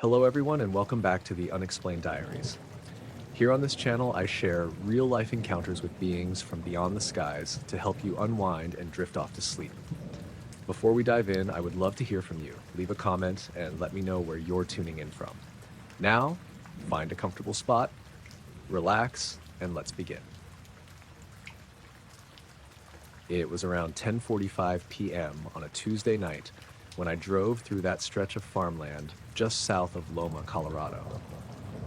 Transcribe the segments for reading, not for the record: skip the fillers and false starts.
Hello everyone and welcome back to the Unexplained Diaries. Here on this channel I share real-life encounters with beings from beyond the skies to help you unwind and drift off to sleep. Before we dive in, I would love to hear from you. Leave a comment and let me know where you're tuning in from. Now, find a comfortable spot, relax, and let's begin. It was around 10:45 p.m. on a Tuesday night when I drove through that stretch of farmland just south of Loma, Colorado.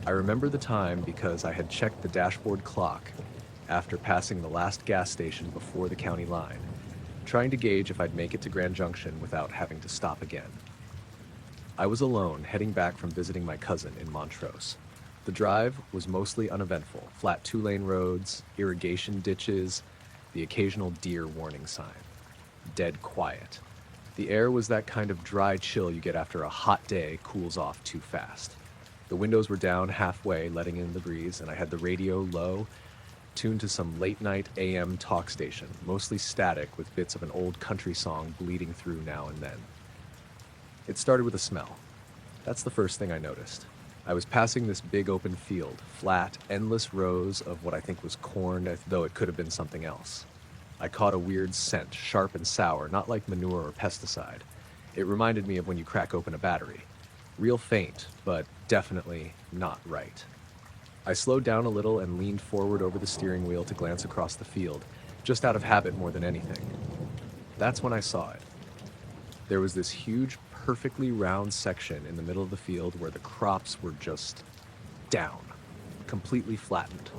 I remember the time because I had checked the dashboard clock after passing the last gas station before the county line, trying to gauge if I'd make it to Grand Junction without having to stop again. I was alone, heading back from visiting my cousin in Montrose. The drive was mostly uneventful: flat two-lane roads, irrigation ditches, the occasional deer warning sign. Dead quiet. The air was that kind of dry chill you get after a hot day cools off too fast. The windows were down halfway, letting in the breeze, and I had the radio low, tuned to some late-night AM talk station, mostly static with bits of an old country song bleeding through now and then. It started with a smell. That's the first thing I noticed. I was passing this big open field, flat, endless rows of what I think was corn, as though it could have been something else. I caught a weird scent, sharp and sour, not like manure or pesticide. It reminded me of when you crack open a battery. Real faint, but definitely not right. I slowed down a little and leaned forward over the steering wheel to glance across the field, just out of habit more than anything. That's when I saw it. There was this huge, perfectly round section in the middle of the field where the crops were just down, completely flattened.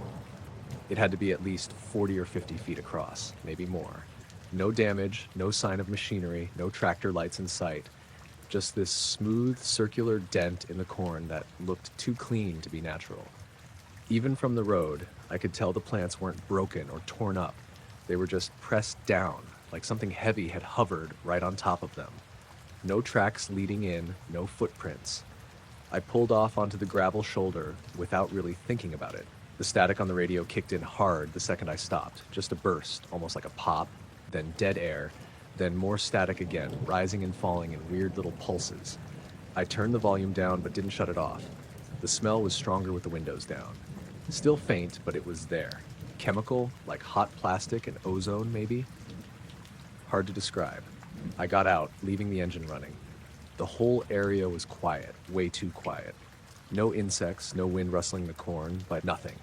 It had to be at least 40 or 50 feet across, maybe more. No damage, no sign of machinery, no tractor lights in sight. Just this smooth, circular dent in the corn that looked too clean to be natural. Even from the road, I could tell the plants weren't broken or torn up. They were just pressed down, like something heavy had hovered right on top of them. No tracks leading in, no footprints. I pulled off onto the gravel shoulder without really thinking about it. The static on the radio kicked in hard the second I stopped, just a burst, almost like a pop, then dead air, then more static again, rising and falling in weird little pulses. I turned the volume down but didn't shut it off. The smell was stronger with the windows down. Still faint, but it was there. Chemical, like hot plastic and ozone maybe? Hard to describe. I got out, leaving the engine running. The whole area was quiet, way too quiet. No insects, no wind rustling the corn, but nothing.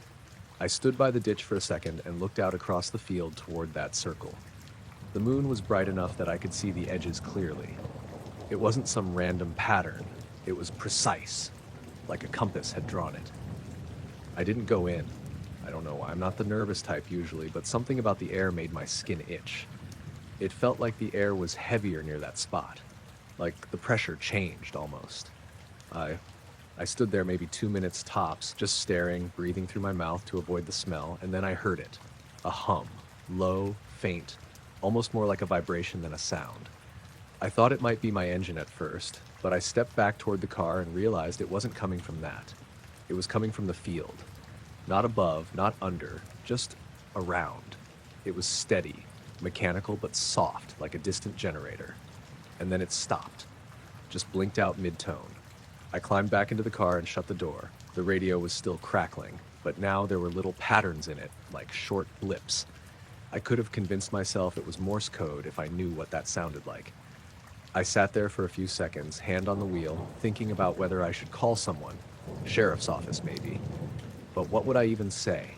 I stood by the ditch for a second and looked out across the field toward that circle. The moon was bright enough that I could see the edges clearly. It wasn't some random pattern. It was precise, like a compass had drawn it. I didn't go in. I don't know why. I'm not the nervous type usually, but something about the air made my skin itch. It felt like the air was heavier near that spot, like the pressure changed almost. I stood there maybe 2 minutes tops, just staring, breathing through my mouth to avoid the smell, and then I heard it. A hum, low, faint, almost more like a vibration than a sound. I thought it might be my engine at first, but I stepped back toward the car and realized it wasn't coming from that. It was coming from the field. Not above, not under, just around. It was steady, mechanical but soft, like a distant generator. And then it stopped, just blinked out mid-tone. I climbed back into the car and shut the door. The radio was still crackling, but now there were little patterns in it, like short blips. I could have convinced myself it was Morse code if I knew what that sounded like. I sat there for a few seconds, hand on the wheel, thinking about whether I should call someone. Sheriff's office, maybe. But what would I even say?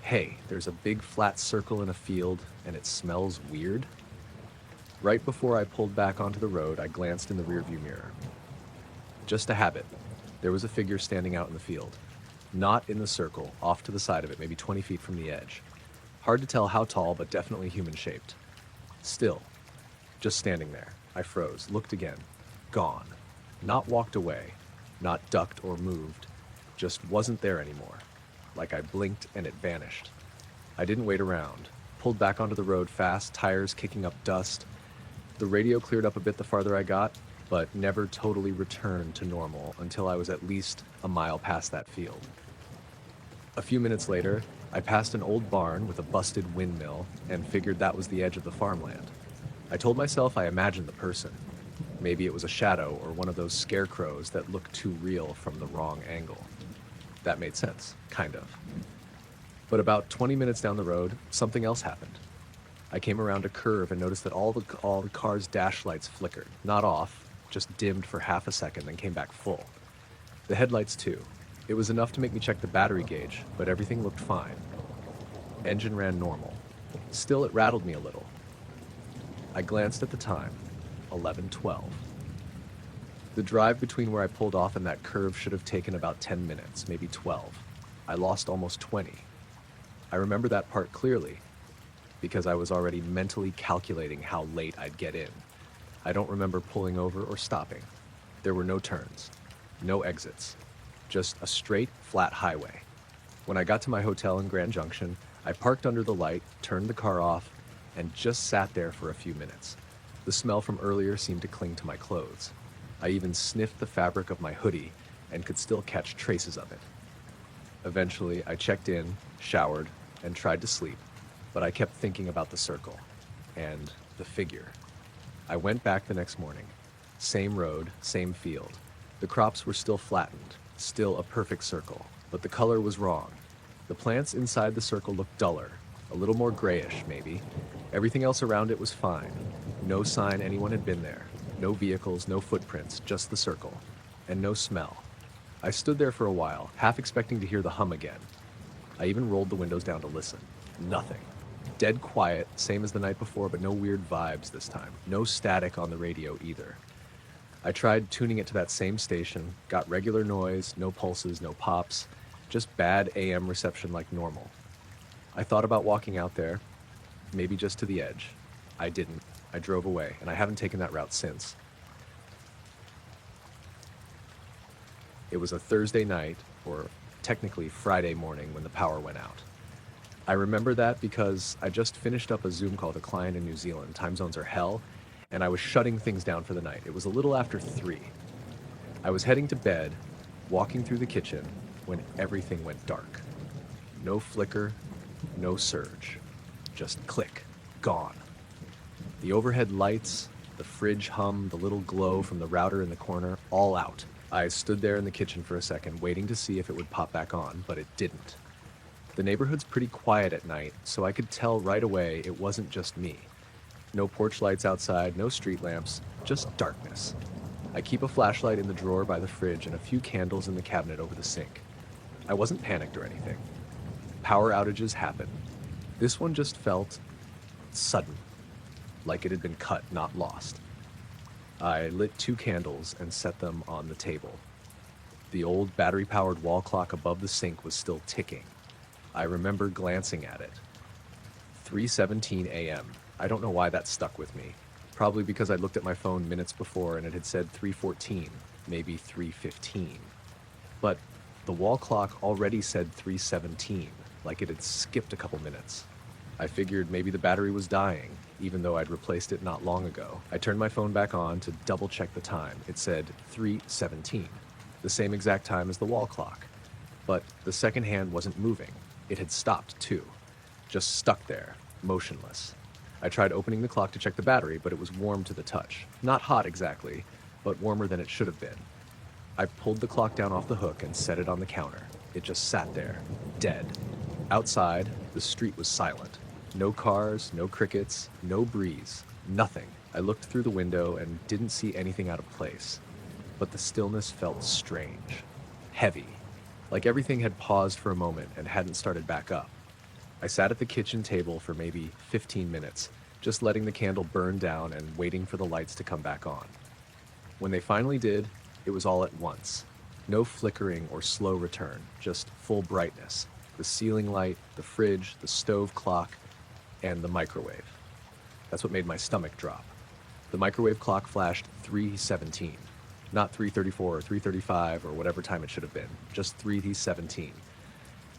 Hey, there's a big flat circle in a field, and it smells weird? Right before I pulled back onto the road, I glanced in the rearview mirror. Just a habit. There was a figure standing out in the field. Not in the circle, off to the side of it, maybe 20 feet from the edge. Hard to tell how tall, but definitely human-shaped. Still, just standing there. I froze, looked again. Gone. Not walked away, not ducked or moved. Just wasn't there anymore. Like I blinked and it vanished. I didn't wait around. Pulled back onto the road fast, tires kicking up dust. The radio cleared up a bit the farther I got, but never totally returned to normal until I was at least a mile past that field. A few minutes later, I passed an old barn with a busted windmill and figured that was the edge of the farmland. I told myself I imagined the person. Maybe it was a shadow or one of those scarecrows that look too real from the wrong angle. That made sense, kind of. But about 20 minutes down the road, something else happened. I came around a curve and noticed that all the car's dash lights flickered. Not off, just dimmed for half a second, then came back full. The headlights too. It was enough to make me check the battery gauge, but everything looked fine. Engine ran normal. Still, it rattled me a little. I glanced at the time, 11:12. The drive between where I pulled off and that curve should have taken about 10 minutes, maybe 12. I lost almost 20. I remember that part clearly, because I was already mentally calculating how late I'd get in. I don't remember pulling over or stopping. There were no turns, no exits, just a straight, flat highway. When I got to my hotel in Grand Junction, I parked under the light, turned the car off, and just sat there for a few minutes. The smell from earlier seemed to cling to my clothes. I even sniffed the fabric of my hoodie and could still catch traces of it. Eventually, I checked in, showered, and tried to sleep, but I kept thinking about the circle and the figure. I went back the next morning. Same road, same field. The crops were still flattened, still a perfect circle, but the color was wrong. The plants inside the circle looked duller, a little more grayish maybe. Everything else around it was fine. No sign anyone had been there. No vehicles, no footprints, just the circle. And no smell. I stood there for a while, half expecting to hear the hum again. I even rolled the windows down to listen. Nothing. Dead quiet, same as the night before, but no weird vibes this time. No static on the radio either. I tried tuning it to that same station, got regular noise, no pulses, no pops, just bad AM reception like normal. I thought about walking out there, maybe just to the edge. I didn't. I drove away, and I haven't taken that route since. It was a Thursday night, or technically Friday morning, when the power went out. I remember that because I just finished up a Zoom call with a client in New Zealand. Time zones are hell, and I was shutting things down for the night. It was a little after 3. I was heading to bed, walking through the kitchen, when everything went dark. No flicker, no surge. Just click, gone. The overhead lights, the fridge hum, the little glow from the router in the corner, all out. I stood there in the kitchen for a second, waiting to see if it would pop back on, but it didn't. The neighborhood's pretty quiet at night, so I could tell right away it wasn't just me. No porch lights outside, no street lamps, just darkness. I keep a flashlight in the drawer by the fridge and a few candles in the cabinet over the sink. I wasn't panicked or anything. Power outages happen. This one just felt sudden, like it had been cut, not lost. I lit 2 candles and set them on the table. The old battery-powered wall clock above the sink was still ticking. I remember glancing at it. 3:17 a.m. I don't know why that stuck with me. Probably because I looked at my phone minutes before and it had said 3:14, maybe 3:15. But the wall clock already said 3:17, like it had skipped a couple minutes. I figured maybe the battery was dying, even though I'd replaced it not long ago. I turned my phone back on to double check the time. It said 3:17, the same exact time as the wall clock. But the second hand wasn't moving. It had stopped too, just stuck there, motionless. I tried opening the clock to check the battery, but it was warm to the touch. Not hot exactly, but warmer than it should have been. I pulled the clock down off the hook and set it on the counter. It just sat there, dead. Outside, the street was silent. No cars, no crickets, no breeze, nothing. I looked through the window and didn't see anything out of place. But the stillness felt strange, heavy, like everything had paused for a moment and hadn't started back up. I sat at the kitchen table for maybe 15 minutes, just letting the candle burn down and waiting for the lights to come back on. When they finally did, it was all at once. No flickering or slow return, just full brightness. The ceiling light, the fridge, the stove clock, and the microwave. That's what made my stomach drop. The microwave clock flashed 3:17, not 3:34 or 3:35 or whatever time it should have been, just 3:17.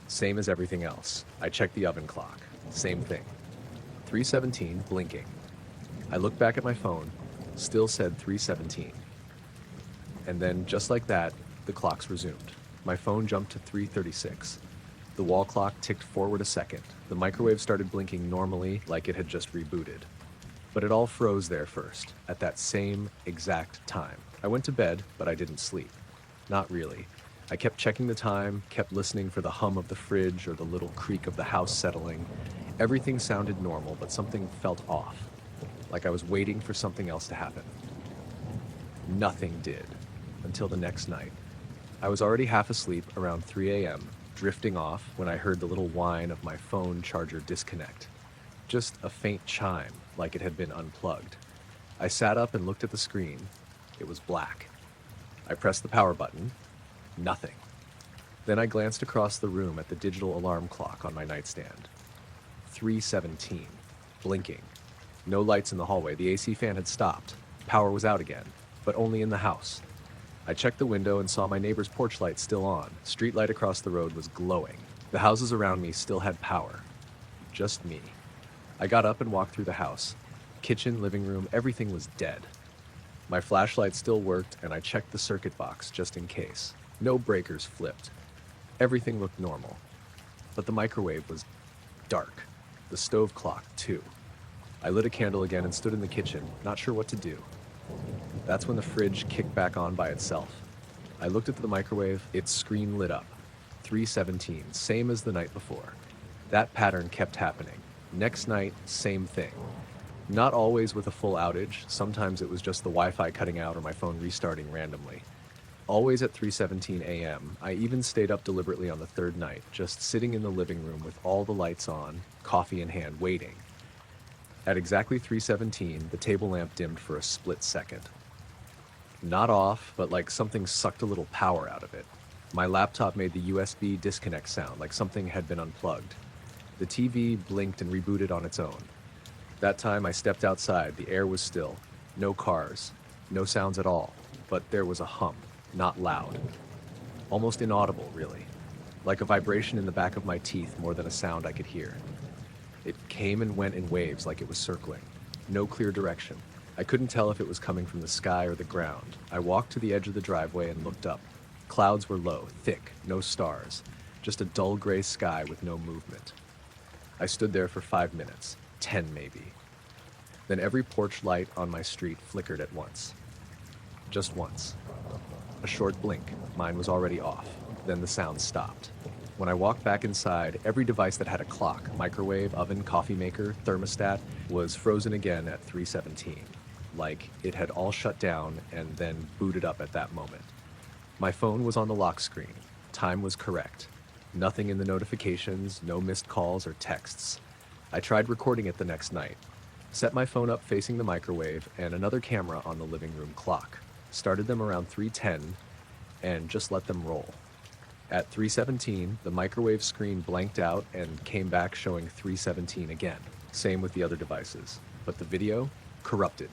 Same as everything else. I checked the oven clock. Same thing. 3:17, blinking. I looked back at my phone, still said 3:17. And then, just like that, the clocks resumed. My phone jumped to 3:36. The wall clock ticked forward a second. The microwave started blinking normally, like it had just rebooted. But it all froze there first, at that same exact time. I went to bed, but I didn't sleep. Not really. I kept checking the time, kept listening for the hum of the fridge or the little creak of the house settling. Everything sounded normal, but something felt off, like I was waiting for something else to happen. Nothing did, until the next night. I was already half asleep around 3 a.m., drifting off when I heard the little whine of my phone charger disconnect. Just a faint chime, like it had been unplugged. I sat up and looked at the screen. It was black. I pressed the power button. Nothing. Then I glanced across the room at the digital alarm clock on my nightstand. 3:17. Blinking. No lights in the hallway. The AC fan had stopped. Power was out again, but only in the house. I checked the window and saw my neighbor's porch light still on. Street light across the road was glowing. The houses around me still had power. Just me. I got up and walked through the house. Kitchen, living room, everything was dead. My flashlight still worked, and I checked the circuit box just in case. No breakers flipped. Everything looked normal. But the microwave was dark. The stove clock, too. I lit a candle again and stood in the kitchen, not sure what to do. That's when the fridge kicked back on by itself. I looked at the microwave, its screen lit up. 3:17, same as the night before. That pattern kept happening. Next night, same thing. Not always with a full outage. Sometimes it was just the Wi-Fi cutting out or my phone restarting randomly. Always at 3:17 a.m. I even stayed up deliberately on the third night, just sitting in the living room with all the lights on, coffee in hand, waiting. At exactly 3:17, the table lamp dimmed for a split second. Not off, but like something sucked a little power out of it. My laptop made the USB disconnect sound, like something had been unplugged. The TV blinked and rebooted on its own. That time I stepped outside. The air was still. No cars. No sounds at all. But there was a hum, not loud. Almost inaudible, really. Like a vibration in the back of my teeth more than a sound I could hear. It came and went in waves like it was circling. No clear direction. I couldn't tell if it was coming from the sky or the ground. I walked to the edge of the driveway and looked up. Clouds were low, thick, no stars. Just a dull gray sky with no movement. I stood there for 5 minutes, 10 maybe. Then every porch light on my street flickered at once. Just once. A short blink. Mine was already off. Then the sound stopped. When I walked back inside, every device that had a clock, microwave, oven, coffee maker, thermostat, was frozen again at 3:17. Like it had all shut down and then booted up at that moment. My phone was on the lock screen. Time was correct. Nothing in the notifications, no missed calls or texts. I tried recording it the next night. Set my phone up facing the microwave and another camera on the living room clock. Started them around 3:10 and just let them roll. At 3:17, the microwave screen blanked out and came back showing 3:17 again. Same with the other devices. But the video? Corrupted.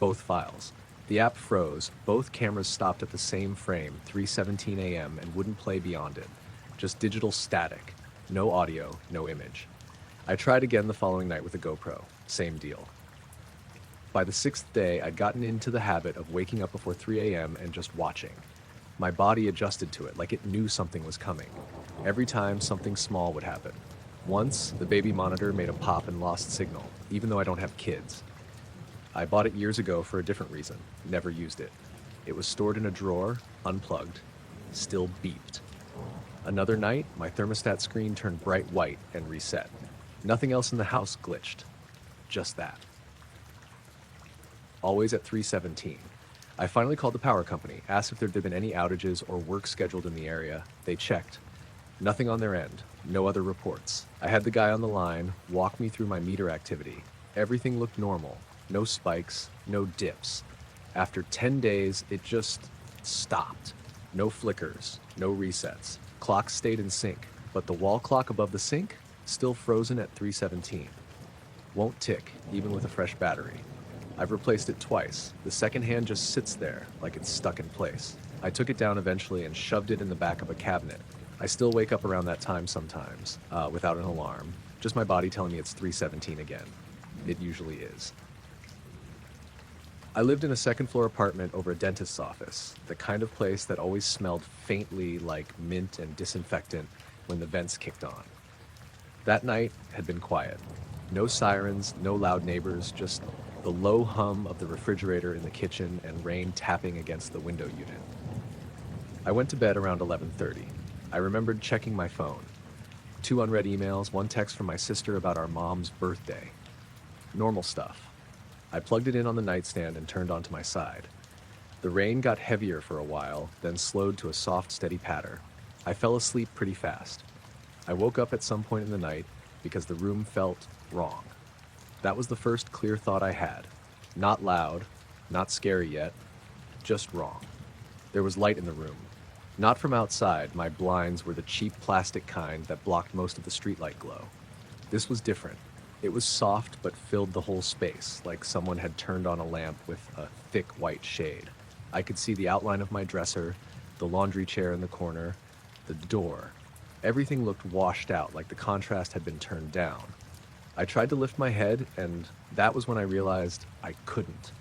Both files. The app froze. Both cameras stopped at the same frame, 3:17 a.m., and wouldn't play beyond it. Just digital static. No audio, no image. I tried again the following night with a GoPro. Same deal. By the 6th day, I'd gotten into the habit of waking up before 3 a.m. and just watching. My body adjusted to it, like it knew something was coming. Every time, something small would happen. Once, the baby monitor made a pop and lost signal, even though I don't have kids. I bought it years ago for a different reason. Never used it. It was stored in a drawer, unplugged, still beeped. Another night, my thermostat screen turned bright white and reset. Nothing else in the house glitched. Just that. Always at 3:17. I finally called the power company, asked if there had been any outages or work scheduled in the area. They checked. Nothing on their end. No other reports. I had the guy on the line walk me through my meter activity. Everything looked normal. No spikes, no dips. After 10 days, it just stopped. No flickers, no resets. Clock stayed in sync, but the wall clock above the sink, still frozen at 3:17. Won't tick, even with a fresh battery. I've replaced it twice. The second hand just sits there, like it's stuck in place. I took it down eventually and shoved it in the back of a cabinet. I still wake up around that time sometimes, without an alarm. Just my body telling me it's 3:17 again. It usually is. I lived in a second-floor apartment over a dentist's office, the kind of place that always smelled faintly like mint and disinfectant when the vents kicked on. That night had been quiet. No sirens, no loud neighbors, just the the low hum of the refrigerator in the kitchen, and rain tapping against the window unit. I went to bed around 11:30. I remembered checking my phone. 2 unread emails, 1 text from my sister about our mom's birthday. Normal stuff. I plugged it in on the nightstand and turned onto my side. The rain got heavier for a while, then slowed to a soft, steady patter. I fell asleep pretty fast. I woke up at some point in the night because the room felt wrong. That was the first clear thought I had. Not loud, not scary yet, just wrong. There was light in the room. Not from outside, my blinds were the cheap plastic kind that blocked most of the streetlight glow. This was different. It was soft but filled the whole space, like someone had turned on a lamp with a thick white shade. I could see the outline of my dresser, the laundry chair in the corner, the door. Everything looked washed out, like the contrast had been turned down. I tried to lift my head, and that was when I realized I couldn't.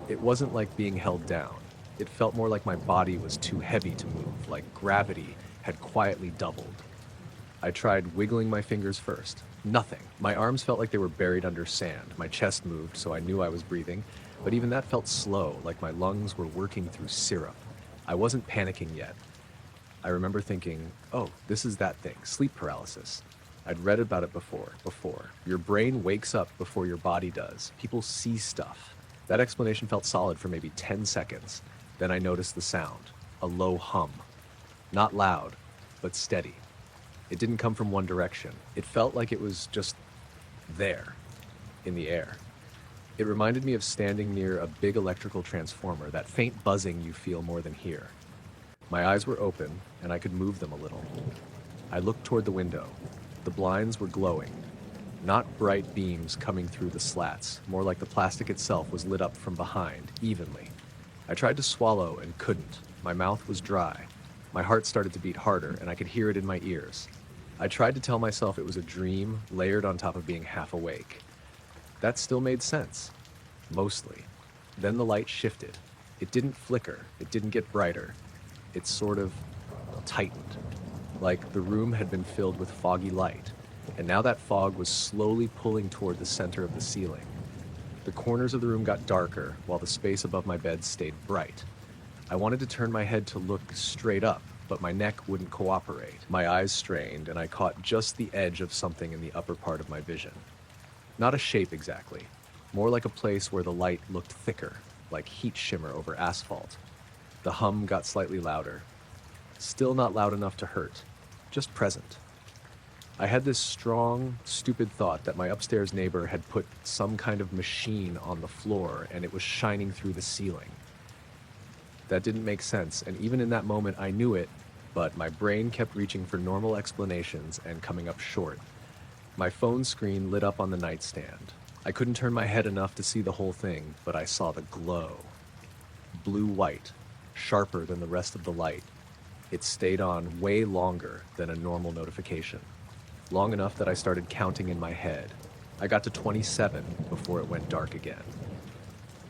It wasn't like being held down. It felt more like my body was too heavy to move, like gravity had quietly doubled. I tried wiggling my fingers first. Nothing. My arms felt like they were buried under sand. My chest moved, so I knew I was breathing, but even that felt slow, like my lungs were working through syrup. I wasn't panicking yet. I remember thinking, oh, this is that thing, sleep paralysis. I'd read about it before. Your brain wakes up before your body does. People see stuff. That explanation felt solid for maybe 10 seconds. Then I noticed the sound, a low hum. Not loud, but steady. It didn't come from one direction. It felt like it was just there, in the air. It reminded me of standing near a big electrical transformer, that faint buzzing you feel more than hear. My eyes were open, and I could move them a little. I looked toward the window. The blinds were glowing. Not bright beams coming through the slats, more like the plastic itself was lit up from behind, evenly. I tried to swallow and couldn't. My mouth was dry. My heart started to beat harder, and I could hear it in my ears. I tried to tell myself it was a dream layered on top of being half awake. That still made sense. Mostly. Then the light shifted. It didn't flicker. It didn't get brighter. It sort of tightened. Like the room had been filled with foggy light, and now that fog was slowly pulling toward the center of the ceiling. The corners of the room got darker, while the space above my bed stayed bright. I wanted to turn my head to look straight up, but my neck wouldn't cooperate. My eyes strained, and I caught just the edge of something in the upper part of my vision. Not a shape exactly, more like a place where the light looked thicker, like heat shimmer over asphalt. The hum got slightly louder. Still not loud enough to hurt, just present. I had this strong, stupid thought that my upstairs neighbor had put some kind of machine on the floor and it was shining through the ceiling. That didn't make sense, and even in that moment I knew it, but my brain kept reaching for normal explanations and coming up short. My phone screen lit up on the nightstand. I couldn't turn my head enough to see the whole thing, but I saw the glow. Blue-white, sharper than the rest of the light. It stayed on way longer than a normal notification. Long enough that I started counting in my head. I got to 27 before it went dark again.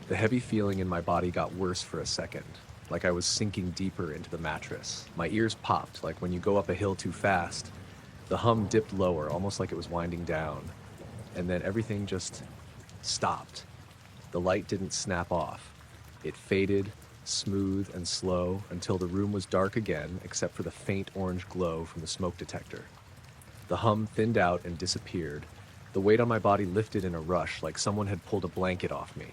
The heavy feeling in my body got worse for a second, like I was sinking deeper into the mattress. My ears popped, like when you go up a hill too fast. The hum dipped lower, almost like it was winding down. And then everything just stopped. The light didn't snap off. It faded, smooth and slow, until the room was dark again, except for the faint orange glow from the smoke detector. The hum thinned out and disappeared. The weight on my body lifted in a rush, like someone had pulled a blanket off me.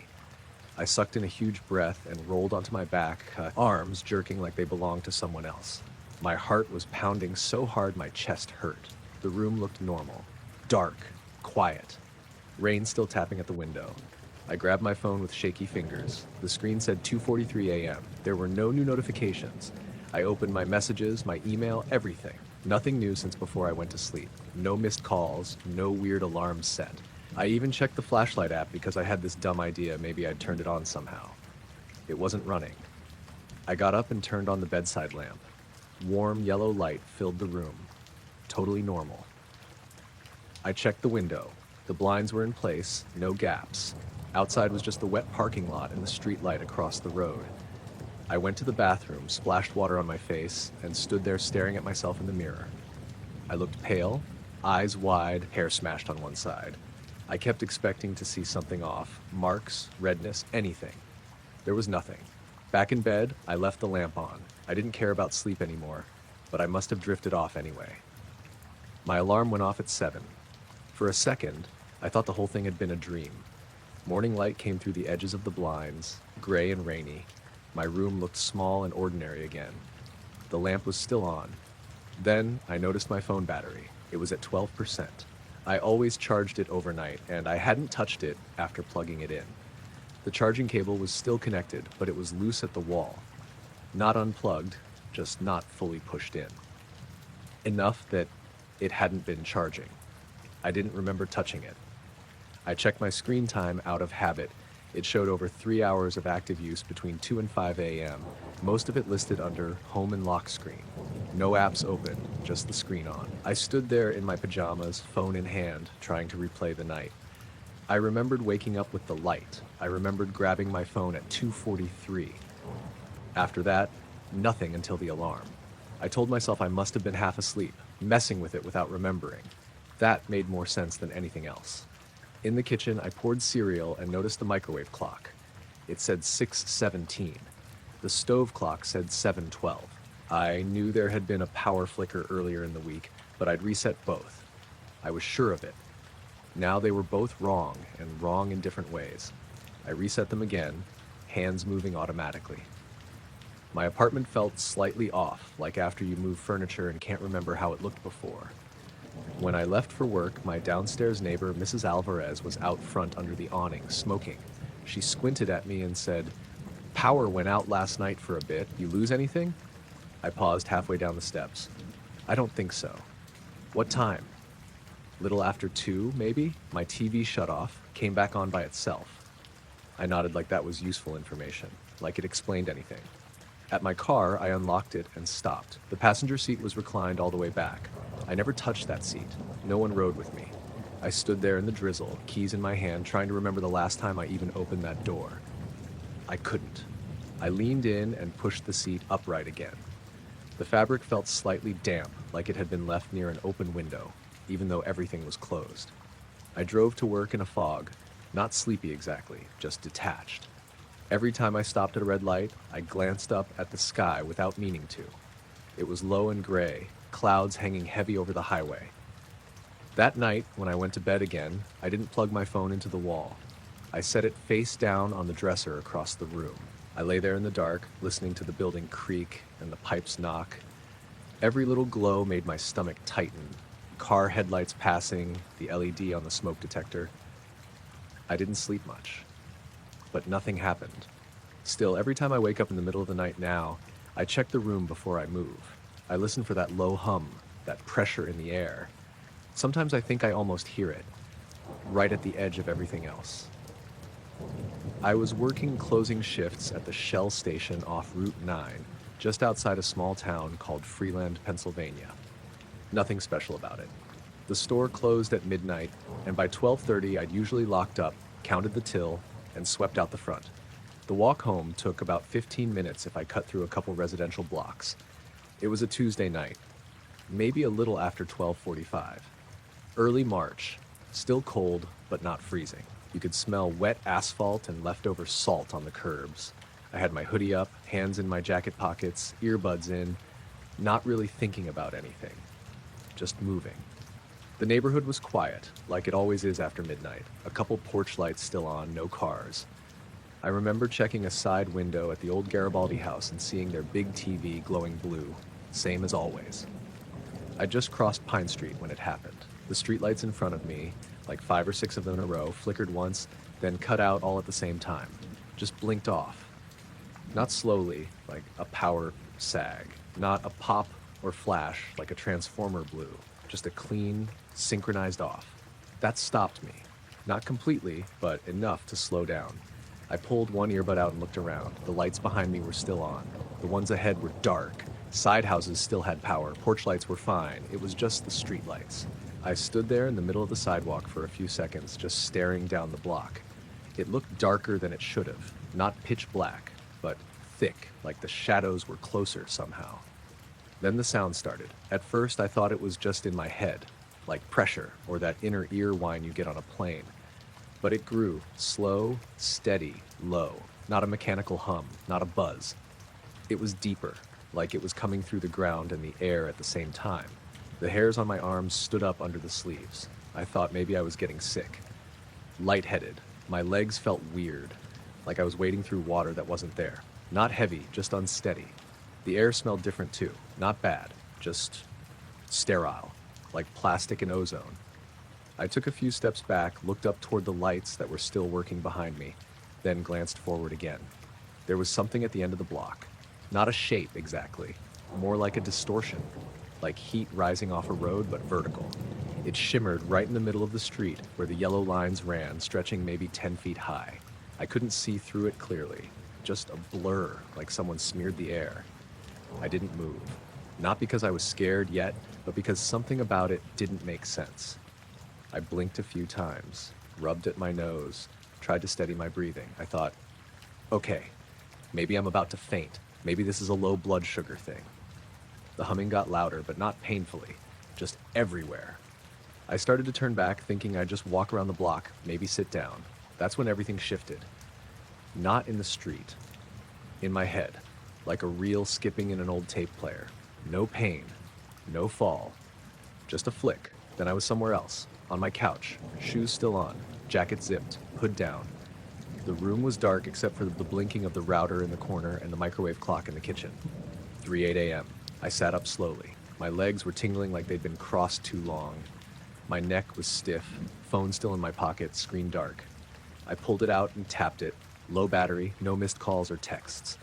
I sucked in a huge breath and rolled onto my back, arms jerking like they belonged to someone else. My heart was pounding so hard my chest hurt. The room looked normal. Dark. Quiet. Rain still tapping at the window. I grabbed my phone with shaky fingers. The screen said 2:43 a.m. There were no new notifications. I opened my messages, my email, everything. Nothing new since before I went to sleep. No missed calls, no weird alarms set. I even checked the flashlight app because I had this dumb idea maybe I'd turned it on somehow. It wasn't running. I got up and turned on the bedside lamp. Warm yellow light filled the room. Totally normal. I checked the window. The blinds were in place, no gaps. Outside was just the wet parking lot and the street light across the road. I went to the bathroom, splashed water on my face, and stood there staring at myself in the mirror. I looked pale, eyes wide, hair smashed on one side. I kept expecting to see something off, marks, redness, anything. There was nothing. Back in bed, I left the lamp on. I didn't care about sleep anymore, but I must have drifted off anyway. My alarm went off at 7. For a second, I thought the whole thing had been a dream. Morning light came through the edges of the blinds, gray and rainy. My room looked small and ordinary again. The lamp was still on. Then I noticed my phone battery. It was at 12%. I always charged it overnight, and I hadn't touched it after plugging it in. The charging cable was still connected, but it was loose at the wall. Not unplugged, just not fully pushed in. Enough that it hadn't been charging. I didn't remember touching it. I checked my screen time out of habit. It showed over 3 hours of active use between 2 and 5 a.m., most of it listed under home and lock screen. No apps open, just the screen on. I stood there in my pajamas, phone in hand, trying to replay the night. I remembered waking up with the light. I remembered grabbing my phone at 2:43. After that, nothing until the alarm. I told myself I must have been half asleep, messing with it without remembering. That made more sense than anything else. In the kitchen, I poured cereal and noticed the microwave clock. It said 6:17. The stove clock said 7:12. I knew there had been a power flicker earlier in the week, but I'd reset both. I was sure of it. Now they were both wrong, and wrong in different ways. I reset them again, hands moving automatically. My apartment felt slightly off, like after you move furniture and can't remember how it looked before. When I left for work, my downstairs neighbor, Mrs. Alvarez, was out front under the awning, smoking. She squinted at me and said, "Power went out last night for a bit. You lose anything?" I paused halfway down the steps. "I don't think so." "What time?" "Little after 2, maybe?" My TV shut off, came back on by itself. I nodded like that was useful information, like it explained anything. At my car, I unlocked it and stopped. The passenger seat was reclined all the way back. I never touched that seat. No one rode with me. I stood there in the drizzle, keys in my hand, trying to remember the last time I even opened that door. I couldn't. I leaned in and pushed the seat upright again. The fabric felt slightly damp, like it had been left near an open window, even though everything was closed. I drove to work in a fog, not sleepy exactly, just detached. Every time I stopped at a red light, I glanced up at the sky without meaning to. It was low and gray, clouds hanging heavy over the highway. That night, when I went to bed again, I didn't plug my phone into the wall. I set it face down on the dresser across the room. I lay there in the dark, listening to the building creak and the pipes knock. Every little glow made my stomach tighten. Car headlights passing, the LED on the smoke detector. I didn't sleep much. But nothing happened. Still, every time I wake up in the middle of the night now, I check the room before I move. I listen for that low hum, that pressure in the air. Sometimes I think I almost hear it, right at the edge of everything else. I was working closing shifts at the Shell station off Route 9, just outside a small town called Freeland, Pennsylvania. Nothing special about it. The store closed at midnight, and by 12:30 I'd usually locked up, counted the till, and swept out the front. The walk home took about 15 minutes if I cut through a couple residential blocks. It was a Tuesday night, maybe a little after 12:45. Early March, still cold, but not freezing. You could smell wet asphalt and leftover salt on the curbs. I had my hoodie up, hands in my jacket pockets, earbuds in, not really thinking about anything, just moving. The neighborhood was quiet, like it always is after midnight. A couple porch lights still on, no cars. I remember checking a side window at the old Garibaldi house and seeing their big TV glowing blue, same as always. I just crossed Pine Street when it happened. The streetlights in front of me, like 5 or 6 of them in a row, flickered once, then cut out all at the same time. Just blinked off. Not slowly, like a power sag. Not a pop or flash, like a transformer blew. Just a clean, synchronized off. That stopped me. Not completely, but enough to slow down. I pulled one earbud out and looked around. The lights behind me were still on. The ones ahead were dark. Side houses still had power. Porch lights were fine. It was just the street lights. I stood there in the middle of the sidewalk for a few seconds, just staring down the block. It looked darker than it should have. Not pitch black, but thick, like the shadows were closer somehow. Then the sound started. At first, I thought it was just in my head, like pressure or that inner ear whine you get on a plane. But it grew, slow, steady, low, not a mechanical hum, not a buzz. It was deeper, like it was coming through the ground and the air at the same time. The hairs on my arms stood up under the sleeves. I thought maybe I was getting sick. Lightheaded, my legs felt weird, like I was wading through water that wasn't there. Not heavy, just unsteady. The air smelled different too, not bad, just sterile, like plastic and ozone. I took a few steps back, looked up toward the lights that were still working behind me, then glanced forward again. There was something at the end of the block. Not a shape exactly, more like a distortion, like heat rising off a road but vertical. It shimmered right in the middle of the street where the yellow lines ran, stretching maybe 10 feet high. I couldn't see through it clearly, just a blur like someone smeared the air. I didn't move, not because I was scared yet, but because something about it didn't make sense. I blinked a few times, rubbed at my nose, tried to steady my breathing. I thought, okay, maybe I'm about to faint. Maybe this is a low blood sugar thing. The humming got louder, but not painfully, just everywhere. I started to turn back, thinking I'd just walk around the block, maybe sit down. That's when everything shifted. Not in the street. In my head, like a reel skipping in an old tape player. No pain, no fall, just a flick. Then I was somewhere else, on my couch, shoes still on, jacket zipped, hood down. The room was dark except for the blinking of the router in the corner and the microwave clock in the kitchen. 3:08 a.m. I sat up slowly. My legs were tingling like they'd been crossed too long. My neck was stiff, phone still in my pocket, screen dark. I pulled it out and tapped it. Low battery, no missed calls or texts.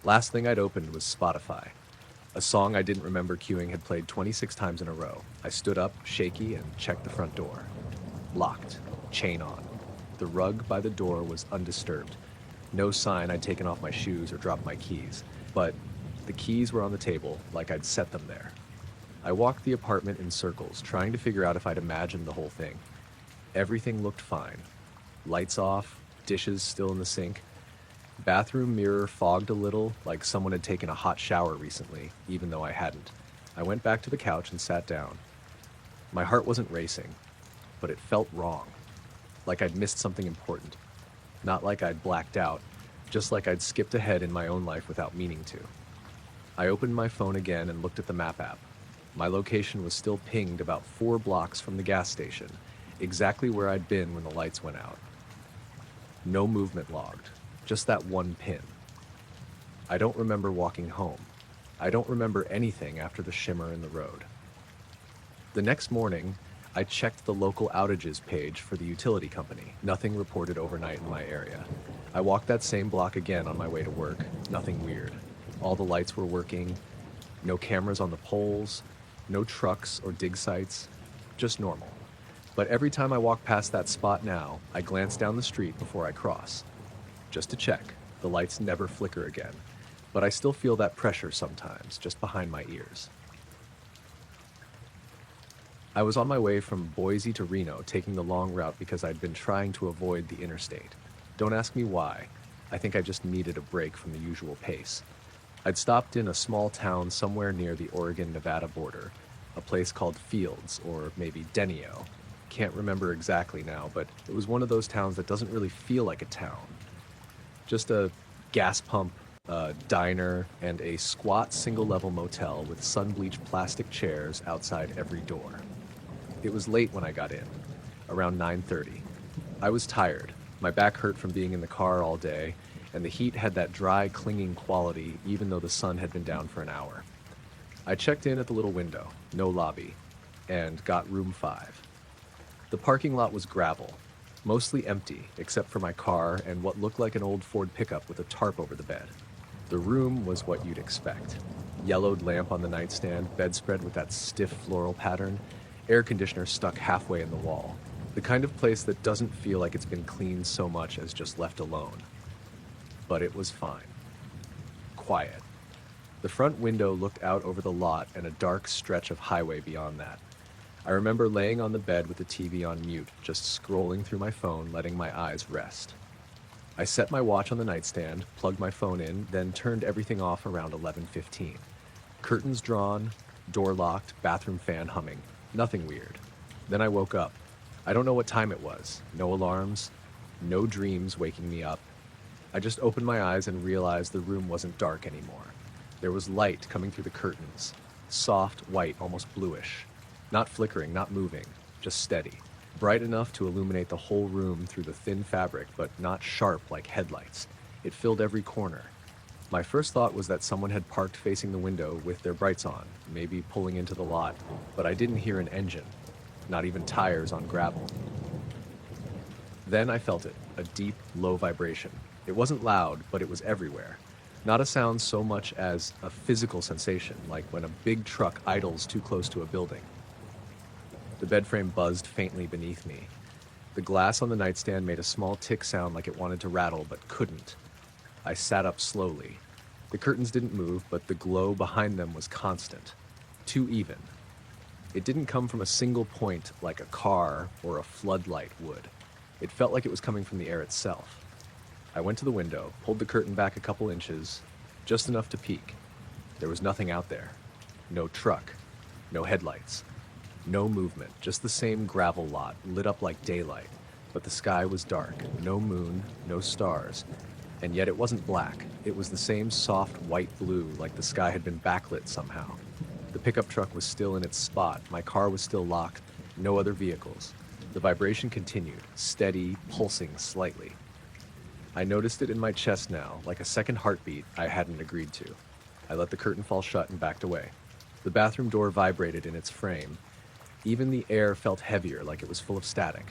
Last thing I'd opened was Spotify. A song I didn't remember queuing had played 26 times in a row. I stood up, shaky, and checked the front door. Locked, chain on. The rug by the door was undisturbed. No sign I'd taken off my shoes or dropped my keys, but the keys were on the table like I'd set them there. I walked the apartment in circles, trying to figure out if I'd imagined the whole thing. Everything looked fine. Lights off, dishes still in the sink. Bathroom mirror fogged a little, like someone had taken a hot shower recently, even though I hadn't. I went back to the couch and sat down. My heart wasn't racing, but it felt wrong. Like I'd missed something important. Not like I'd blacked out, just like I'd skipped ahead in my own life without meaning to. I opened my phone again and looked at the map app. My location was still pinged about 4 blocks from the gas station, exactly where I'd been when the lights went out. No movement logged, just that one pin. I don't remember walking home. I don't remember anything after the shimmer in the road. The next morning, I checked the local outages page for the utility company. Nothing reported overnight in my area. I walked that same block again on my way to work. Nothing weird. All the lights were working. No cameras on the poles. No trucks or dig sites. Just normal. But every time I walk past that spot now, I glance down the street before I cross. Just to check. The lights never flicker again. But I still feel that pressure sometimes, just behind my ears. I was on my way from Boise to Reno, taking the long route because I'd been trying to avoid the interstate. Don't ask me why. I think I just needed a break from the usual pace. I'd stopped in a small town somewhere near the Oregon-Nevada border, a place called Fields, or maybe Denio. Can't remember exactly now, but it was one of those towns that doesn't really feel like a town. Just a gas pump, a diner, and a squat single-level motel with sun-bleached plastic chairs outside every door. It was late when I got in, around 9:30. I was tired. My back hurt from being in the car all day, and the heat had that dry, clinging quality even though the sun had been down for an hour. I checked in at the little window, no lobby, and got room 5. The parking lot was gravel, mostly empty except for my car and what looked like an old Ford pickup with a tarp over the bed. The room was what you'd expect. Yellowed lamp on the nightstand, bedspread with that stiff floral pattern, air conditioner stuck halfway in the wall. The kind of place that doesn't feel like it's been cleaned so much as just left alone. But it was fine. Quiet. The front window looked out over the lot and a dark stretch of highway beyond that. I remember laying on the bed with the TV on mute, just scrolling through my phone, letting my eyes rest. I set my watch on the nightstand, plugged my phone in, then turned everything off around 11:15. Curtains drawn, door locked, bathroom fan humming. Nothing weird. Then I woke up. I don't know what time it was. No alarms, no dreams waking me up. I just opened my eyes and realized the room wasn't dark anymore. There was light coming through the curtains, soft, white, almost bluish. Not flickering, not moving, just steady. Bright enough to illuminate the whole room through the thin fabric, but not sharp like headlights. It filled every corner. My first thought was that someone had parked facing the window with their brights on, maybe pulling into the lot, but I didn't hear an engine, not even tires on gravel. Then I felt it, a deep, low vibration. It wasn't loud, but it was everywhere. Not a sound so much as a physical sensation, like when a big truck idles too close to a building. The bed frame buzzed faintly beneath me. The glass on the nightstand made a small tick sound like it wanted to rattle, but couldn't. I sat up slowly. The curtains didn't move, but the glow behind them was constant, too even. It didn't come from a single point like a car or a floodlight would. It felt like it was coming from the air itself. I went to the window, pulled the curtain back a couple inches, just enough to peek. There was nothing out there. No truck, no headlights, no movement, just the same gravel lot lit up like daylight. But the sky was dark, no moon, no stars. And yet it wasn't black. It was the same soft white blue, like the sky had been backlit somehow. The pickup truck was still in its spot. My car was still locked. No other vehicles. The vibration continued, steady, pulsing slightly. I noticed it in my chest now, like a second heartbeat I hadn't agreed to. I let the curtain fall shut and backed away. The bathroom door vibrated in its frame. Even the air felt heavier, like it was full of static.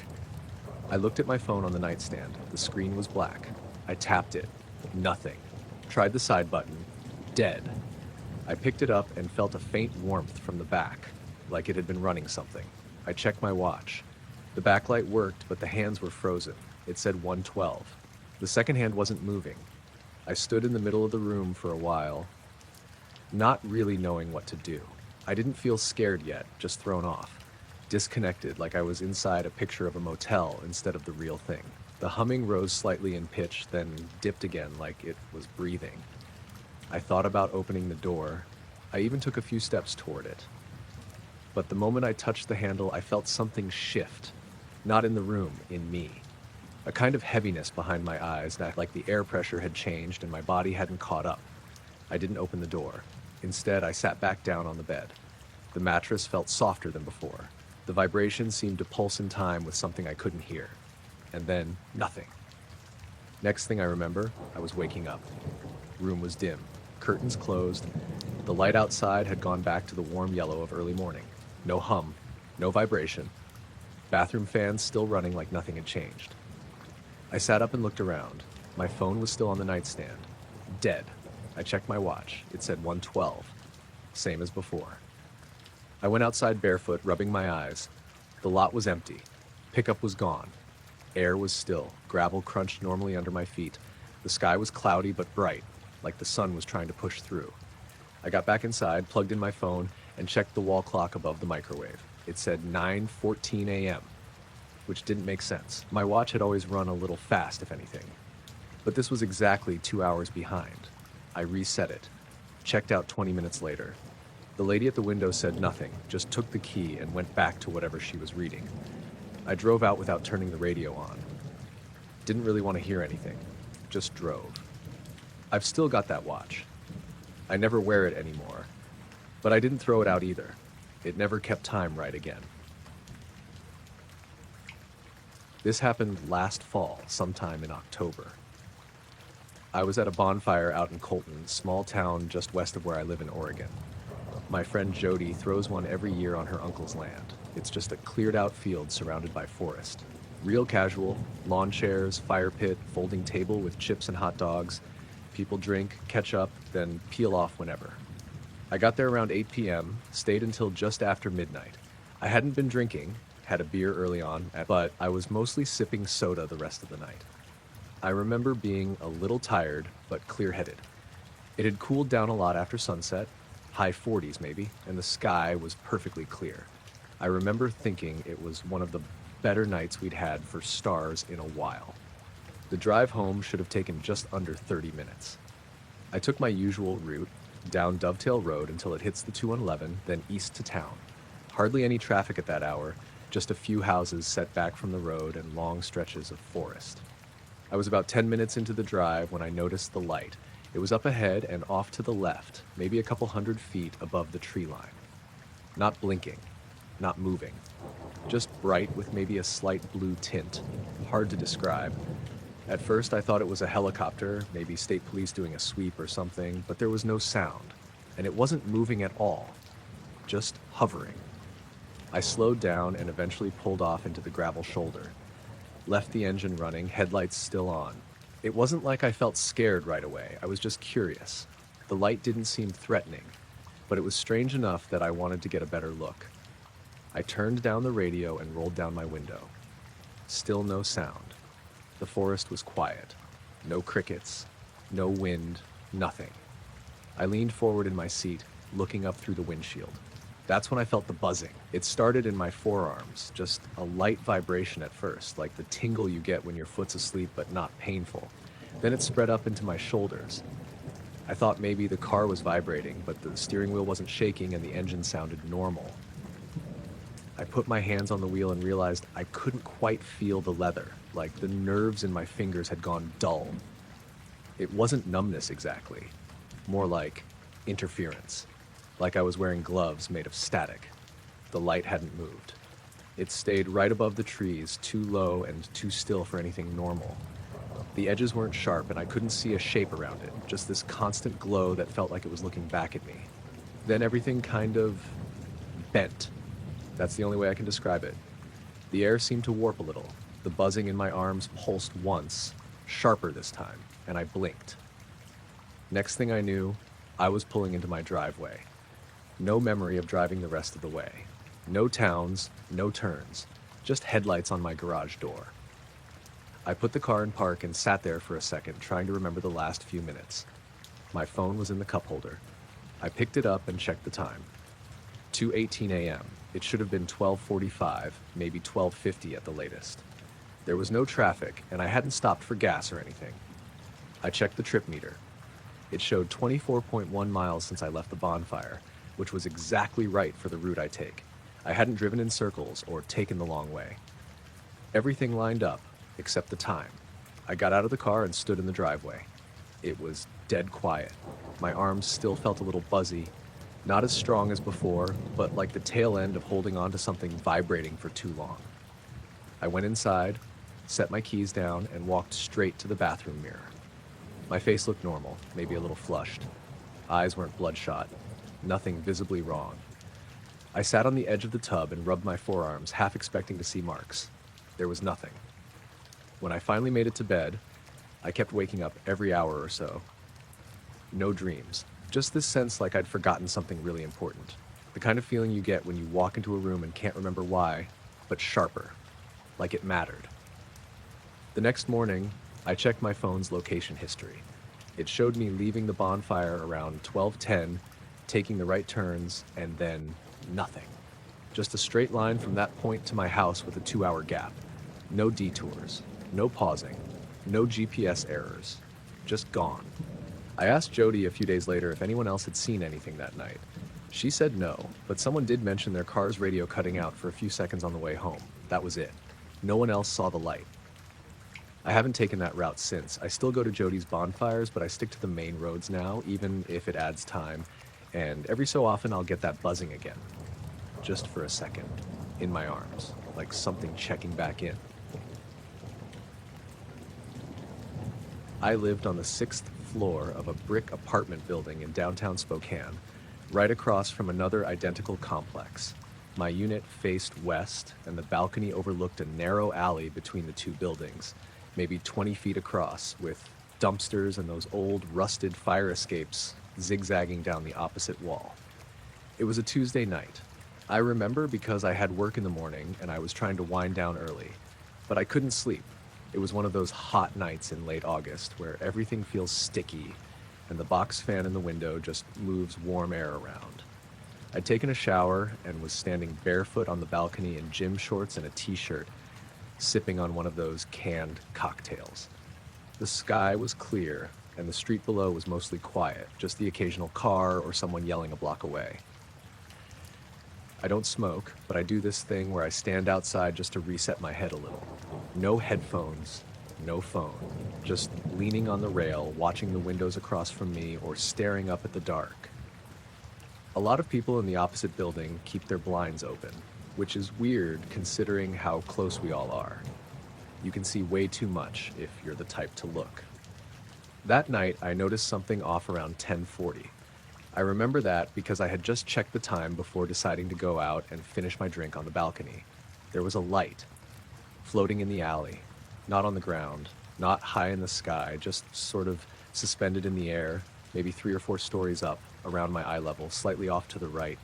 I looked at my phone on the nightstand. The screen was black. I tapped it. Nothing. Tried the side button. Dead. I picked it up and felt a faint warmth from the back, like it had been running something. I checked my watch. The backlight worked, but the hands were frozen. It said 1:12. The second hand wasn't moving. I stood in the middle of the room for a while, not really knowing what to do. I didn't feel scared yet, just thrown off. Disconnected, like I was inside a picture of a motel instead of the real thing. The humming rose slightly in pitch, then dipped again like it was breathing. I thought about opening the door. I even took a few steps toward it. But the moment I touched the handle, I felt something shift. Not in the room, in me. A kind of heaviness behind my eyes, like the air pressure had changed and my body hadn't caught up. I didn't open the door. Instead, I sat back down on the bed. The mattress felt softer than before. The vibration seemed to pulse in time with something I couldn't hear. And then, nothing. Next thing I remember, I was waking up. Room was dim, curtains closed. The light outside had gone back to the warm yellow of early morning. No hum, no vibration. Bathroom fans still running like nothing had changed. I sat up and looked around. My phone was still on the nightstand. Dead. I checked my watch. It said 1:12. Same as before. I went outside barefoot, rubbing my eyes. The lot was empty. Pickup was gone. Air was still. Gravel crunched normally under my feet. The sky was cloudy but bright, like the sun was trying to push through. I got back inside, plugged in my phone, and checked the wall clock above the microwave. It said 9:14 a.m., which didn't make sense. My watch had always run a little fast, if anything. But this was exactly 2 hours behind. I reset it. Checked out 20 minutes later. The lady at the window said nothing, just took the key and went back to whatever she was reading. I drove out without turning the radio on. Didn't really want to hear anything. Just drove. I've still got that watch. I never wear it anymore. But I didn't throw it out either. It never kept time right again. This happened last fall, sometime in October. I was at a bonfire out in Colton, small town just west of where I live in Oregon. My friend Jody throws one every year on her uncle's land. It's just a cleared out field surrounded by forest. Real casual, lawn chairs, fire pit, folding table with chips and hot dogs. People drink, catch up, then peel off whenever. I got there around 8 p.m., stayed until just after midnight. I hadn't been drinking, had a beer early on, but I was mostly sipping soda the rest of the night. I remember being a little tired, but clear-headed. It had cooled down a lot after sunset, high 40s maybe, and the sky was perfectly clear. I remember thinking it was one of the better nights we'd had for stars in a while. The drive home should have taken just under 30 minutes. I took my usual route, down Dovetail Road until it hits the 211, then east to town. Hardly any traffic at that hour, just a few houses set back from the road and long stretches of forest. I was about 10 minutes into the drive when I noticed the light. It was up ahead and off to the left, maybe a couple 100 feet above the tree line. Not blinking, not moving, just bright with maybe a slight blue tint, hard to describe. At first I thought it was a helicopter, maybe state police doing a sweep or something, but there was no sound, and it wasn't moving at all, just hovering. I slowed down and eventually pulled off into the gravel shoulder. Left the engine running, headlights still on. It wasn't like I felt scared right away, I was just curious. The light didn't seem threatening, but it was strange enough that I wanted to get a better look. I turned down the radio and rolled down my window. Still no sound. The forest was quiet. No crickets, no wind, nothing. I leaned forward in my seat, looking up through the windshield. That's when I felt the buzzing. It started in my forearms, just a light vibration at first, like the tingle you get when your foot's asleep but not painful. Then it spread up into my shoulders. I thought maybe the car was vibrating, but the steering wheel wasn't shaking and the engine sounded normal. I put my hands on the wheel and realized I couldn't quite feel the leather, like the nerves in my fingers had gone dull. It wasn't numbness exactly, more like interference, like I was wearing gloves made of static. The light hadn't moved. It stayed right above the trees, too low and too still for anything normal. The edges weren't sharp and I couldn't see a shape around it, just this constant glow that felt like it was looking back at me. Then everything kind of bent. That's the only way I can describe it. The air seemed to warp a little. The buzzing in my arms pulsed once, sharper this time, and I blinked. Next thing I knew, I was pulling into my driveway. No memory of driving the rest of the way. No towns, no turns, just headlights on my garage door. I put the car in park and sat there for a second, trying to remember the last few minutes. My phone was in the cup holder. I picked it up and checked the time. 2:18 a.m. It should have been 12:45, maybe 12:50 at the latest. There was no traffic, and I hadn't stopped for gas or anything. I checked the trip meter. It showed 24.1 miles since I left the bonfire, which was exactly right for the route I take. I hadn't driven in circles or taken the long way. Everything lined up, except the time. I got out of the car and stood in the driveway. It was dead quiet. My arms still felt a little buzzy, not as strong as before, but like the tail end of holding on to something vibrating for too long. I went inside, set my keys down, and walked straight to the bathroom mirror. My face looked normal, maybe a little flushed. Eyes weren't bloodshot. Nothing visibly wrong. I sat on the edge of the tub and rubbed my forearms, half expecting to see marks. There was nothing. When I finally made it to bed, I kept waking up every hour or so. No dreams. Just this sense like I'd forgotten something really important. The kind of feeling you get when you walk into a room and can't remember why, but sharper. Like it mattered. The next morning, I checked my phone's location history. It showed me leaving the bonfire around 12:10, taking the right turns, and then nothing. Just a straight line from that point to my house with a 2-hour gap. No detours, no pausing, no GPS errors. Just gone. I asked Jody a few days later if anyone else had seen anything that night. She said no, but someone did mention their car's radio cutting out for a few seconds on the way home. That was it. No one else saw the light. I haven't taken that route since. I still go to Jody's bonfires, but I stick to the main roads now, even if it adds time. And every so often I'll get that buzzing again. Just for a second. In my arms. Like something checking back in. I lived on the 6th floor of a brick apartment building in downtown Spokane, right across from another identical complex. My unit faced west, and the balcony overlooked a narrow alley between the two buildings, maybe 20 feet across, with dumpsters and those old, rusted fire escapes zigzagging down the opposite wall. It was a Tuesday night. I remember because I had work in the morning and I was trying to wind down early, but I couldn't sleep. It was one of those hot nights in late August where everything feels sticky and the box fan in the window just moves warm air around. I'd taken a shower and was standing barefoot on the balcony in gym shorts and a t-shirt, sipping on one of those canned cocktails. The sky was clear and the street below was mostly quiet, just the occasional car or someone yelling a block away. I don't smoke, but I do this thing where I stand outside just to reset my head a little. No headphones, no phone, just leaning on the rail, watching the windows across from me or staring up at the dark. A lot of people in the opposite building keep their blinds open, which is weird considering how close we all are. You can see way too much if you're the type to look. That night, I noticed something off around 10:40. I remember that because I had just checked the time before deciding to go out and finish my drink on the balcony. There was a light floating in the alley, not on the ground, not high in the sky, just sort of suspended in the air, maybe 3 or 4 stories up, around my eye level, slightly off to the right.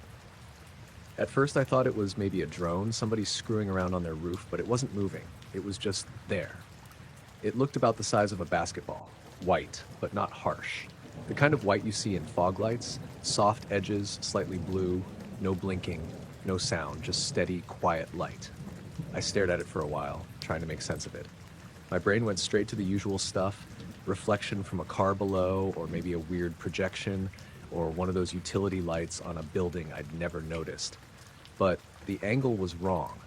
At first I thought it was maybe a drone, somebody screwing around on their roof, but it wasn't moving. It was just there. It looked about the size of a basketball, white, but not harsh. The kind of white you see in fog lights, soft edges, slightly blue, no blinking, no sound, just steady, quiet light. I stared at it for a while, trying to make sense of it. My brain went straight to the usual stuff, reflection from a car below, or maybe a weird projection, or one of those utility lights on a building I'd never noticed. But the angle was wrong.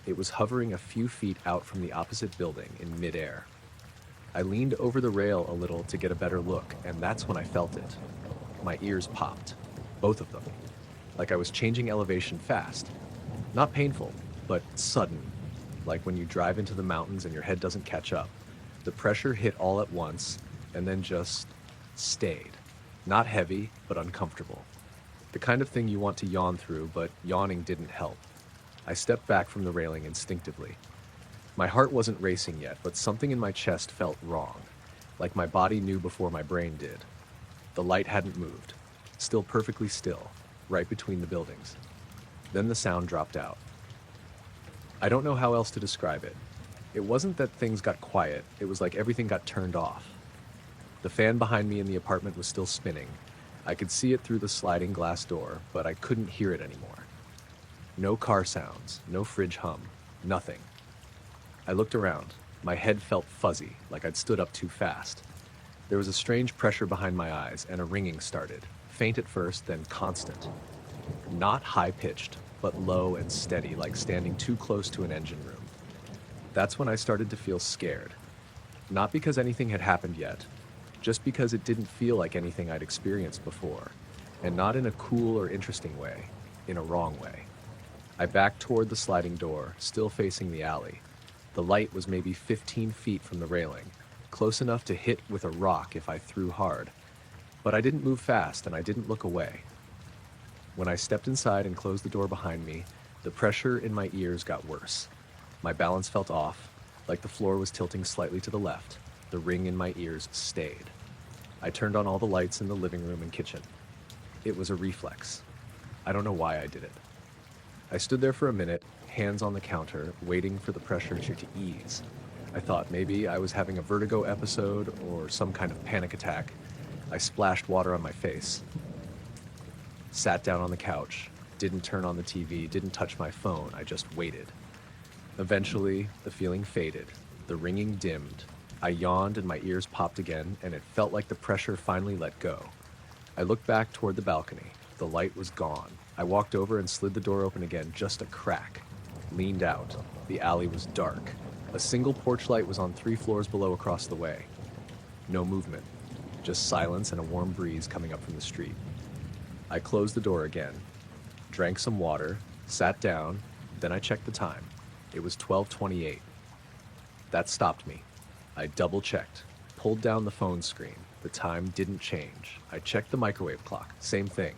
It was hovering a few feet out from the opposite building in midair. I leaned over the rail a little to get a better look, and that's when I felt it. My ears popped, both of them, like I was changing elevation fast. Not painful, but sudden, like when you drive into the mountains and your head doesn't catch up. The pressure hit all at once, and then just stayed. Not heavy, but uncomfortable. The kind of thing you want to yawn through, but yawning didn't help. I stepped back from the railing instinctively. My heart wasn't racing yet, but something in my chest felt wrong, like my body knew before my brain did. The light hadn't moved, still perfectly still, right between the buildings. Then the sound dropped out. I don't know how else to describe it. It wasn't that things got quiet, it was like everything got turned off. The fan behind me in the apartment was still spinning. I could see it through the sliding glass door, but I couldn't hear it anymore. No car sounds, no fridge hum, nothing. I looked around. My head felt fuzzy, like I'd stood up too fast. There was a strange pressure behind my eyes, and a ringing started. Faint at first, then constant. Not high-pitched, but low and steady, like standing too close to an engine room. That's when I started to feel scared. Not because anything had happened yet, just because it didn't feel like anything I'd experienced before, and not in a cool or interesting way, in a wrong way. I backed toward the sliding door, still facing the alley. The light was maybe 15 feet from the railing, close enough to hit with a rock if I threw hard. But I didn't move fast, and I didn't look away. When I stepped inside and closed the door behind me, the pressure in my ears got worse. My balance felt off, like the floor was tilting slightly to the left. The ring in my ears stayed. I turned on all the lights in the living room and kitchen. It was a reflex. I don't know why I did it. I stood there for a minute, hands on the counter, waiting for the pressure to ease. I thought maybe I was having a vertigo episode or some kind of panic attack. I splashed water on my face. Sat down on the couch, didn't turn on the TV, didn't touch my phone, I just waited. Eventually, the feeling faded, the ringing dimmed. I yawned and my ears popped again, and it felt like the pressure finally let go. I looked back toward the balcony. The light was gone. I walked over and slid the door open again, just a crack. Leaned out. The alley was dark. A single porch light was on 3 floors below across the way. No movement. Just silence and a warm breeze coming up from the street. I closed the door again, drank some water, sat down, then I checked the time. It was 12:28. That stopped me. I double-checked, pulled down the phone screen. The time didn't change. I checked the microwave clock. Same thing.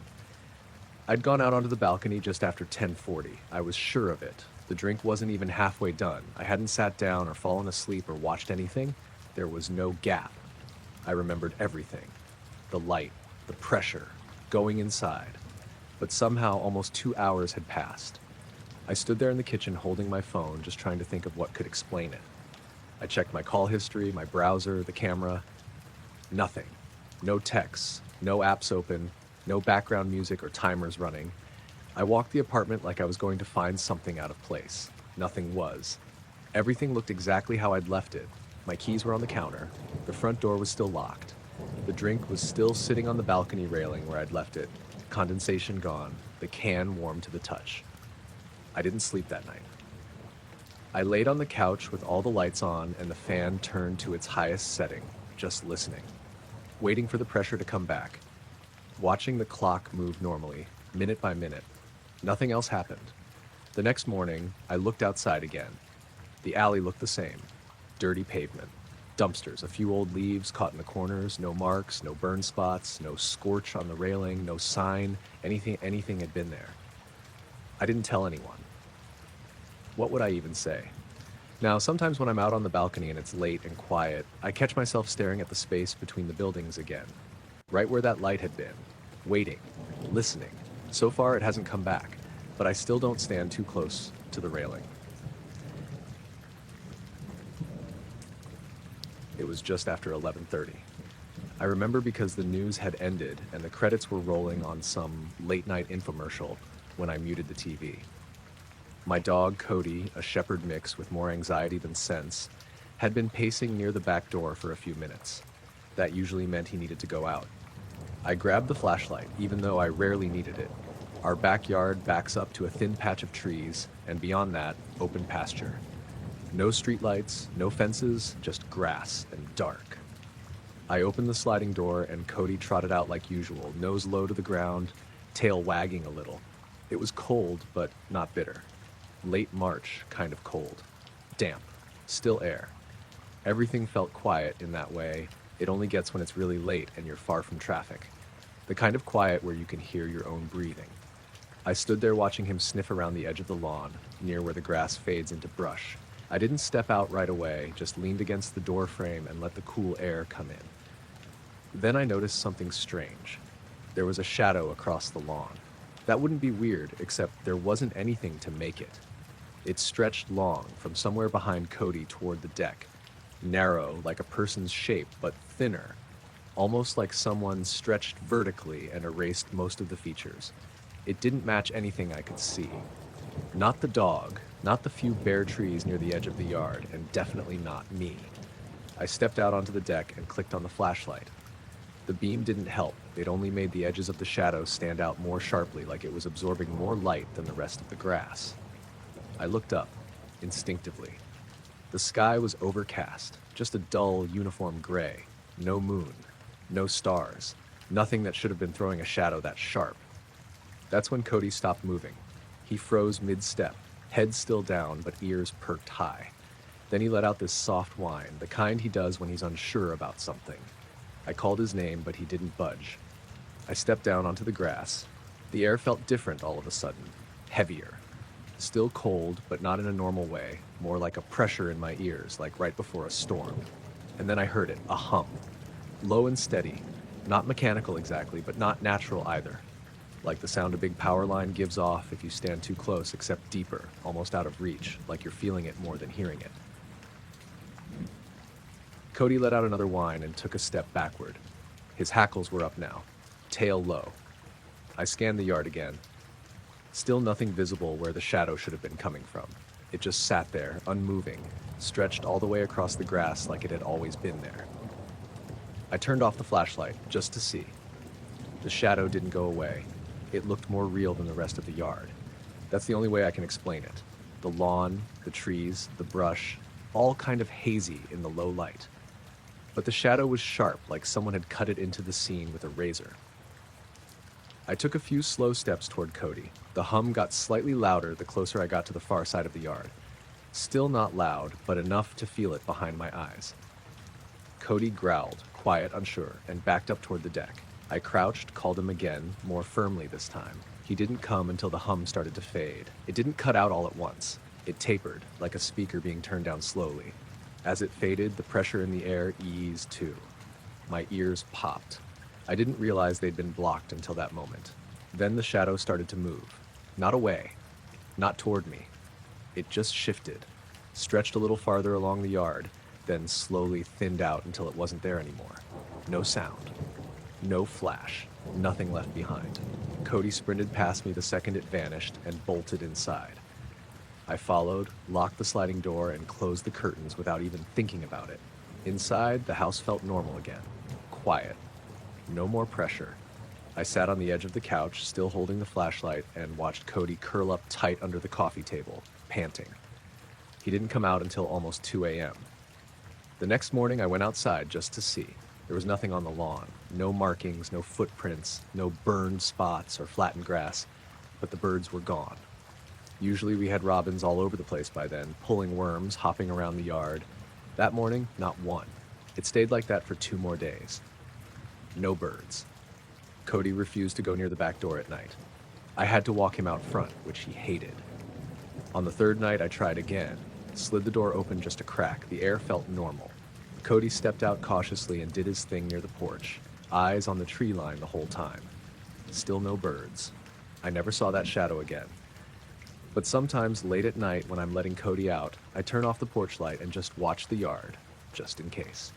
I'd gone out onto the balcony just after 10:40. I was sure of it. The drink wasn't even halfway done. I hadn't sat down or fallen asleep or watched anything. There was no gap. I remembered everything. The light, the pressure, going inside. But somehow almost 2 hours had passed. I stood there in the kitchen holding my phone, just trying to think of what could explain it. I checked my call history, my browser, the camera. Nothing. No texts, no apps open, no background music or timers running. I walked the apartment like I was going to find something out of place. Nothing was. Everything looked exactly how I'd left it. My keys were on the counter. The front door was still locked. The drink was still sitting on the balcony railing where I'd left it. Condensation gone. The can warm to the touch. I didn't sleep that night. I laid on the couch with all the lights on and the fan turned to its highest setting, just listening, waiting for the pressure to come back, watching the clock move normally, minute by minute. Nothing else happened. The next morning, I looked outside again. The alley looked the same. Dirty pavement. Dumpsters, a few old leaves caught in the corners, no marks, no burn spots, no scorch on the railing, no sign, anything had been there. I didn't tell anyone. What would I even say? Now, sometimes when I'm out on the balcony and it's late and quiet, I catch myself staring at the space between the buildings again, right where that light had been, waiting, listening. So far, it hasn't come back, but I still don't stand too close to the railing. It was just after 11:30. I remember because the news had ended and the credits were rolling on some late-night infomercial when I muted the TV. My dog, Cody, a shepherd mix with more anxiety than sense, had been pacing near the back door for a few minutes. That usually meant he needed to go out. I grabbed the flashlight, even though I rarely needed it. Our backyard backs up to a thin patch of trees, and beyond that, open pasture. No streetlights, no fences, just grass and dark. I opened the sliding door and Cody trotted out like usual, nose low to the ground, tail wagging a little. It was cold, but not bitter. Late March kind of cold. Damp. Still air. Everything felt quiet in that way it only gets when it's really late and you're far from traffic. The kind of quiet where you can hear your own breathing. I stood there watching him sniff around the edge of the lawn, near where the grass fades into brush. I didn't step out right away, just leaned against the door frame and let the cool air come in. Then I noticed something strange. There was a shadow across the lawn. That wouldn't be weird, except there wasn't anything to make it. It stretched long, from somewhere behind Cody toward the deck. Narrow, like a person's shape, but thinner. Almost like someone stretched vertically and erased most of the features. It didn't match anything I could see. Not the dog, not the few bare trees near the edge of the yard, and definitely not me. I stepped out onto the deck and clicked on the flashlight. The beam didn't help. It only made the edges of the shadow stand out more sharply, like it was absorbing more light than the rest of the grass. I looked up, instinctively. The sky was overcast, just a dull, uniform gray. No moon, no stars, nothing that should have been throwing a shadow that sharp. That's when Cody stopped moving. He froze mid-step, head still down, but ears perked high. Then he let out this soft whine, the kind he does when he's unsure about something. I called his name, but he didn't budge. I stepped down onto the grass. The air felt different all of a sudden, heavier. Still cold, but not in a normal way, more like a pressure in my ears, like right before a storm. And then I heard it, a hum. Low and steady, not mechanical exactly, but not natural either. Like the sound a big power line gives off if you stand too close, except deeper, almost out of reach, like you're feeling it more than hearing it. Cody let out another whine and took a step backward. His hackles were up now, tail low. I scanned the yard again. Still nothing visible where the shadow should have been coming from. It just sat there, unmoving, stretched all the way across the grass like it had always been there. I turned off the flashlight, just to see. The shadow didn't go away. It looked more real than the rest of the yard. That's the only way I can explain it. The lawn, the trees, the brush, all kind of hazy in the low light. But the shadow was sharp, like someone had cut it into the scene with a razor. I took a few slow steps toward Cody. The hum got slightly louder the closer I got to the far side of the yard. Still not loud, but enough to feel it behind my eyes. Cody growled, quiet, unsure, and backed up toward the deck. I crouched, called him again, more firmly this time. He didn't come until the hum started to fade. It didn't cut out all at once. It tapered, like a speaker being turned down slowly. As it faded, the pressure in the air eased too. My ears popped. I didn't realize they'd been blocked until that moment. Then the shadow started to move. Not away. Not toward me. It just shifted, stretched a little farther along the yard, then slowly thinned out until it wasn't there anymore. No sound. No flash. Nothing left behind. Cody sprinted past me the second it vanished and bolted inside. I followed, locked the sliding door, and closed the curtains without even thinking about it. Inside, the house felt normal again. Quiet. No more pressure. I sat on the edge of the couch, still holding the flashlight, and watched Cody curl up tight under the coffee table, panting. He didn't come out until almost 2 a.m. The next morning, I went outside just to see. There was nothing on the lawn. No markings, no footprints, no burned spots or flattened grass, but the birds were gone. Usually we had robins all over the place by then, pulling worms, hopping around the yard. That morning, not one. It stayed like that for 2 more days. No birds. Cody refused to go near the back door at night. I had to walk him out front, which he hated. On the 3rd night, I tried again. Slid the door open just a crack. The air felt normal. Cody stepped out cautiously and did his thing near the porch, eyes on the tree line the whole time. Still no birds. I never saw that shadow again. But sometimes late at night when I'm letting Cody out, I turn off the porch light and just watch the yard, just in case.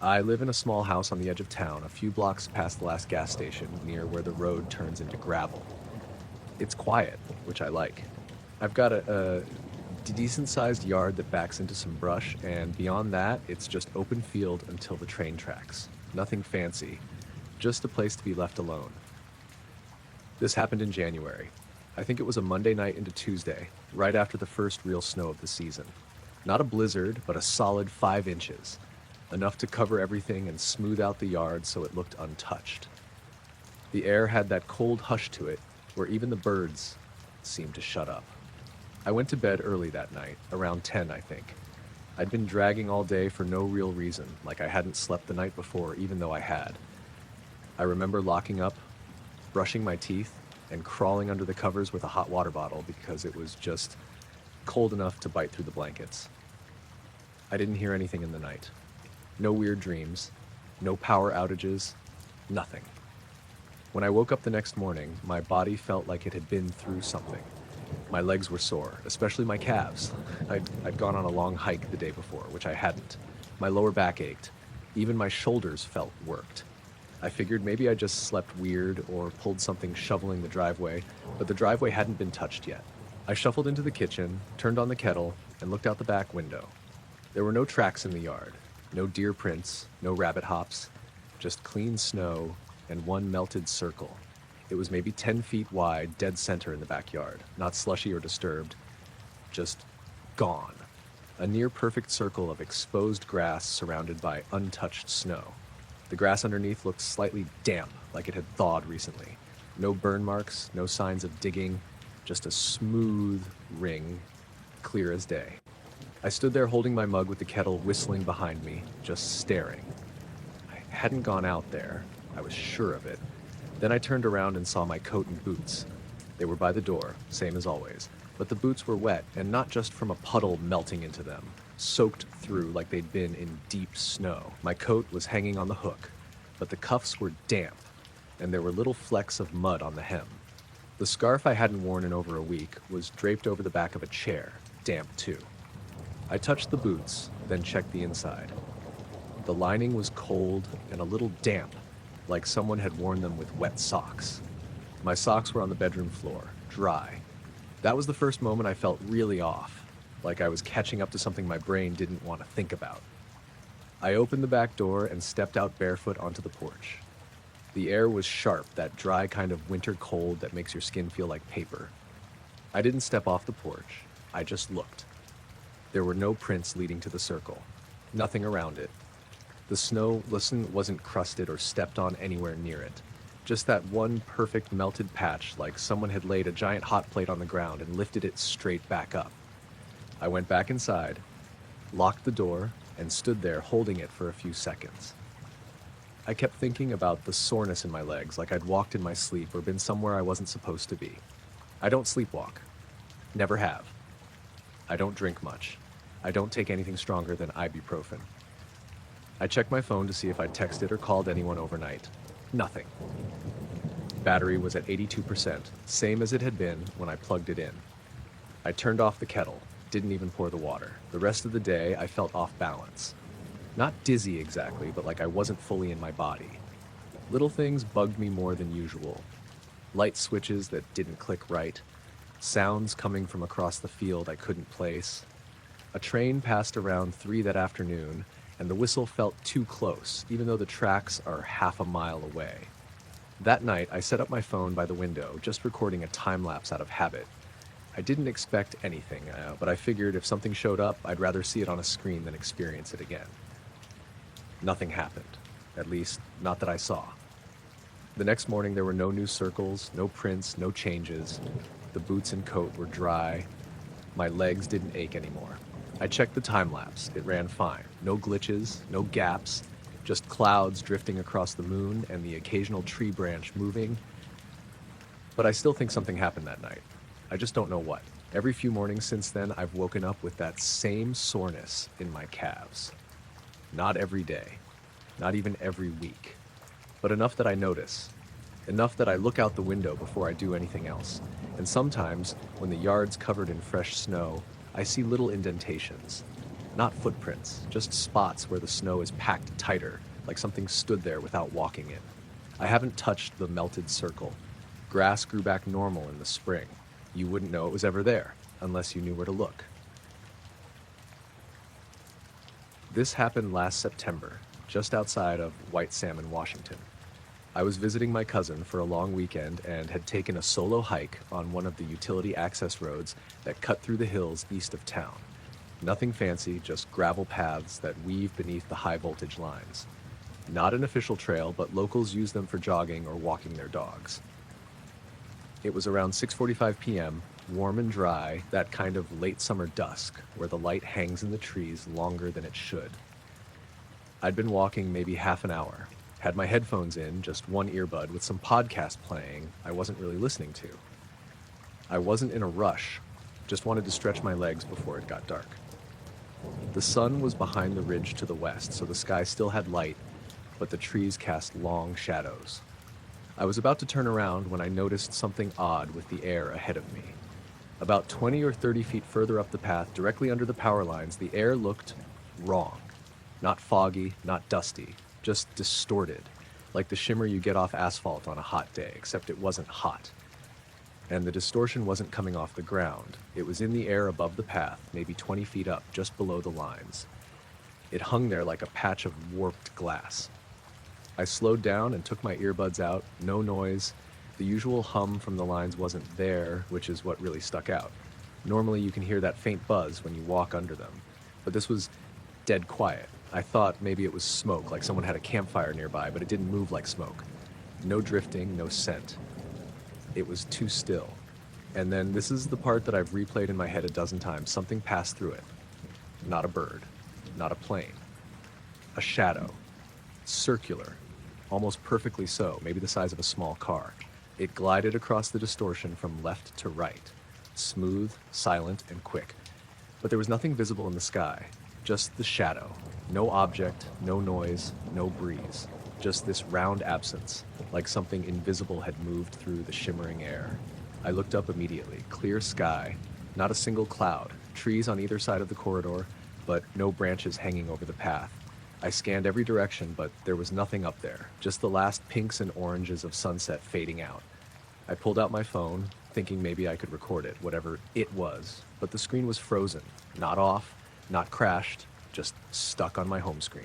I live in a small house on the edge of town, a few blocks past the last gas station, near where the road turns into gravel. It's quiet, which I like. I've got a decent-sized yard that backs into some brush, and beyond that, it's just open field until the train tracks. Nothing fancy, just a place to be left alone. This happened in January. I think it was a Monday night into Tuesday, right after the first real snow of the season. Not a blizzard, but a solid 5 inches. Enough to cover everything and smooth out the yard so it looked untouched. The air had that cold hush to it, where even the birds seemed to shut up. I went to bed early that night, around 10, I think. I'd been dragging all day for no real reason, like I hadn't slept the night before, even though I had. I remember locking up, brushing my teeth, and crawling under the covers with a hot water bottle because it was just cold enough to bite through the blankets. I didn't hear anything in the night. No weird dreams, no power outages, nothing. When I woke up the next morning, my body felt like it had been through something. My legs were sore, especially my calves. I'd gone on a long hike the day before, which I hadn't. My lower back ached. Even my shoulders felt worked. I figured maybe I just slept weird or pulled something shoveling the driveway, but the driveway hadn't been touched yet. I shuffled into the kitchen, turned on the kettle, and looked out the back window. There were no tracks in the yard, no deer prints, no rabbit hops, just clean snow and one melted circle. It was maybe 10 feet wide, dead center in the backyard, not slushy or disturbed, just gone. A near-perfect circle of exposed grass surrounded by untouched snow. The grass underneath looked slightly damp, like it had thawed recently. No burn marks, no signs of digging, just a smooth ring, clear as day. I stood there holding my mug with the kettle whistling behind me, just staring. I hadn't gone out there, I was sure of it. Then I turned around and saw my coat and boots. They were by the door, same as always, but the boots were wet, and not just from a puddle melting into them, soaked through like they'd been in deep snow. My coat was hanging on the hook, but the cuffs were damp, and there were little flecks of mud on the hem. The scarf I hadn't worn in over a week was draped over the back of a chair, damp too. I touched the boots, then checked the inside. The lining was cold and a little damp, like someone had worn them with wet socks. My socks were on the bedroom floor, dry. That was the first moment I felt really off, like I was catching up to something my brain didn't want to think about. I opened the back door and stepped out barefoot onto the porch. The air was sharp, that dry kind of winter cold that makes your skin feel like paper. I didn't step off the porch, I just looked. There were no prints leading to the circle, nothing around it. The snow wasn't crusted or stepped on anywhere near it. Just that one perfect melted patch, like someone had laid a giant hot plate on the ground and lifted it straight back up. I went back inside, locked the door, and stood there holding it for a few seconds. I kept thinking about the soreness in my legs, like I'd walked in my sleep or been somewhere I wasn't supposed to be. I don't sleepwalk. Never have. I don't drink much. I don't take anything stronger than ibuprofen. I checked my phone to see if I'd texted or called anyone overnight. Nothing. Battery was at 82%, same as it had been when I plugged it in. I turned off the kettle, didn't even pour the water. The rest of the day, I felt off balance. Not dizzy exactly, but like I wasn't fully in my body. Little things bugged me more than usual. Light switches that didn't click right. Sounds coming from across the field I couldn't place. A train passed around 3 that afternoon, and the whistle felt too close, even though the tracks are half a mile away. That night, I set up my phone by the window, just recording a time lapse out of habit. I didn't expect anything, but I figured if something showed up, I'd rather see it on a screen than experience it again. Nothing happened. At least, not that I saw. The next morning, there were no new circles, no prints, no changes. The boots and coat were dry. My legs didn't ache anymore. I checked the time lapse. It ran fine. No glitches, no gaps, just clouds drifting across the moon and the occasional tree branch moving. But I still think something happened that night. I just don't know what. Every few mornings since then, I've woken up with that same soreness in my calves. Not every day, not even every week, but enough that I notice, enough that I look out the window before I do anything else. And sometimes, when the yard's covered in fresh snow, I see little indentations. Not footprints, just spots where the snow is packed tighter, like something stood there without walking in. I haven't touched the melted circle. Grass grew back normal in the spring. You wouldn't know it was ever there, unless you knew where to look. This happened last September, just outside of White Salmon, Washington. I was visiting my cousin for a long weekend and had taken a solo hike on one of the utility access roads that cut through the hills east of town. Nothing fancy, just gravel paths that weave beneath the high voltage lines. Not an official trail, but locals use them for jogging or walking their dogs. It was around 6:45 p.m., warm and dry, that kind of late summer dusk where the light hangs in the trees longer than it should. I'd been walking maybe half an hour, had my headphones in, just one earbud with some podcast playing I wasn't really listening to. I wasn't in a rush, just wanted to stretch my legs before it got dark. The sun was behind the ridge to the west, so the sky still had light, but the trees cast long shadows. I was about to turn around when I noticed something odd with the air ahead of me. About 20 or 30 feet further up the path, directly under the power lines, the air looked wrong. Not foggy, not dusty, just distorted, like the shimmer you get off asphalt on a hot day, except it wasn't hot. And the distortion wasn't coming off the ground. It was in the air above the path, maybe 20 feet up, just below the lines. It hung there like a patch of warped glass. I slowed down and took my earbuds out, no noise. The usual hum from the lines wasn't there, which is what really stuck out. Normally you can hear that faint buzz when you walk under them, but this was dead quiet. I thought maybe it was smoke, like someone had a campfire nearby, but it didn't move like smoke. No drifting, no scent. It was too still. And then this is the part that I've replayed in my head a dozen times. Something passed through it. Not a bird, not a plane. A shadow. Circular. Almost perfectly so, maybe the size of a small car. It glided across the distortion from left to right. Smooth, silent, and quick. But there was nothing visible in the sky. Just the shadow. No object, no noise, no breeze. Just this round absence, like something invisible had moved through the shimmering air. I looked up immediately. Clear sky, not a single cloud, trees on either side of the corridor, but no branches hanging over the path. I scanned every direction, but there was nothing up there, just the last pinks and oranges of sunset fading out. I pulled out my phone, thinking maybe I could record it, whatever it was, but the screen was frozen, not off, not crashed, just stuck on my home screen.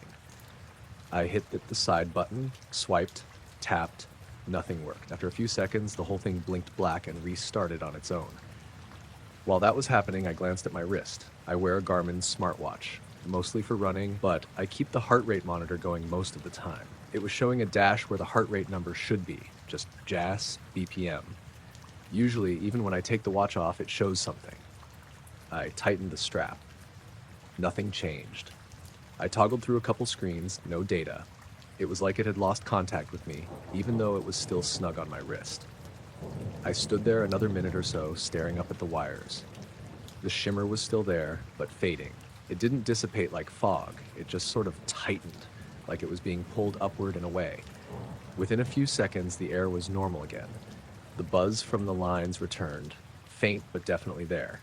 I hit the side button, swiped, tapped, nothing worked. After a few seconds, the whole thing blinked black and restarted on its own. While that was happening, I glanced at my wrist. I wear a Garmin smartwatch, mostly for running, but I keep the heart rate monitor going most of the time. It was showing a dash where the heart rate number should be, just JAS, BPM. Usually, even when I take the watch off, it shows something. I tightened the strap. Nothing changed. I toggled through a couple screens, no data. It was like it had lost contact with me, even though it was still snug on my wrist. I stood there another minute or so, staring up at the wires. The shimmer was still there, but fading. It didn't dissipate like fog, it just sort of tightened, like it was being pulled upward and away. Within a few seconds, the air was normal again. The buzz from the lines returned, faint but definitely there.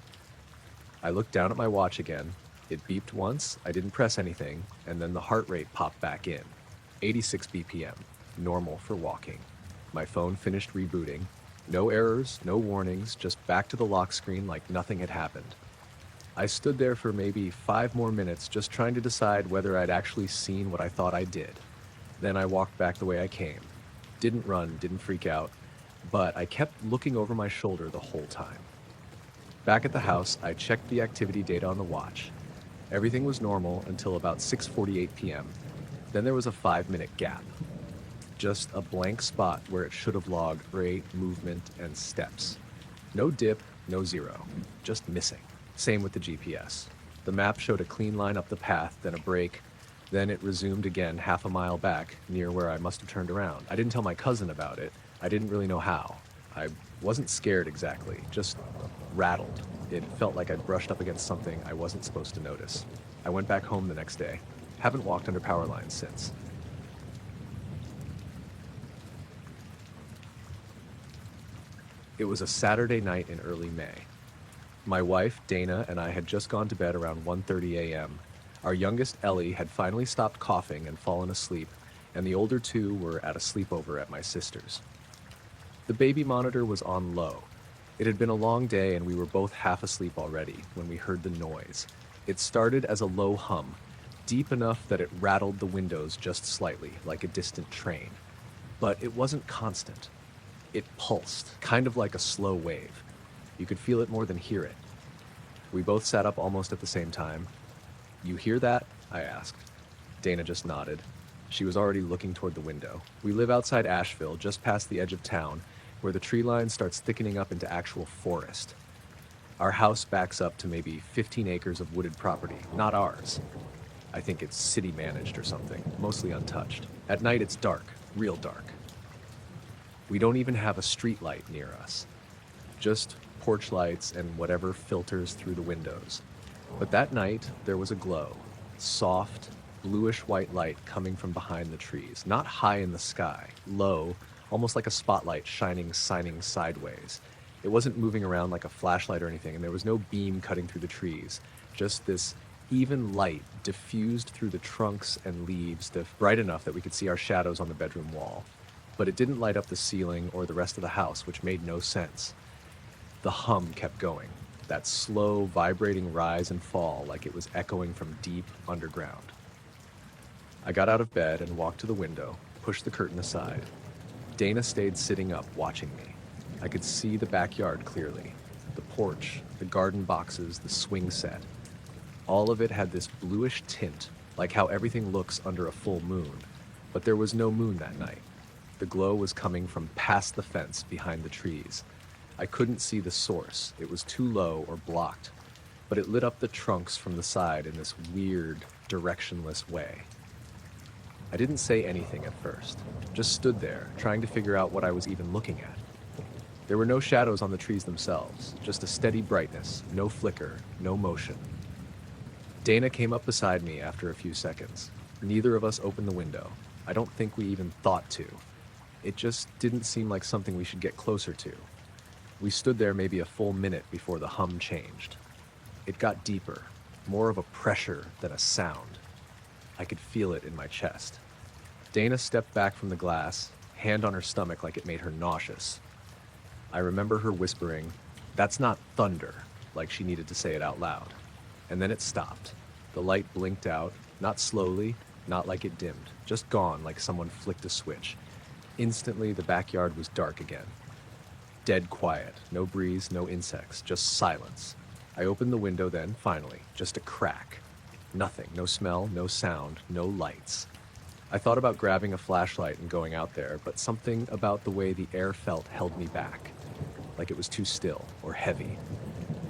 I looked down at my watch again. It beeped once, I didn't press anything, and then the heart rate popped back in. 86 BPM, normal for walking. My phone finished rebooting. No errors, no warnings, just back to the lock screen like nothing had happened. I stood there for maybe 5 more minutes just trying to decide whether I'd actually seen what I thought I did. Then I walked back the way I came. Didn't run, didn't freak out, but I kept looking over my shoulder the whole time. Back at the house, I checked the activity data on the watch. Everything was normal until about 6:48 p.m. Then there was a 5-minute gap. Just a blank spot where it should have logged rate, movement, and steps. No dip, no zero. Just missing. Same with the GPS. The map showed a clean line up the path, then a break. Then it resumed again half a mile back, near where I must have turned around. I didn't tell my cousin about it. I didn't really know how. I wasn't scared exactly, just rattled. It felt like I'd brushed up against something I wasn't supposed to notice. I went back home the next day. Haven't walked under power lines since. It was a Saturday night in early May. My wife, Dana, and I had just gone to bed around 1:30 a.m. Our youngest, Ellie, had finally stopped coughing and fallen asleep, and the older two were at a sleepover at my sister's. The baby monitor was on low. It had been a long day and we were both half asleep already when we heard the noise. It started as a low hum, deep enough that it rattled the windows just slightly, like a distant train. But it wasn't constant. It pulsed, kind of like a slow wave. You could feel it more than hear it. We both sat up almost at the same time. "You hear that?" I asked. Dana just nodded. She was already looking toward the window. We live outside Asheville, just past the edge of town, where the tree line starts thickening up into actual forest. Our house backs up to maybe 15 acres of wooded property, not ours. I think it's city managed or something, mostly untouched. At night it's dark, real dark. We don't even have a street light near us. Just porch lights and whatever filters through the windows. But that night there was a glow, soft, bluish-white light coming from behind the trees, not high in the sky, low, almost like a spotlight shining sideways. It wasn't moving around like a flashlight or anything, and there was no beam cutting through the trees. Just this even light diffused through the trunks and leaves, bright enough that we could see our shadows on the bedroom wall. But it didn't light up the ceiling or the rest of the house, which made no sense. The hum kept going, that slow, vibrating rise and fall like it was echoing from deep underground. I got out of bed and walked to the window, pushed the curtain aside. Dana stayed sitting up, watching me. I could see the backyard clearly. The porch, the garden boxes, the swing set. All of it had this bluish tint, like how everything looks under a full moon. But there was no moon that night. The glow was coming from past the fence behind the trees. I couldn't see the source. It was too low or blocked. But it lit up the trunks from the side in this weird, directionless way. I didn't say anything at first, just stood there, trying to figure out what I was even looking at. There were no shadows on the trees themselves, just a steady brightness, no flicker, no motion. Dana came up beside me after a few seconds. Neither of us opened the window. I don't think we even thought to. It just didn't seem like something we should get closer to. We stood there maybe a full minute before the hum changed. It got deeper, more of a pressure than a sound. I could feel it in my chest. Dana stepped back from the glass, hand on her stomach like it made her nauseous. I remember her whispering, "That's not thunder," like she needed to say it out loud. And then it stopped. The light blinked out, not slowly, not like it dimmed, just gone like someone flicked a switch. Instantly, the backyard was dark again. Dead quiet, no breeze, no insects, just silence. I opened the window then, finally, just a crack. Nothing, no smell, no sound, no lights. I thought about grabbing a flashlight and going out there, but something about the way the air felt held me back, like it was too still or heavy.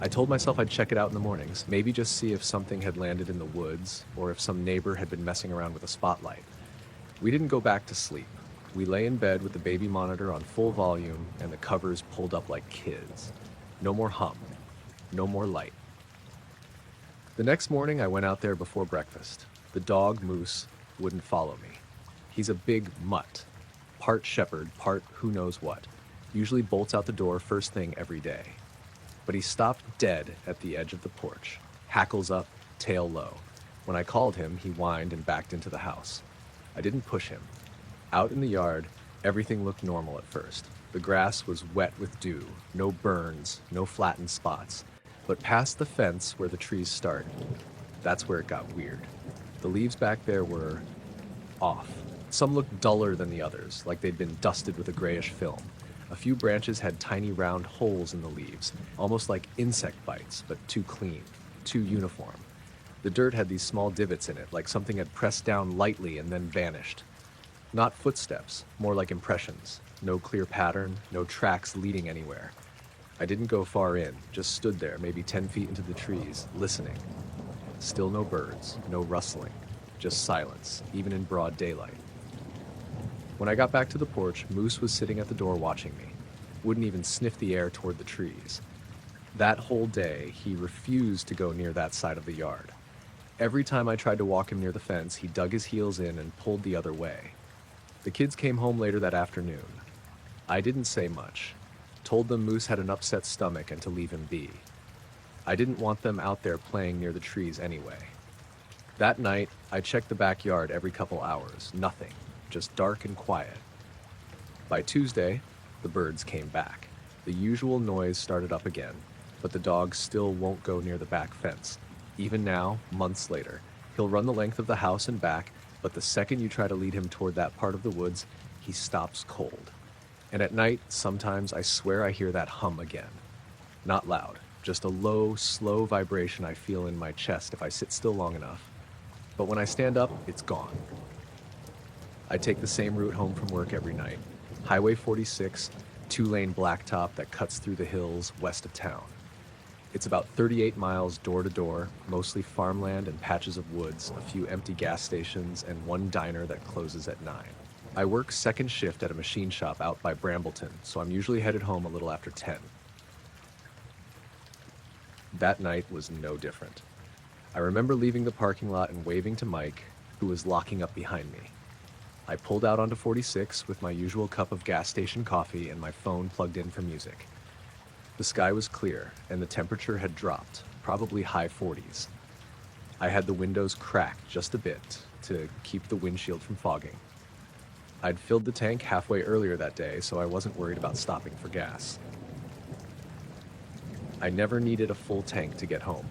I told myself I'd check it out in the mornings, maybe just see if something had landed in the woods or if some neighbor had been messing around with a spotlight. We didn't go back to sleep. We lay in bed with the baby monitor on full volume and the covers pulled up like kids. No more hum, no more light. The next morning, I went out there before breakfast. The dog, Moose, wouldn't follow me. He's a big mutt, part shepherd, part who knows what. Usually bolts out the door first thing every day. But he stopped dead at the edge of the porch, hackles up, tail low. When I called him, he whined and backed into the house. I didn't push him. Out in the yard, everything looked normal at first. The grass was wet with dew, no burns, no flattened spots. But past the fence where the trees start, that's where it got weird. The leaves back there were off. Some looked duller than the others, like they'd been dusted with a grayish film. A few branches had tiny round holes in the leaves, almost like insect bites, but too clean, too uniform. The dirt had these small divots in it, like something had pressed down lightly and then vanished. Not footsteps, more like impressions. No clear pattern, no tracks leading anywhere. I didn't go far in, just stood there, maybe 10 feet into the trees, listening. Still no birds, no rustling, just silence, even in broad daylight. When I got back to the porch, Moose was sitting at the door watching me. Wouldn't even sniff the air toward the trees. That whole day, he refused to go near that side of the yard. Every time I tried to walk him near the fence, he dug his heels in and pulled the other way. The kids came home later that afternoon. I didn't say much. Told them Moose had an upset stomach and to leave him be. I didn't want them out there playing near the trees anyway. That night, I checked the backyard every couple hours. Nothing. Just dark and quiet. By Tuesday, the birds came back. The usual noise started up again, but the dog still won't go near the back fence. Even now, months later, he'll run the length of the house and back, but the second you try to lead him toward that part of the woods, he stops cold. And at night, sometimes I swear I hear that hum again. Not loud, just a low, slow vibration I feel in my chest if I sit still long enough. But when I stand up, it's gone. I take the same route home from work every night. Highway 46, 2-lane blacktop that cuts through the hills west of town. It's about 38 miles door to door, mostly farmland and patches of woods, a few empty gas stations, and one diner that closes at 9. I work second shift at a machine shop out by Brambleton, so I'm usually headed home a little after 10. That night was no different. I remember leaving the parking lot and waving to Mike, who was locking up behind me. I pulled out onto 46 with my usual cup of gas station coffee and my phone plugged in for music. The sky was clear, and the temperature had dropped, probably high 40s. I had the windows cracked just a bit to keep the windshield from fogging. I'd filled the tank halfway earlier that day, so I wasn't worried about stopping for gas. I never needed a full tank to get home.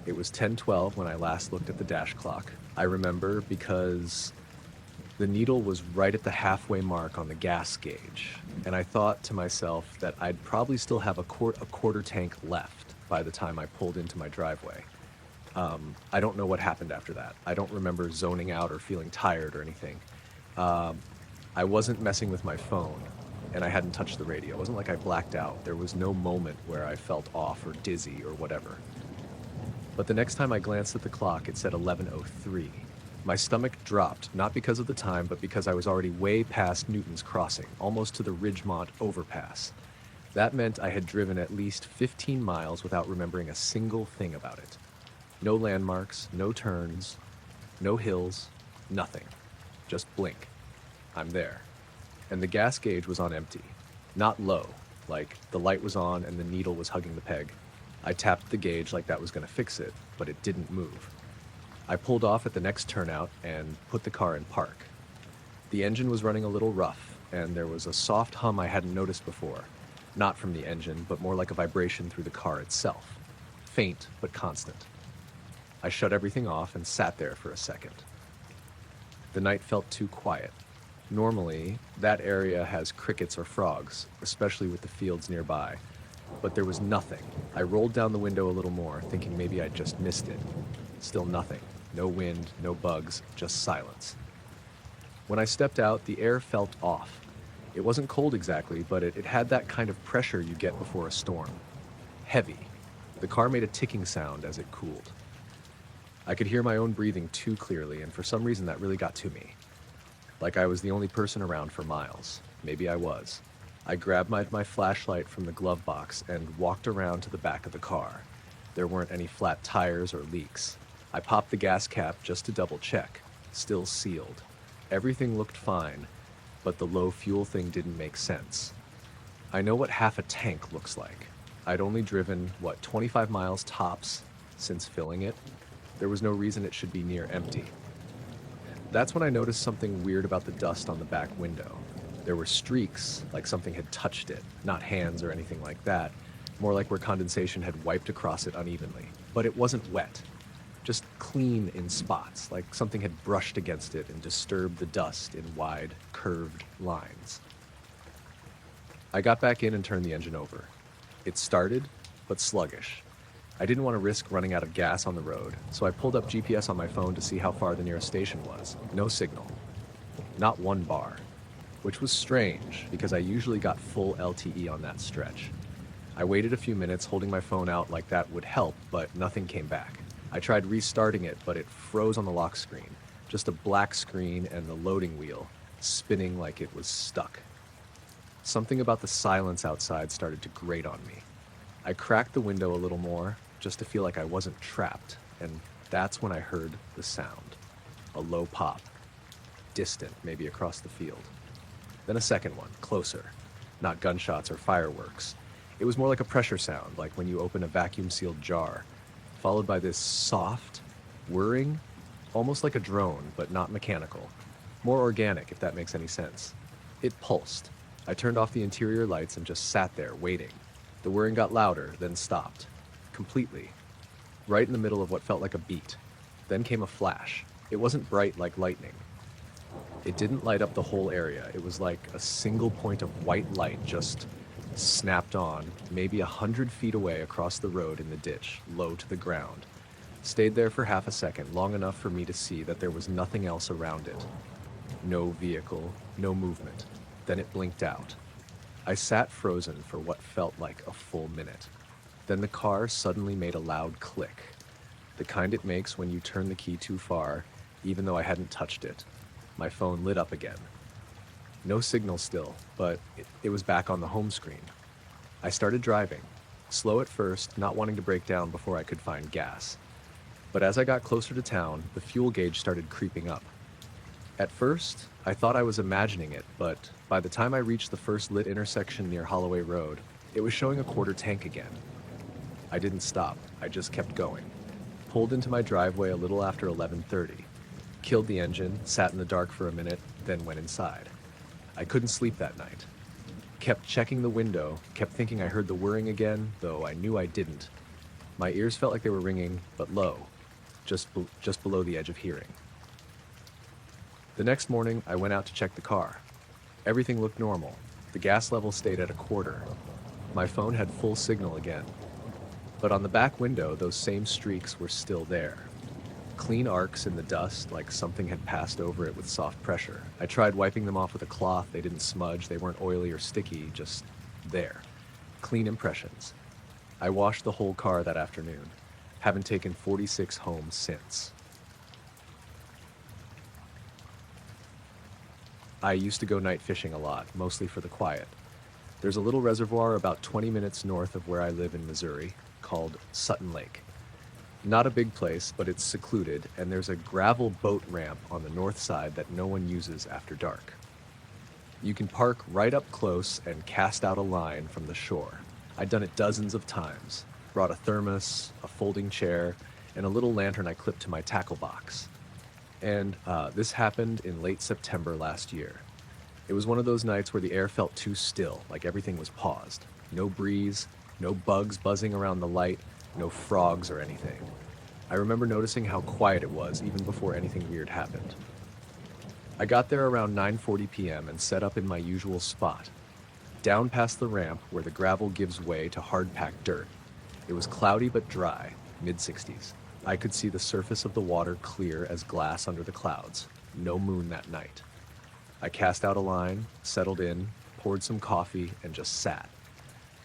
It was 10:12 when I last looked at the dash clock. I remember because the needle was right at the halfway mark on the gas gauge, and I thought to myself that I'd probably still have a quarter tank left by the time I pulled into my driveway. I don't know what happened after that. I don't remember zoning out or feeling tired or anything. I wasn't messing with my phone, and I hadn't touched the radio. It wasn't like I blacked out. There was no moment where I felt off or dizzy or whatever. But the next time I glanced at the clock, it said 11:03. My stomach dropped, not because of the time, but because I was already way past Newton's Crossing, almost to the Ridgemont overpass. That meant I had driven at least 15 miles without remembering a single thing about it. No landmarks, no turns, no hills, nothing. Just blink. I'm there. And the gas gauge was on empty. Not low, like the light was on and the needle was hugging the peg. I tapped the gauge like that was going to fix it, but it didn't move. I pulled off at the next turnout and put the car in park. The engine was running a little rough, and there was a soft hum I hadn't noticed before. Not from the engine, but more like a vibration through the car itself. Faint, but constant. I shut everything off and sat there for a second. The night felt too quiet. Normally, that area has crickets or frogs, especially with the fields nearby. But there was nothing. I rolled down the window a little more, thinking maybe I'd just missed it. Still nothing. No wind, no bugs, just silence. When I stepped out, the air felt off. It wasn't cold exactly, but it had that kind of pressure you get before a storm. Heavy. The car made a ticking sound as it cooled. I could hear my own breathing too clearly, and for some reason that really got to me. Like I was the only person around for miles. Maybe I was. I grabbed my flashlight from the glove box and walked around to the back of the car. There weren't any flat tires or leaks. I popped the gas cap just to double check. Still sealed. Everything looked fine, but the low fuel thing didn't make sense. I know what half a tank looks like. I'd only driven, 25 miles tops since filling it. There was no reason it should be near empty. That's when I noticed something weird about the dust on the back window. There were streaks, like something had touched it, not hands or anything like that, more like where condensation had wiped across it unevenly. But it wasn't wet, just clean in spots, like something had brushed against it and disturbed the dust in wide, curved lines. I got back in and turned the engine over. It started, but sluggish. I didn't want to risk running out of gas on the road, so I pulled up GPS on my phone to see how far the nearest station was. No signal. Not one bar. Which was strange, because I usually got full LTE on that stretch. I waited a few minutes holding my phone out like that would help, but nothing came back. I tried restarting it, but it froze on the lock screen. Just a black screen and the loading wheel, spinning like it was stuck. Something about the silence outside started to grate on me. I cracked the window a little more, just to feel like I wasn't trapped, and that's when I heard the sound. A low pop. Distant, maybe across the field. Then a second one, closer. Not gunshots or fireworks. It was more like a pressure sound, like when you open a vacuum-sealed jar, followed by this soft, whirring, almost like a drone, but not mechanical. More organic, if that makes any sense. It pulsed. I turned off the interior lights and just sat there, waiting. The whirring got louder, then stopped. Completely. Right in the middle of what felt like a beat. Then came a flash. It wasn't bright like lightning. It didn't light up the whole area. It was like a single point of white light just snapped on, maybe 100 feet away across the road in the ditch, low to the ground. Stayed there for half a second, long enough for me to see that there was nothing else around it. No vehicle, no movement. Then it blinked out. I sat frozen for what felt like a full minute. Then the car suddenly made a loud click. The kind it makes when you turn the key too far, even though I hadn't touched it. My phone lit up again. No signal still, but it was back on the home screen. I started driving, slow at first, not wanting to break down before I could find gas. But as I got closer to town, the fuel gauge started creeping up. At first, I thought I was imagining it, but by the time I reached the first lit intersection near Holloway Road, it was showing a quarter tank again. I didn't stop, I just kept going. Pulled into my driveway a little after 11:30. Killed the engine, sat in the dark for a minute, then went inside. I couldn't sleep that night. Kept checking the window, kept thinking I heard the whirring again, though I knew I didn't. My ears felt like they were ringing, but low, just below the edge of hearing. The next morning, I went out to check the car. Everything looked normal. The gas level stayed at a quarter. My phone had full signal again. But on the back window, those same streaks were still there. Clean arcs in the dust, like something had passed over it with soft pressure. I tried wiping them off with a cloth. They didn't smudge, they weren't oily or sticky, just there. Clean impressions. I washed the whole car that afternoon. Haven't taken 46 home since. I used to go night fishing a lot, mostly for the quiet. There's a little reservoir about 20 minutes north of where I live in Missouri, called Sutton Lake. Not a big place, but it's secluded, and there's a gravel boat ramp on the north side that no one uses after dark. You can park right up close and cast out a line from the shore. I'd done it dozens of times. Brought a thermos, a folding chair, and a little lantern I clipped to my tackle box. And this happened in late September last year. It was one of those nights where the air felt too still, like everything was paused. No breeze, no bugs buzzing around the light, no frogs or anything. I remember noticing how quiet it was even before anything weird happened. I got there around 9:40 p.m. and set up in my usual spot, down past the ramp where the gravel gives way to hard-packed dirt. It was cloudy but dry, mid-60s. I could see the surface of the water clear as glass under the clouds. No moon that night. I cast out a line, settled in, poured some coffee, and just sat.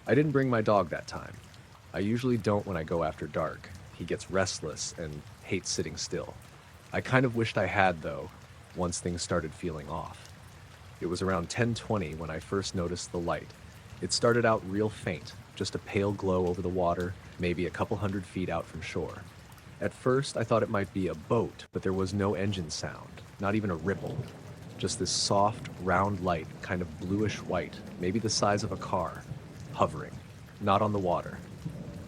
I didn't bring my dog that time. I usually don't when I go after dark. He gets restless and hates sitting still. I kind of wished I had, though, once things started feeling off. It was around 10:20 when I first noticed the light. It started out real faint, just a pale glow over the water, maybe a couple hundred feet out from shore. At first, I thought it might be a boat, but there was no engine sound, not even a ripple. Just this soft, round light, kind of bluish white, maybe the size of a car, hovering, not on the water,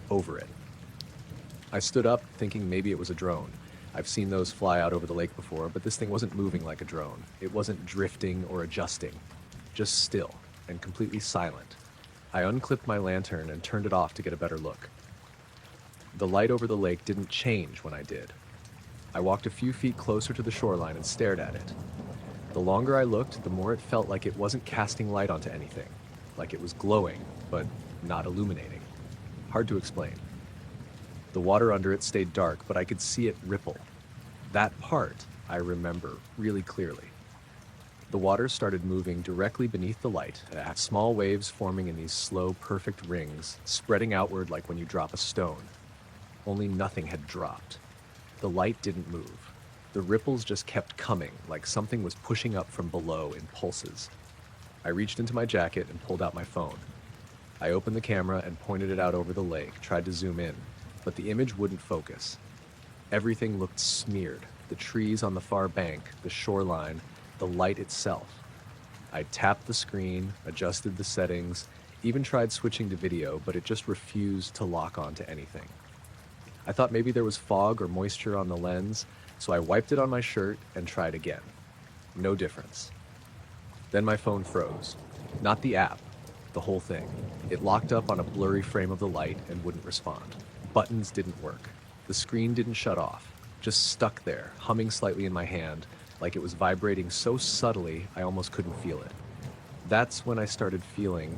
over it. I stood up, thinking maybe it was a drone. I've seen those fly out over the lake before, but this thing wasn't moving like a drone. It wasn't drifting or adjusting, just still and completely silent. I unclipped my lantern and turned it off to get a better look. The light over the lake didn't change when I did. I walked a few feet closer to the shoreline and stared at it. The longer I looked, the more it felt like it wasn't casting light onto anything, like it was glowing, but not illuminating. Hard to explain. The water under it stayed dark, but I could see it ripple. That part I remember really clearly. The water started moving directly beneath the light, small waves forming in these slow, perfect rings, spreading outward like when you drop a stone. Only nothing had dropped. The light didn't move. The ripples just kept coming, like something was pushing up from below in pulses. I reached into my jacket and pulled out my phone. I opened the camera and pointed it out over the lake, tried to zoom in, but the image wouldn't focus. Everything looked smeared. The trees on the far bank, the shoreline, the light itself. I tapped the screen, adjusted the settings, even tried switching to video, but it just refused to lock onto anything. I thought maybe there was fog or moisture on the lens, so I wiped it on my shirt and tried again. No difference. Then my phone froze. Not the app, the whole thing. It locked up on a blurry frame of the light and wouldn't respond. Buttons didn't work. The screen didn't shut off, just stuck there, humming slightly in my hand, like it was vibrating so subtly I almost couldn't feel it. That's when I started feeling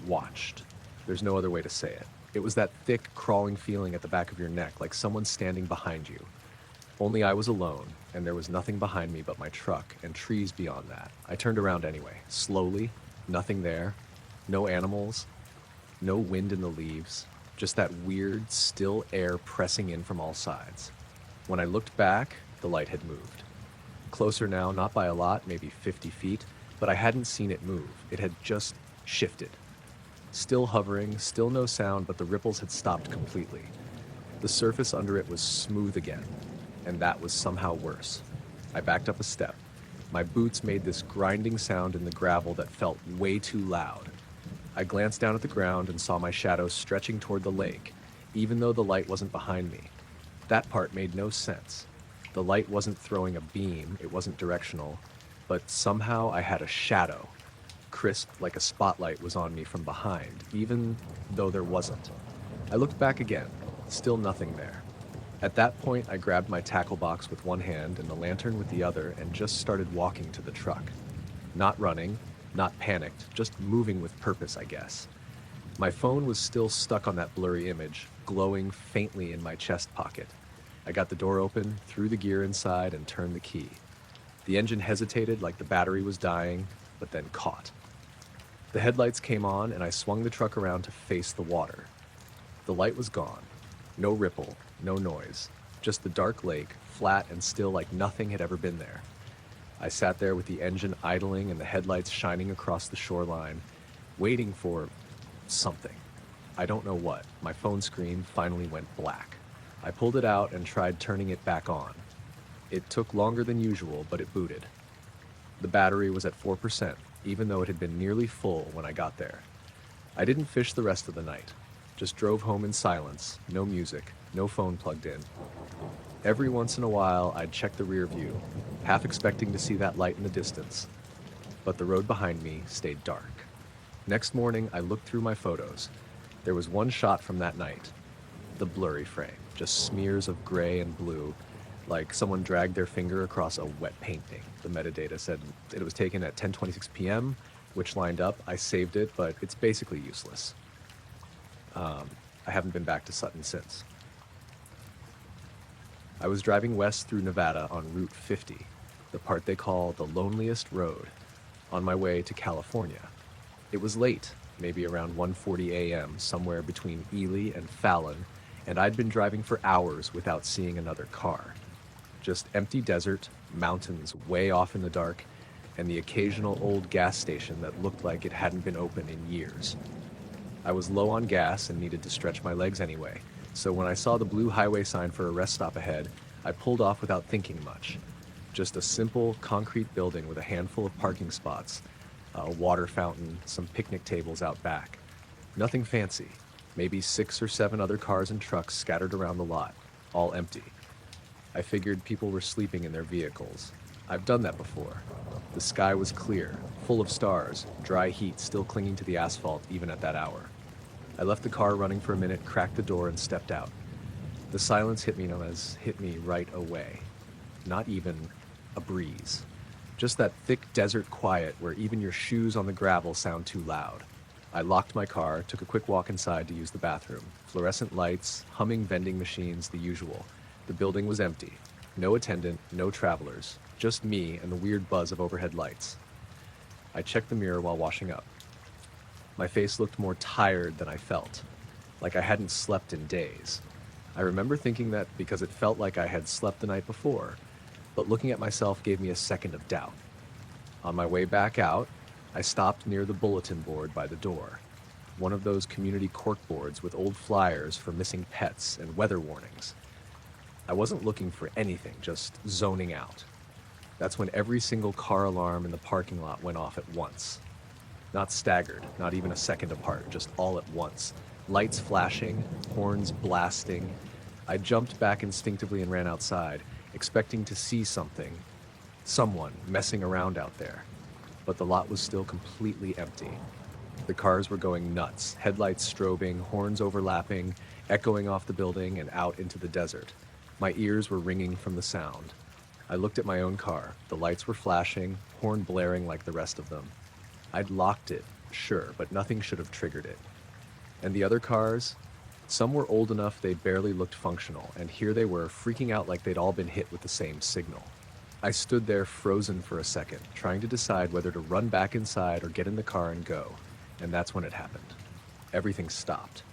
watched. There's no other way to say it. It was that thick, crawling feeling at the back of your neck, like someone standing behind you. Only I was alone, and there was nothing behind me but my truck and trees beyond that. I turned around anyway, slowly, nothing there, no animals, no wind in the leaves, just that weird, still air pressing in from all sides. When I looked back, the light had moved. Closer now, not by a lot, maybe 50 feet, but I hadn't seen it move. It had just shifted. Still hovering, still no sound, but the ripples had stopped completely. The surface under it was smooth again, and that was somehow worse. I backed up a step. My boots made this grinding sound in the gravel that felt way too loud. I glanced down at the ground and saw my shadow stretching toward the lake, even though the light wasn't behind me. That part made no sense. The light wasn't throwing a beam, it wasn't directional, but somehow I had a shadow. Crisp, like a spotlight, was on me from behind, even though there wasn't. I looked back again, still nothing there. At that point, I grabbed my tackle box with one hand and the lantern with the other and just started walking to the truck. Not running, not panicked, just moving with purpose, I guess. My phone was still stuck on that blurry image, glowing faintly in my chest pocket. I got the door open, threw the gear inside, and turned the key. The engine hesitated like the battery was dying, but then caught. The headlights came on, and I swung the truck around to face the water. The light was gone. No ripple, no noise. Just the dark lake, flat and still like nothing had ever been there. I sat there with the engine idling and the headlights shining across the shoreline, waiting for something. I don't know what. My phone screen finally went black. I pulled it out and tried turning it back on. It took longer than usual, but it booted. The battery was at 4%, even though it had been nearly full when I got there. I didn't fish the rest of the night. Just drove home in silence, no music, no phone plugged in. Every once in a while, I'd check the rear view, half expecting to see that light in the distance. But the road behind me stayed dark. Next morning, I looked through my photos. There was one shot from that night. The blurry frame, just smears of gray and blue, like someone dragged their finger across a wet painting. The metadata said it was taken at 10:26 p.m., which lined up. I saved it, but it's basically useless. I haven't been back to Sutton since. I was driving west through Nevada on Route 50, the part they call the loneliest road, on my way to California. It was late, maybe around 1:40 a.m., somewhere between Ely and Fallon, and I'd been driving for hours without seeing another car. Just empty desert, mountains way off in the dark, and the occasional old gas station that looked like it hadn't been open in years. I was low on gas and needed to stretch my legs anyway, so when I saw the blue highway sign for a rest stop ahead, I pulled off without thinking much. Just a simple concrete building with a handful of parking spots, a water fountain, some picnic tables out back. Nothing fancy. Maybe 6 or 7 other cars and trucks scattered around the lot, all empty. I figured people were sleeping in their vehicles. I've done that before. The sky was clear, full of stars, dry heat still clinging to the asphalt even at that hour. I left the car running for a minute, cracked the door, and stepped out. The silence hit me right away. Not even a breeze. Just that thick desert quiet where even your shoes on the gravel sound too loud. I locked my car, took a quick walk inside to use the bathroom. Fluorescent lights, humming vending machines, the usual. The building was empty. No attendant, no travelers. Just me and the weird buzz of overhead lights. I checked the mirror while washing up. My face looked more tired than I felt, like I hadn't slept in days. I remember thinking that because it felt like I had slept the night before, but looking at myself gave me a second of doubt. On my way back out, I stopped near the bulletin board by the door, one of those community cork boards with old flyers for missing pets and weather warnings. I wasn't looking for anything, just zoning out. That's when every single car alarm in the parking lot went off at once. Not staggered, not even a second apart, just all at once. Lights flashing, horns blasting. I jumped back instinctively and ran outside, expecting to see someone messing around out there. But the lot was still completely empty. The cars were going nuts, headlights strobing, horns overlapping, echoing off the building and out into the desert. My ears were ringing from the sound. I looked at my own car. The lights were flashing, horn blaring like the rest of them. I'd locked it, sure, but nothing should have triggered it. And the other cars? Some were old enough they barely looked functional, and here they were, freaking out like they'd all been hit with the same signal. I stood there frozen for a second, trying to decide whether to run back inside or get in the car and go. And that's when it happened. Everything stopped.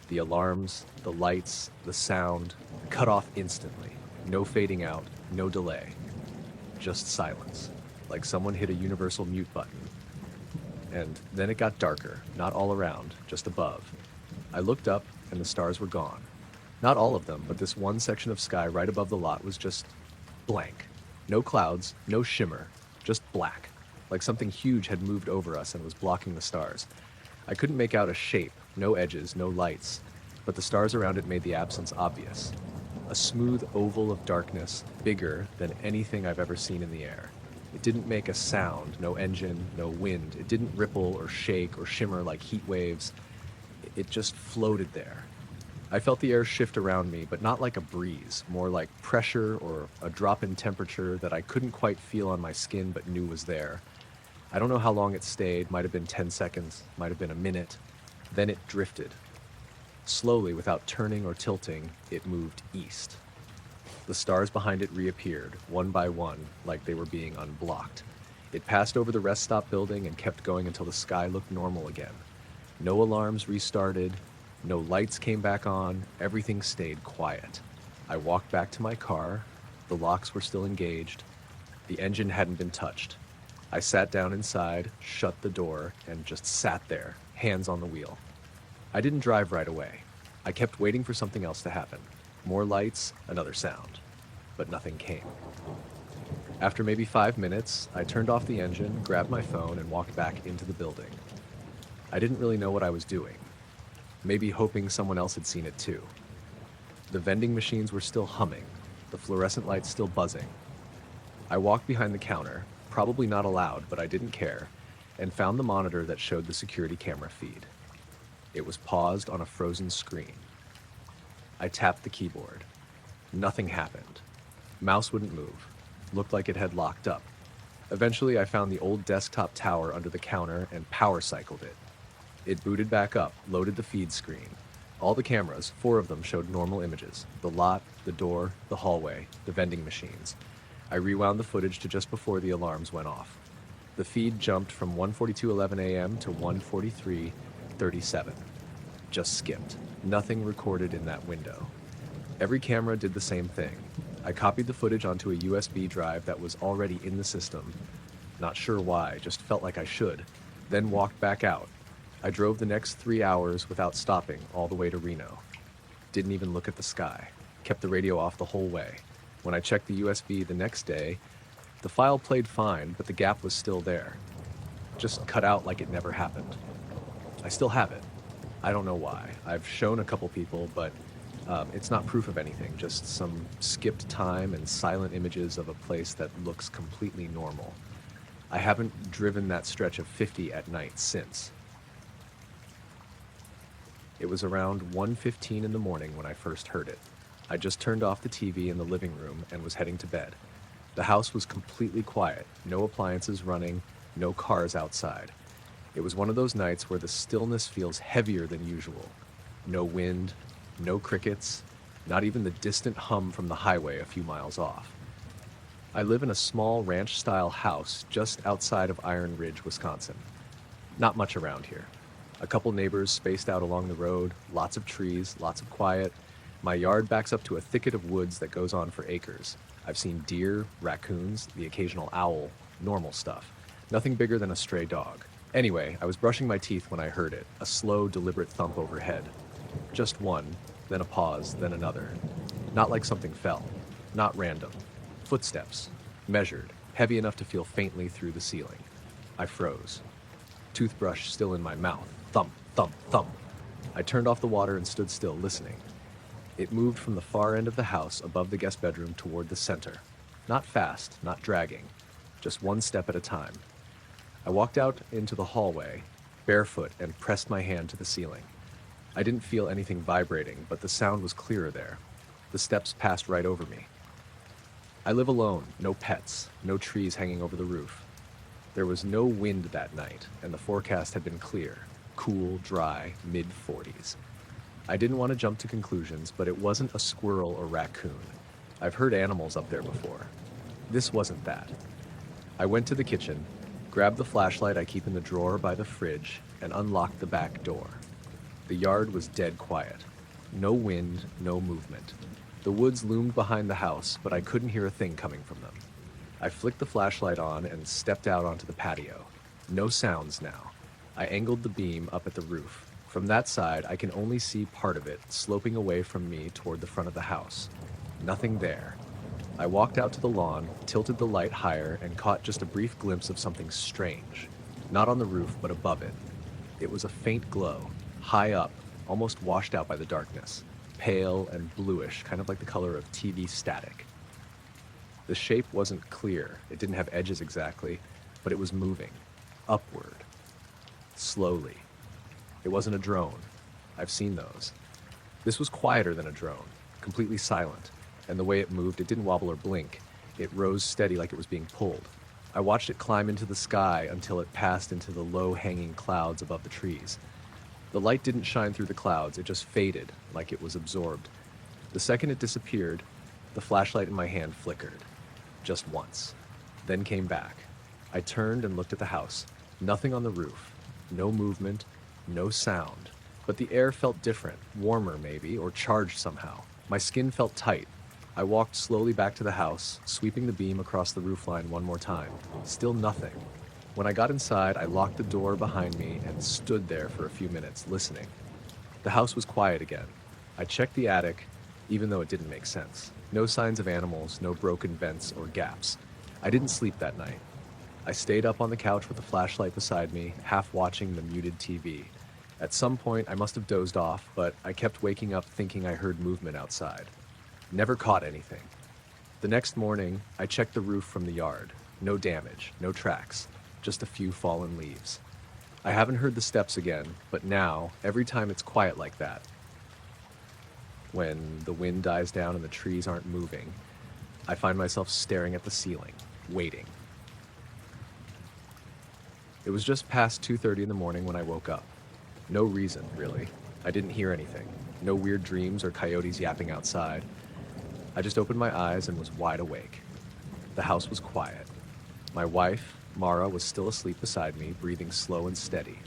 The alarms, the lights, the sound, cut off instantly. No fading out, no delay. Just silence, like someone hit a universal mute button. And then it got darker, not all around, just above. I looked up, and the stars were gone. Not all of them, but this one section of sky right above the lot was just blank. No clouds, no shimmer, just black, like something huge had moved over us and was blocking the stars. I couldn't make out a shape, no edges, no lights, but the stars around it made the absence obvious. A smooth oval of darkness, bigger than anything I've ever seen in the air. It didn't make a sound, no engine, no wind. It didn't ripple or shake or shimmer like heat waves. It just floated there. I felt the air shift around me, but not like a breeze, more like pressure or a drop in temperature that I couldn't quite feel on my skin but knew was there. I don't know how long it stayed, might have been 10 seconds, might have been a minute. Then it drifted. Slowly, without turning or tilting, it moved east. The stars behind it reappeared, one by one, like they were being unblocked. It passed over the rest stop building and kept going until the sky looked normal again. No alarms restarted, no lights came back on, everything stayed quiet. I walked back to my car, the locks were still engaged, the engine hadn't been touched. I sat down inside, shut the door, and just sat there, hands on the wheel. I didn't drive right away. I kept waiting for something else to happen. More lights, another sound. But nothing came. After maybe 5 minutes, I turned off the engine, grabbed my phone, and walked back into the building. I didn't really know what I was doing. Maybe hoping someone else had seen it too. The vending machines were still humming, the fluorescent lights still buzzing. I walked behind the counter, probably not allowed, but I didn't care, and found the monitor that showed the security camera feed. It was paused on a frozen screen. I tapped the keyboard. Nothing happened. Mouse wouldn't move. Looked like it had locked up. Eventually, I found the old desktop tower under the counter and power cycled it. It booted back up, loaded the feed screen. All the cameras, 4 of them, showed normal images. The lot, the door, the hallway, the vending machines. I rewound the footage to just before the alarms went off. The feed jumped from 1:42:11 a.m. to 1:43:37. Just skipped. Nothing recorded in that window. Every camera did the same thing. I copied the footage onto a USB drive that was already in the system. Not sure why, just felt like I should. Then walked back out. I drove the next 3 hours without stopping all the way to Reno. Didn't even look at the sky. Kept the radio off the whole way. When I checked the USB the next day, the file played fine, but the gap was still there. Just cut out like it never happened. I still have it. I don't know why. I've shown a couple people, but It's not proof of anything, just some skipped time and silent images of a place that looks completely normal. I haven't driven that stretch of 50 at night since. It was around 1:15 in the morning when I first heard it. I just turned off the TV in the living room and was heading to bed. The house was completely quiet, no appliances running, no cars outside. It was one of those nights where the stillness feels heavier than usual. No wind, no crickets, not even the distant hum from the highway a few miles off. I live in a small ranch-style house just outside of Iron Ridge, Wisconsin. Not much around here. A couple neighbors spaced out along the road, lots of trees, lots of quiet. My yard backs up to a thicket of woods that goes on for acres. I've seen deer, raccoons, the occasional owl, normal stuff. Nothing bigger than a stray dog. Anyway, I was brushing my teeth when I heard it, a slow, deliberate thump overhead. Just one, then a pause, then another. Not like something fell. Not random. Footsteps. Measured, heavy enough to feel faintly through the ceiling. I froze. Toothbrush still in my mouth. Thump, thump, thump. I turned off the water and stood still, listening. It moved from the far end of the house above the guest bedroom toward the center. Not fast, not dragging. Just one step at a time. I walked out into the hallway, barefoot, and pressed my hand to the ceiling. I didn't feel anything vibrating, but the sound was clearer there. The steps passed right over me. I live alone, no pets, no trees hanging over the roof. There was no wind that night, and the forecast had been clear, cool, dry, mid-40s. I didn't want to jump to conclusions, but it wasn't a squirrel or raccoon. I've heard animals up there before. This wasn't that. I went to the kitchen, grabbed the flashlight I keep in the drawer by the fridge, and unlocked the back door. The yard was dead quiet. No wind, no movement. The woods loomed behind the house, but I couldn't hear a thing coming from them. I flicked the flashlight on and stepped out onto the patio. No sounds now. I angled the beam up at the roof. From that side, I can only see part of it, sloping away from me toward the front of the house. Nothing there. I walked out to the lawn, tilted the light higher, and caught just a brief glimpse of something strange. Not on the roof, but above it. It was a faint glow, high up, almost washed out by the darkness. Pale and bluish, kind of like the color of TV static. The shape wasn't clear. It didn't have edges exactly, but it was moving. Upward. Slowly. It wasn't a drone. I've seen those. This was quieter than a drone, completely silent, and the way it moved, it didn't wobble or blink. It rose steady like it was being pulled. I watched it climb into the sky until it passed into the low-hanging clouds above the trees. The light didn't shine through the clouds, it just faded, like it was absorbed. The second it disappeared, the flashlight in my hand flickered. Just once. Then came back. I turned and looked at the house. Nothing on the roof. No movement. No sound. But the air felt different, warmer maybe, or charged somehow. My skin felt tight. I walked slowly back to the house, sweeping the beam across the roofline one more time. Still nothing. When I got inside, I locked the door behind me and stood there for a few minutes, listening. The house was quiet again. I checked the attic, even though it didn't make sense. No signs of animals, no broken vents or gaps. I didn't sleep that night. I stayed up on the couch with the flashlight beside me, half watching the muted TV. At some point, I must have dozed off, but I kept waking up thinking I heard movement outside. Never caught anything. The next morning, I checked the roof from the yard. No damage, no tracks, just a few fallen leaves. I haven't heard the steps again, but now, every time it's quiet like that, when the wind dies down and the trees aren't moving, I find myself staring at the ceiling, waiting. It was just past 2:30 in the morning when I woke up. No reason, really. I didn't hear anything. No weird dreams or coyotes yapping outside. I just opened my eyes and was wide awake. The house was quiet. My wife, Mara, was still asleep beside me, breathing slow and steady.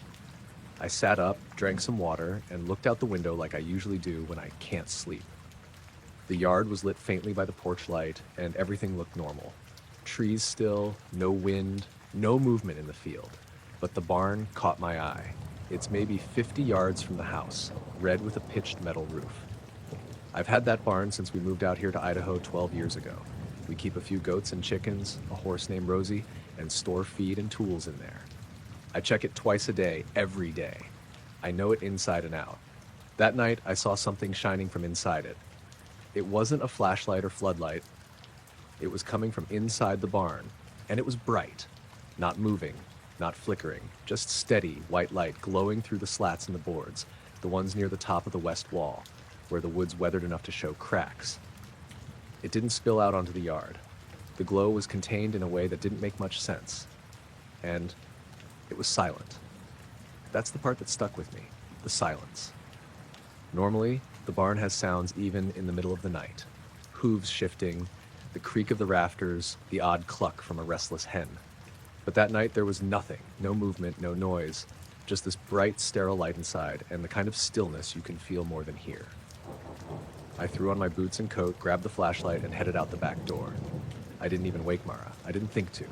I sat up, drank some water, and looked out the window like I usually do when I can't sleep. The yard was lit faintly by the porch light, and everything looked normal. Trees still, no wind, no movement in the field. But the barn caught my eye. It's maybe 50 yards from the house, red with a pitched metal roof. I've had that barn since we moved out here to Idaho 12 years ago. We keep a few goats and chickens, a horse named Rosie, and store feed and tools in there. I check it twice a day, every day. I know it inside and out. That night, I saw something shining from inside it. It wasn't a flashlight or floodlight. It was coming from inside the barn, and it was bright, not moving, not flickering, just steady white light glowing through the slats in the boards, the ones near the top of the west wall, where the wood's weathered enough to show cracks. It didn't spill out onto the yard. The glow was contained in a way that didn't make much sense. And it was silent. That's the part that stuck with me, the silence. Normally, the barn has sounds even in the middle of the night. Hooves shifting, the creak of the rafters, the odd cluck from a restless hen. But that night there was nothing, no movement, no noise, just this bright, sterile light inside, and the kind of stillness you can feel more than hear. I threw on my boots and coat, grabbed the flashlight, and headed out the back door. I didn't even wake Mara. I didn't think to.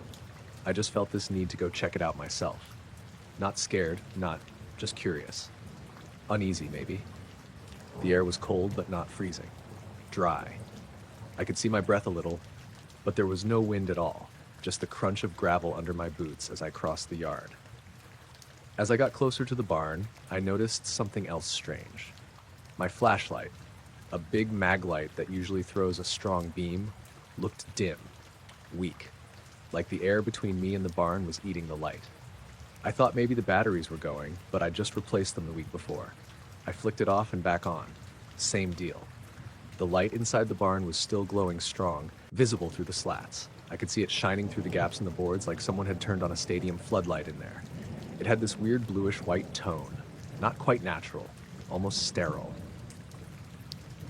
I just felt this need to go check it out myself. Not scared, just curious. Uneasy, maybe. The air was cold, but not freezing. Dry. I could see my breath a little, but there was no wind at all, just the crunch of gravel under my boots as I crossed the yard. As I got closer to the barn, I noticed something else strange. My flashlight, a big mag light that usually throws a strong beam, looked dim, weak, like the air between me and the barn was eating the light. I thought maybe the batteries were going, but I just replaced them the week before. I flicked it off and back on. Same deal. The light inside the barn was still glowing strong, visible through the slats. I could see it shining through the gaps in the boards like someone had turned on a stadium floodlight in there. It had this weird bluish-white tone, not quite natural, almost sterile.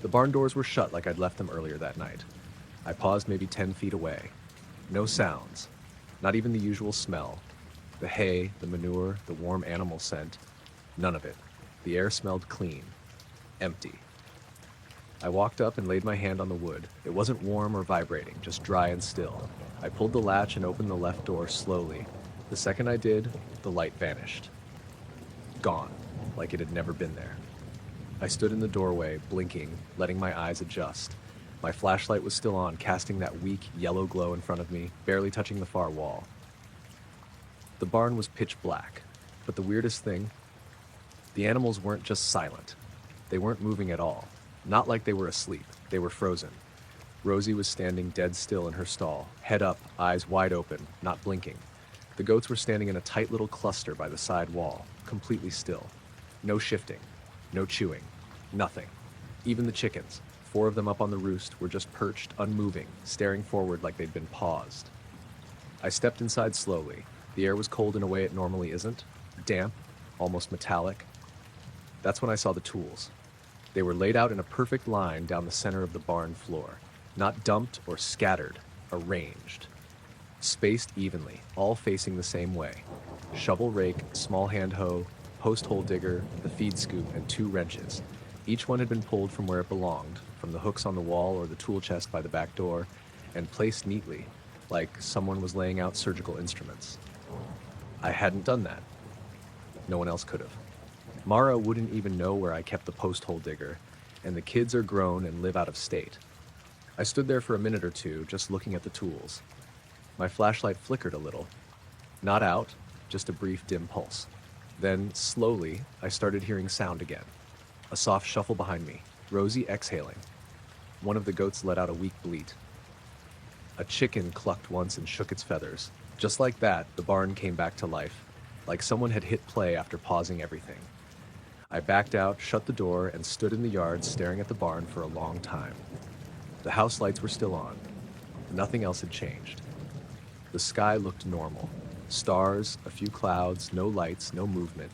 The barn doors were shut like I'd left them earlier that night. I paused maybe 10 feet away. No sounds, not even the usual smell. The hay, the manure, the warm animal scent, none of it. The air smelled clean, empty. I walked up and laid my hand on the wood. It wasn't warm or vibrating, just dry and still. I pulled the latch and opened the left door slowly. The second I did, the light vanished. Gone, like it had never been there. I stood in the doorway, blinking, letting my eyes adjust. My flashlight was still on, casting that weak yellow glow in front of me, barely touching the far wall. The barn was pitch black, but the weirdest thing, the animals weren't just silent. They weren't moving at all. Not like they were asleep. They were frozen. Rosie was standing dead still in her stall, head up, eyes wide open, not blinking. The goats were standing in a tight little cluster by the side wall, completely still. No shifting, no chewing, nothing. Even the chickens, 4 of them up on the roost, were just perched, unmoving, staring forward like they'd been paused. I stepped inside slowly. The air was cold in a way it normally isn't, damp, almost metallic. That's when I saw the tools. They were laid out in a perfect line down the center of the barn floor, not dumped or scattered, arranged. Spaced evenly, all facing the same way. Shovel rake, small hand hoe, post hole digger, the feed scoop, and 2 wrenches. Each one had been pulled from where it belonged, from the hooks on the wall or the tool chest by the back door, and placed neatly, like someone was laying out surgical instruments. I hadn't done that. No one else could have. Mara wouldn't even know where I kept the post hole digger, and the kids are grown and live out of state. I stood there for a minute or two, just looking at the tools. My flashlight flickered a little. Not out, just a brief dim pulse. Then, slowly, I started hearing sound again. A soft shuffle behind me, Rosie exhaling. One of the goats let out a weak bleat. A chicken clucked once and shook its feathers. Just like that, the barn came back to life, like someone had hit play after pausing everything. I backed out, shut the door, and stood in the yard staring at the barn for a long time. The house lights were still on. Nothing else had changed. The sky looked normal. Stars, a few clouds, no lights, no movement.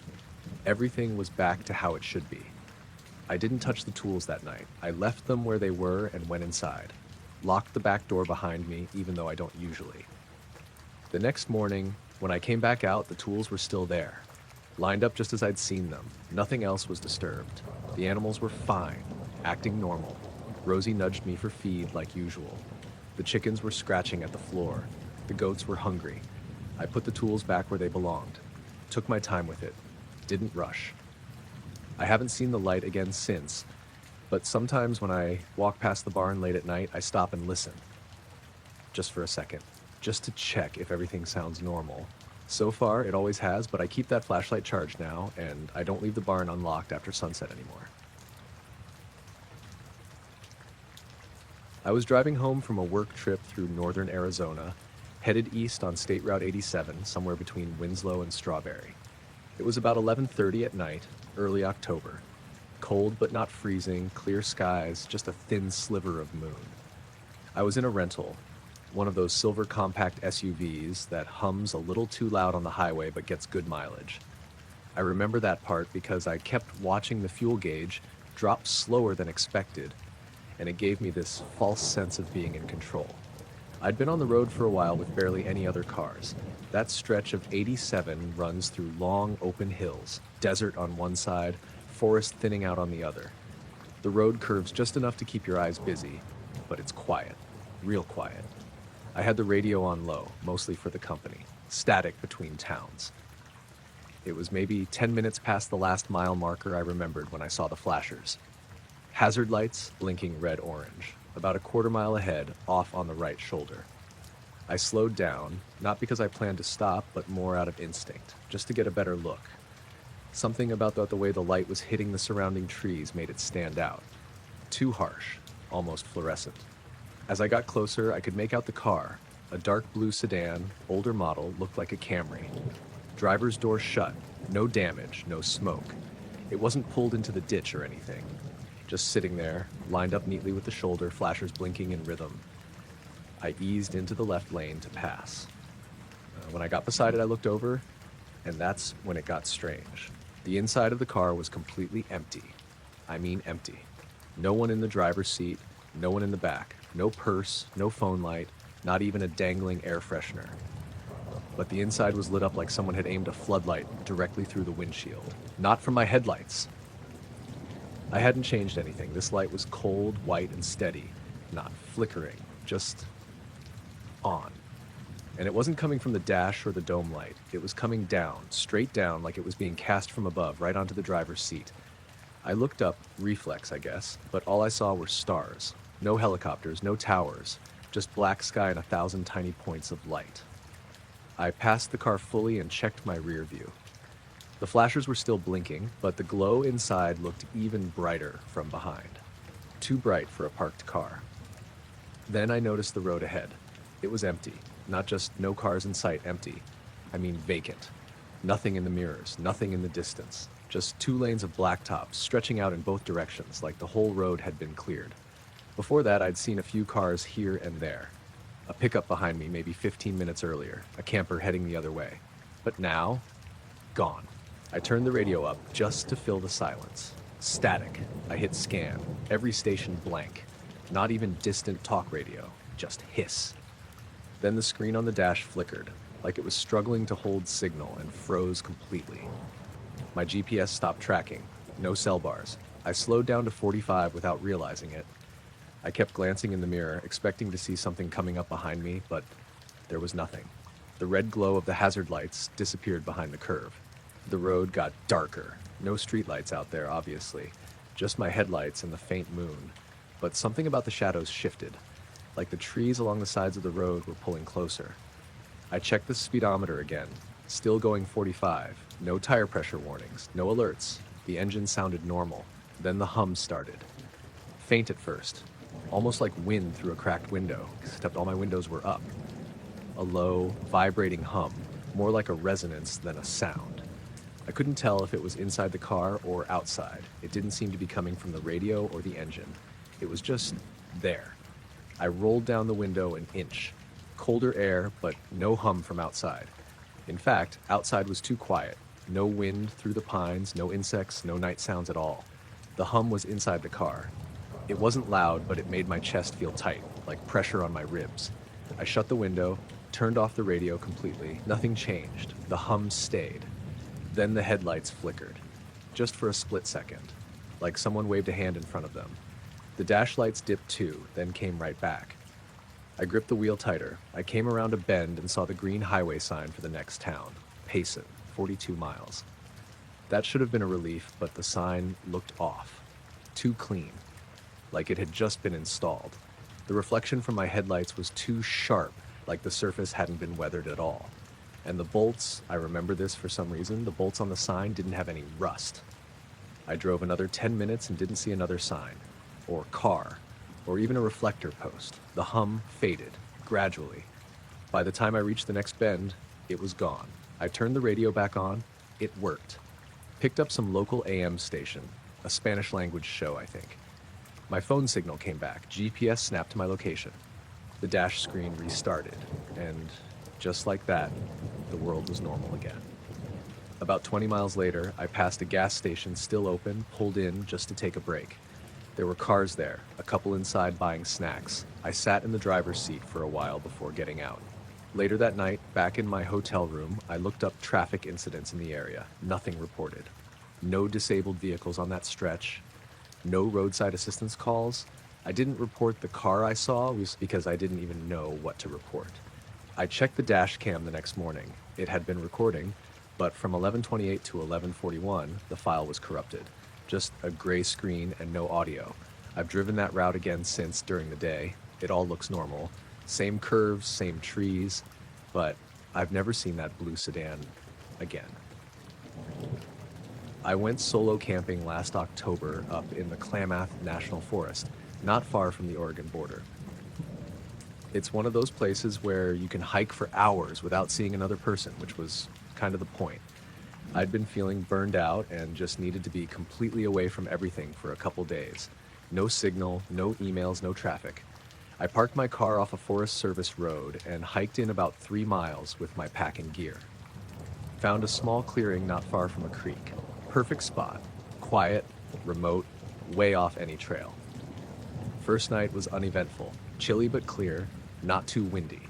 Everything was back to how it should be. I didn't touch the tools that night. I left them where they were and went inside. Locked the back door behind me, even though I don't usually. The next morning, when I came back out, the tools were still there. Lined up just as I'd seen them. Nothing else was disturbed. The animals were fine, acting normal. Rosie nudged me for feed like usual. The chickens were scratching at the floor. The goats were hungry. I put the tools back where they belonged. Took my time with it. Didn't rush. I haven't seen the light again since, but sometimes when I walk past the barn late at night, I stop and listen. Just for a second. Just to check if everything sounds normal. So far, it always has, but I keep that flashlight charged now, and I don't leave the barn unlocked after sunset anymore. I was driving home from a work trip through northern Arizona, headed east on State Route 87, somewhere between Winslow and Strawberry. It was about 11:30 at night, early October. Cold but not freezing, clear skies, just a thin sliver of moon. I was in a rental, one of those silver compact SUVs that hums a little too loud on the highway but gets good mileage. I remember that part because I kept watching the fuel gauge drop slower than expected, and it gave me this false sense of being in control. I'd been on the road for a while with barely any other cars. That stretch of 87 runs through long, open hills, desert on one side, forest thinning out on the other. The road curves just enough to keep your eyes busy, but it's quiet, real quiet. I had the radio on low, mostly for the company, static between towns. It was maybe 10 minutes past the last mile marker I remembered when I saw the flashers. Hazard lights blinking red-orange, about a quarter mile ahead, off on the right shoulder. I slowed down, not because I planned to stop, but more out of instinct, just to get a better look. Something about the way the light was hitting the surrounding trees made it stand out. Too harsh, almost fluorescent. As I got closer, I could make out the car, a dark blue sedan, older model, looked like a Camry. Driver's door shut, no damage, no smoke. It wasn't pulled into the ditch or anything. Just sitting there, lined up neatly with the shoulder, flashers blinking in rhythm. I eased into the left lane to pass. When I got beside it, I looked over, and that's when it got strange. The inside of the car was completely empty. I mean empty. No one in the driver's seat, no one in the back, no purse, no phone light, not even a dangling air freshener. But the inside was lit up like someone had aimed a floodlight directly through the windshield. Not from my headlights. I hadn't changed anything. This light was cold, white, and steady, not flickering, just on. And it wasn't coming from the dash or the dome light. It was coming down, straight down, like it was being cast from above, right onto the driver's seat. I looked up, reflex, I guess, but all I saw were stars. No helicopters, no towers, just black sky and 1,000 tiny points of light. I passed the car fully and checked my rear view. The flashers were still blinking, but the glow inside looked even brighter from behind. Too bright for a parked car. Then I noticed the road ahead. It was empty. Not just no cars in sight, empty. I mean vacant. Nothing in the mirrors, nothing in the distance. Just 2 lanes of blacktop stretching out in both directions like the whole road had been cleared. Before that, I'd seen a few cars here and there. A pickup behind me maybe 15 minutes earlier, a camper heading the other way. But now, gone. I turned the radio up just to fill the silence. Static. I hit scan. Every station blank. Not even distant talk radio. Just hiss. Then the screen on the dash flickered, like it was struggling to hold signal, and froze completely. My GPS stopped tracking. No cell bars. I slowed down to 45 without realizing it. I kept glancing in the mirror, expecting to see something coming up behind me, but there was nothing. The red glow of the hazard lights disappeared behind the curve. The road got darker. No streetlights out there, obviously. Just my headlights and the faint moon. But something about the shadows shifted, like the trees along the sides of the road were pulling closer. I checked the speedometer again, still going 45. No tire pressure warnings, no alerts. The engine sounded normal. Then the hum started. Faint at first, almost like wind through a cracked window, except all my windows were up. A low, vibrating hum, more like a resonance than a sound. I couldn't tell if it was inside the car or outside. It didn't seem to be coming from the radio or the engine. It was just there. I rolled down the window an inch. Colder air, but no hum from outside. In fact, outside was too quiet. No wind through the pines, no insects, no night sounds at all. The hum was inside the car. It wasn't loud, but it made my chest feel tight, like pressure on my ribs. I shut the window, turned off the radio completely. Nothing changed. The hum stayed. Then the headlights flickered, just for a split second, like someone waved a hand in front of them. The dash lights dipped too, then came right back. I gripped the wheel tighter. I came around a bend and saw the green highway sign for the next town, Payson, 42 miles. That should have been a relief, but the sign looked off. Too clean, like it had just been installed. The reflection from my headlights was too sharp, like the surface hadn't been weathered at all. And the bolts, I remember this for some reason, the bolts on the sign didn't have any rust. I drove another 10 minutes and didn't see another sign, or car, or even a reflector post. The hum faded, gradually. By the time I reached the next bend, it was gone. I turned the radio back on. It worked. Picked up some local AM station, a Spanish language show, I think. My phone signal came back. GPS snapped to my location. The dash screen restarted, and just like that, the world was normal again. About 20 miles later, I passed a gas station still open, pulled in just to take a break. There were cars there, a couple inside buying snacks. I sat in the driver's seat for a while before getting out. Later that night, back in my hotel room, I looked up traffic incidents in the area. Nothing reported. No disabled vehicles on that stretch. No roadside assistance calls. I didn't report the car I saw was because I didn't even know what to report. I checked the dash cam the next morning. It had been recording, but from 11:28 to 11:41, the file was corrupted. Just a gray screen and no audio. I've driven that route again since during the day. It all looks normal. Same curves, same trees, but I've never seen that blue sedan again. I went solo camping last October up in the Klamath National Forest, not far from the Oregon border. It's one of those places where you can hike for hours without seeing another person, which was kind of the point. I'd been feeling burned out and just needed to be completely away from everything for a couple days. No signal, no emails, no traffic. I parked my car off a Forest Service road and hiked in about 3 miles with my pack and gear. Found a small clearing not far from a creek. Perfect spot. Quiet, remote, way off any trail. First night was uneventful. Chilly but clear, not too windy.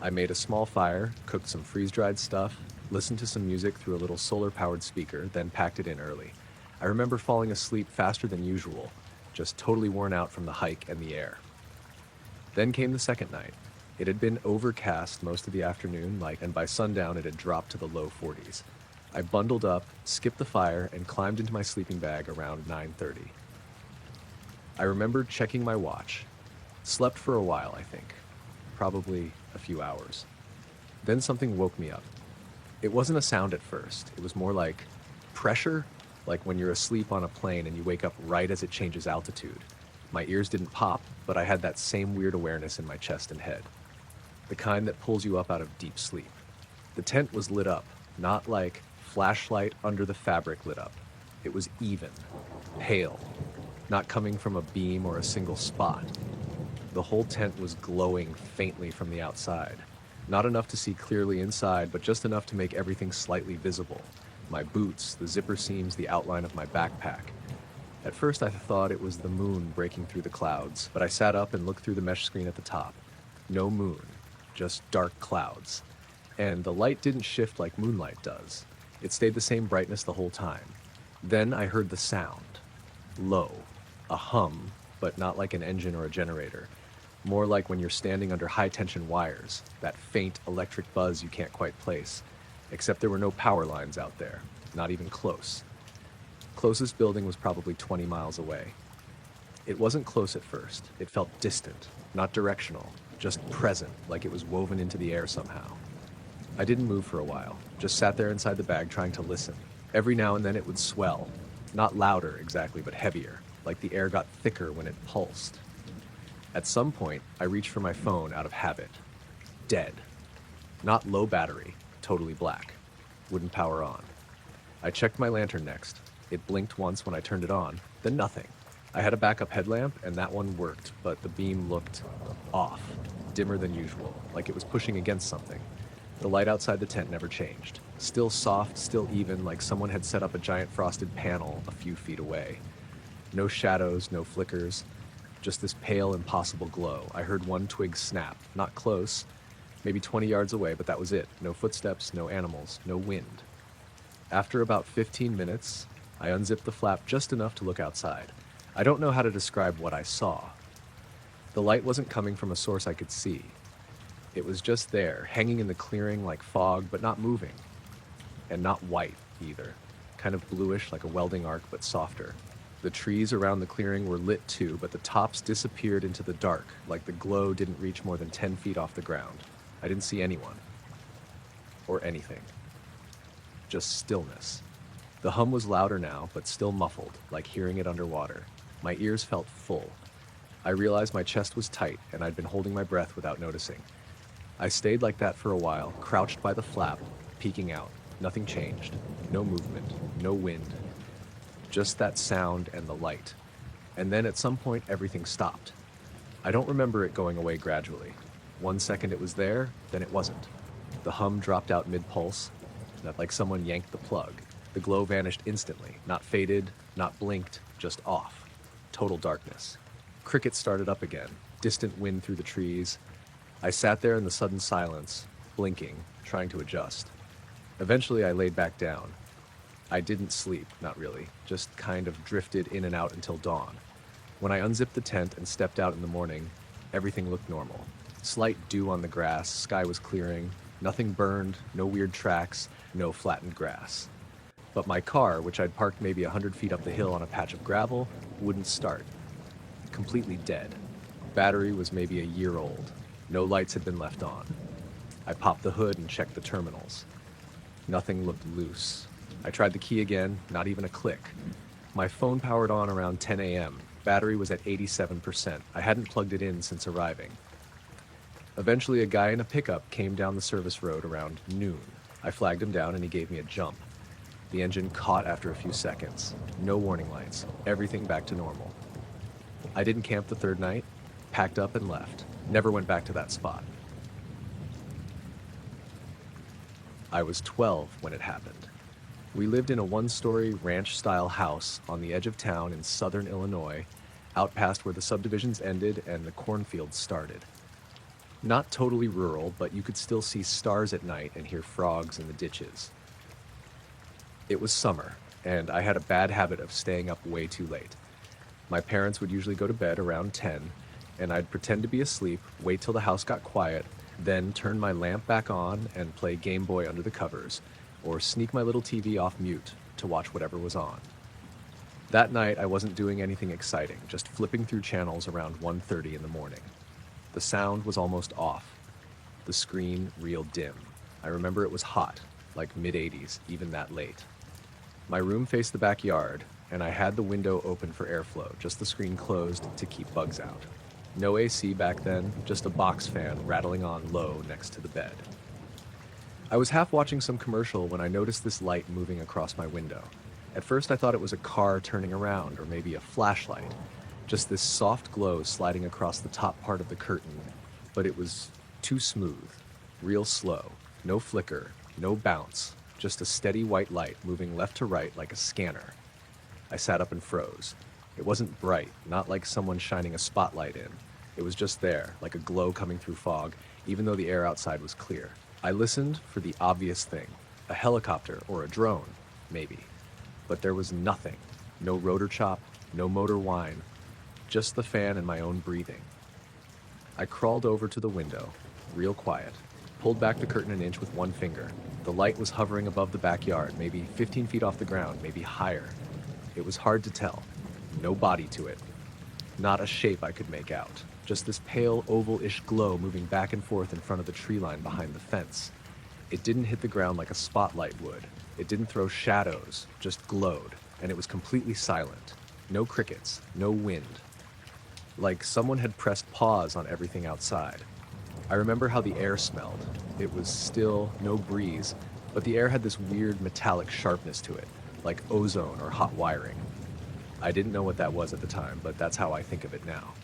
I made a small fire, cooked some freeze-dried stuff, listened to some music through a little solar-powered speaker, then packed it in early. I remember falling asleep faster than usual, just totally worn out from the hike and the air. Then came the second night. It had been overcast most of the afternoon, and by sundown it had dropped to the low 40s. I bundled up, skipped the fire, and climbed into my sleeping bag around 9:30. I remember checking my watch. Slept for a while, I think. Probably a few hours. Then something woke me up. It wasn't a sound at first. It was more like pressure, like when you're asleep on a plane and you wake up right as it changes altitude. My ears didn't pop, but I had that same weird awareness in my chest and head. The kind that pulls you up out of deep sleep. The tent was lit up, not like flashlight under the fabric lit up. It was even, pale, not coming from a beam or a single spot. The whole tent was glowing faintly from the outside. Not enough to see clearly inside, but just enough to make everything slightly visible. My boots, the zipper seams, the outline of my backpack. At first I thought it was the moon breaking through the clouds, but I sat up and looked through the mesh screen at the top. No moon, just dark clouds. And the light didn't shift like moonlight does. It stayed the same brightness the whole time. Then I heard the sound. Low. A hum, but not like an engine or a generator. More like when you're standing under high-tension wires, that faint electric buzz you can't quite place. Except there were no power lines out there, not even close. Closest building was probably 20 miles away. It wasn't close at first. It felt distant, not directional, just present, like it was woven into the air somehow. I didn't move for a while, just sat there inside the bag trying to listen. Every now and then it would swell, not louder exactly, but heavier, like the air got thicker when it pulsed. At some point, I reached for my phone out of habit. Dead. Not low battery, totally black. Wouldn't power on. I checked my lantern next. It blinked once when I turned it on, then nothing. I had a backup headlamp, and that one worked, but the beam looked off, dimmer than usual, like it was pushing against something. The light outside the tent never changed. Still soft, still even, like someone had set up a giant frosted panel a few feet away. No shadows, no flickers, just this pale, impossible glow. I heard one twig snap, not close, maybe 20 yards away, but that was it. No footsteps, no animals, no wind. After about 15 minutes, I unzipped the flap just enough to look outside. I don't know how to describe what I saw. The light wasn't coming from a source I could see. It was just there, hanging in the clearing like fog, but not moving. And not white, either. Kind of bluish, like a welding arc, but softer. The trees around the clearing were lit too, but the tops disappeared into the dark, like the glow didn't reach more than 10 feet off the ground. I didn't see anyone. Or anything. Just stillness. The hum was louder now, but still muffled, like hearing it underwater. My ears felt full. I realized my chest was tight and I'd been holding my breath without noticing. I stayed like that for a while, crouched by the flap, peeking out. Nothing changed. No movement. No wind. Just that sound and the light. And then at some point, everything stopped. I don't remember it going away gradually. 1 second it was there, then it wasn't. The hum dropped out mid-pulse, like someone yanked the plug. The glow vanished instantly, not faded, not blinked, just off. Total darkness. Crickets started up again, distant wind through the trees. I sat there in the sudden silence, blinking, trying to adjust. Eventually I laid back down. I didn't sleep, not really, just kind of drifted in and out until dawn. When I unzipped the tent and stepped out in the morning, everything looked normal. Slight dew on the grass, sky was clearing, nothing burned, no weird tracks, no flattened grass. But my car, which I'd parked maybe 100 feet up the hill on a patch of gravel, wouldn't start. Completely dead. Battery was maybe a year old. No lights had been left on. I popped the hood and checked the terminals. Nothing looked loose. I tried the key again, not even a click. My phone powered on around 10 a.m. Battery was at 87%. I hadn't plugged it in since arriving. Eventually, a guy in a pickup came down the service road around noon. I flagged him down and he gave me a jump. The engine caught after a few seconds. No warning lights. Everything back to normal. I didn't camp the third night, packed up and left. Never went back to that spot. I was 12 when it happened. We lived in a one-story ranch-style house on the edge of town in southern Illinois, out past where the subdivisions ended and the cornfields started. Not totally rural, but you could still see stars at night and hear frogs in the ditches. It was summer, and I had a bad habit of staying up way too late. My parents would usually go to bed around 10, and I'd pretend to be asleep, wait till the house got quiet, then turn my lamp back on and play Game Boy under the covers, or sneak my little TV off mute to watch whatever was on. That night, I wasn't doing anything exciting, just flipping through channels around 1:30 in the morning. The sound was almost off. The screen real dim. I remember it was hot, like mid-80s, even that late. My room faced the backyard, and I had the window open for airflow, just the screen closed to keep bugs out. No AC back then, just a box fan rattling on low next to the bed. I was half watching some commercial when I noticed this light moving across my window. At first I thought it was a car turning around, or maybe a flashlight. Just this soft glow sliding across the top part of the curtain, but it was too smooth, real slow, no flicker, no bounce, just a steady white light moving left to right like a scanner. I sat up and froze. It wasn't bright, not like someone shining a spotlight in. It was just there, like a glow coming through fog, even though the air outside was clear. I listened for the obvious thing, a helicopter or a drone, maybe. But there was nothing, no rotor chop, no motor whine, just the fan and my own breathing. I crawled over to the window, real quiet, pulled back the curtain an inch with one finger. The light was hovering above the backyard, maybe 15 feet off the ground, maybe higher. It was hard to tell. No body to it. Not a shape I could make out. Just this pale oval-ish glow moving back and forth in front of the tree line behind the fence. It didn't hit the ground like a spotlight would. It didn't throw shadows, just glowed, and it was completely silent. No crickets, no wind. Like someone had pressed pause on everything outside. I remember how the air smelled. It was still, no breeze, but the air had this weird metallic sharpness to it, like ozone or hot wiring. I didn't know what that was at the time, but that's how I think of it now.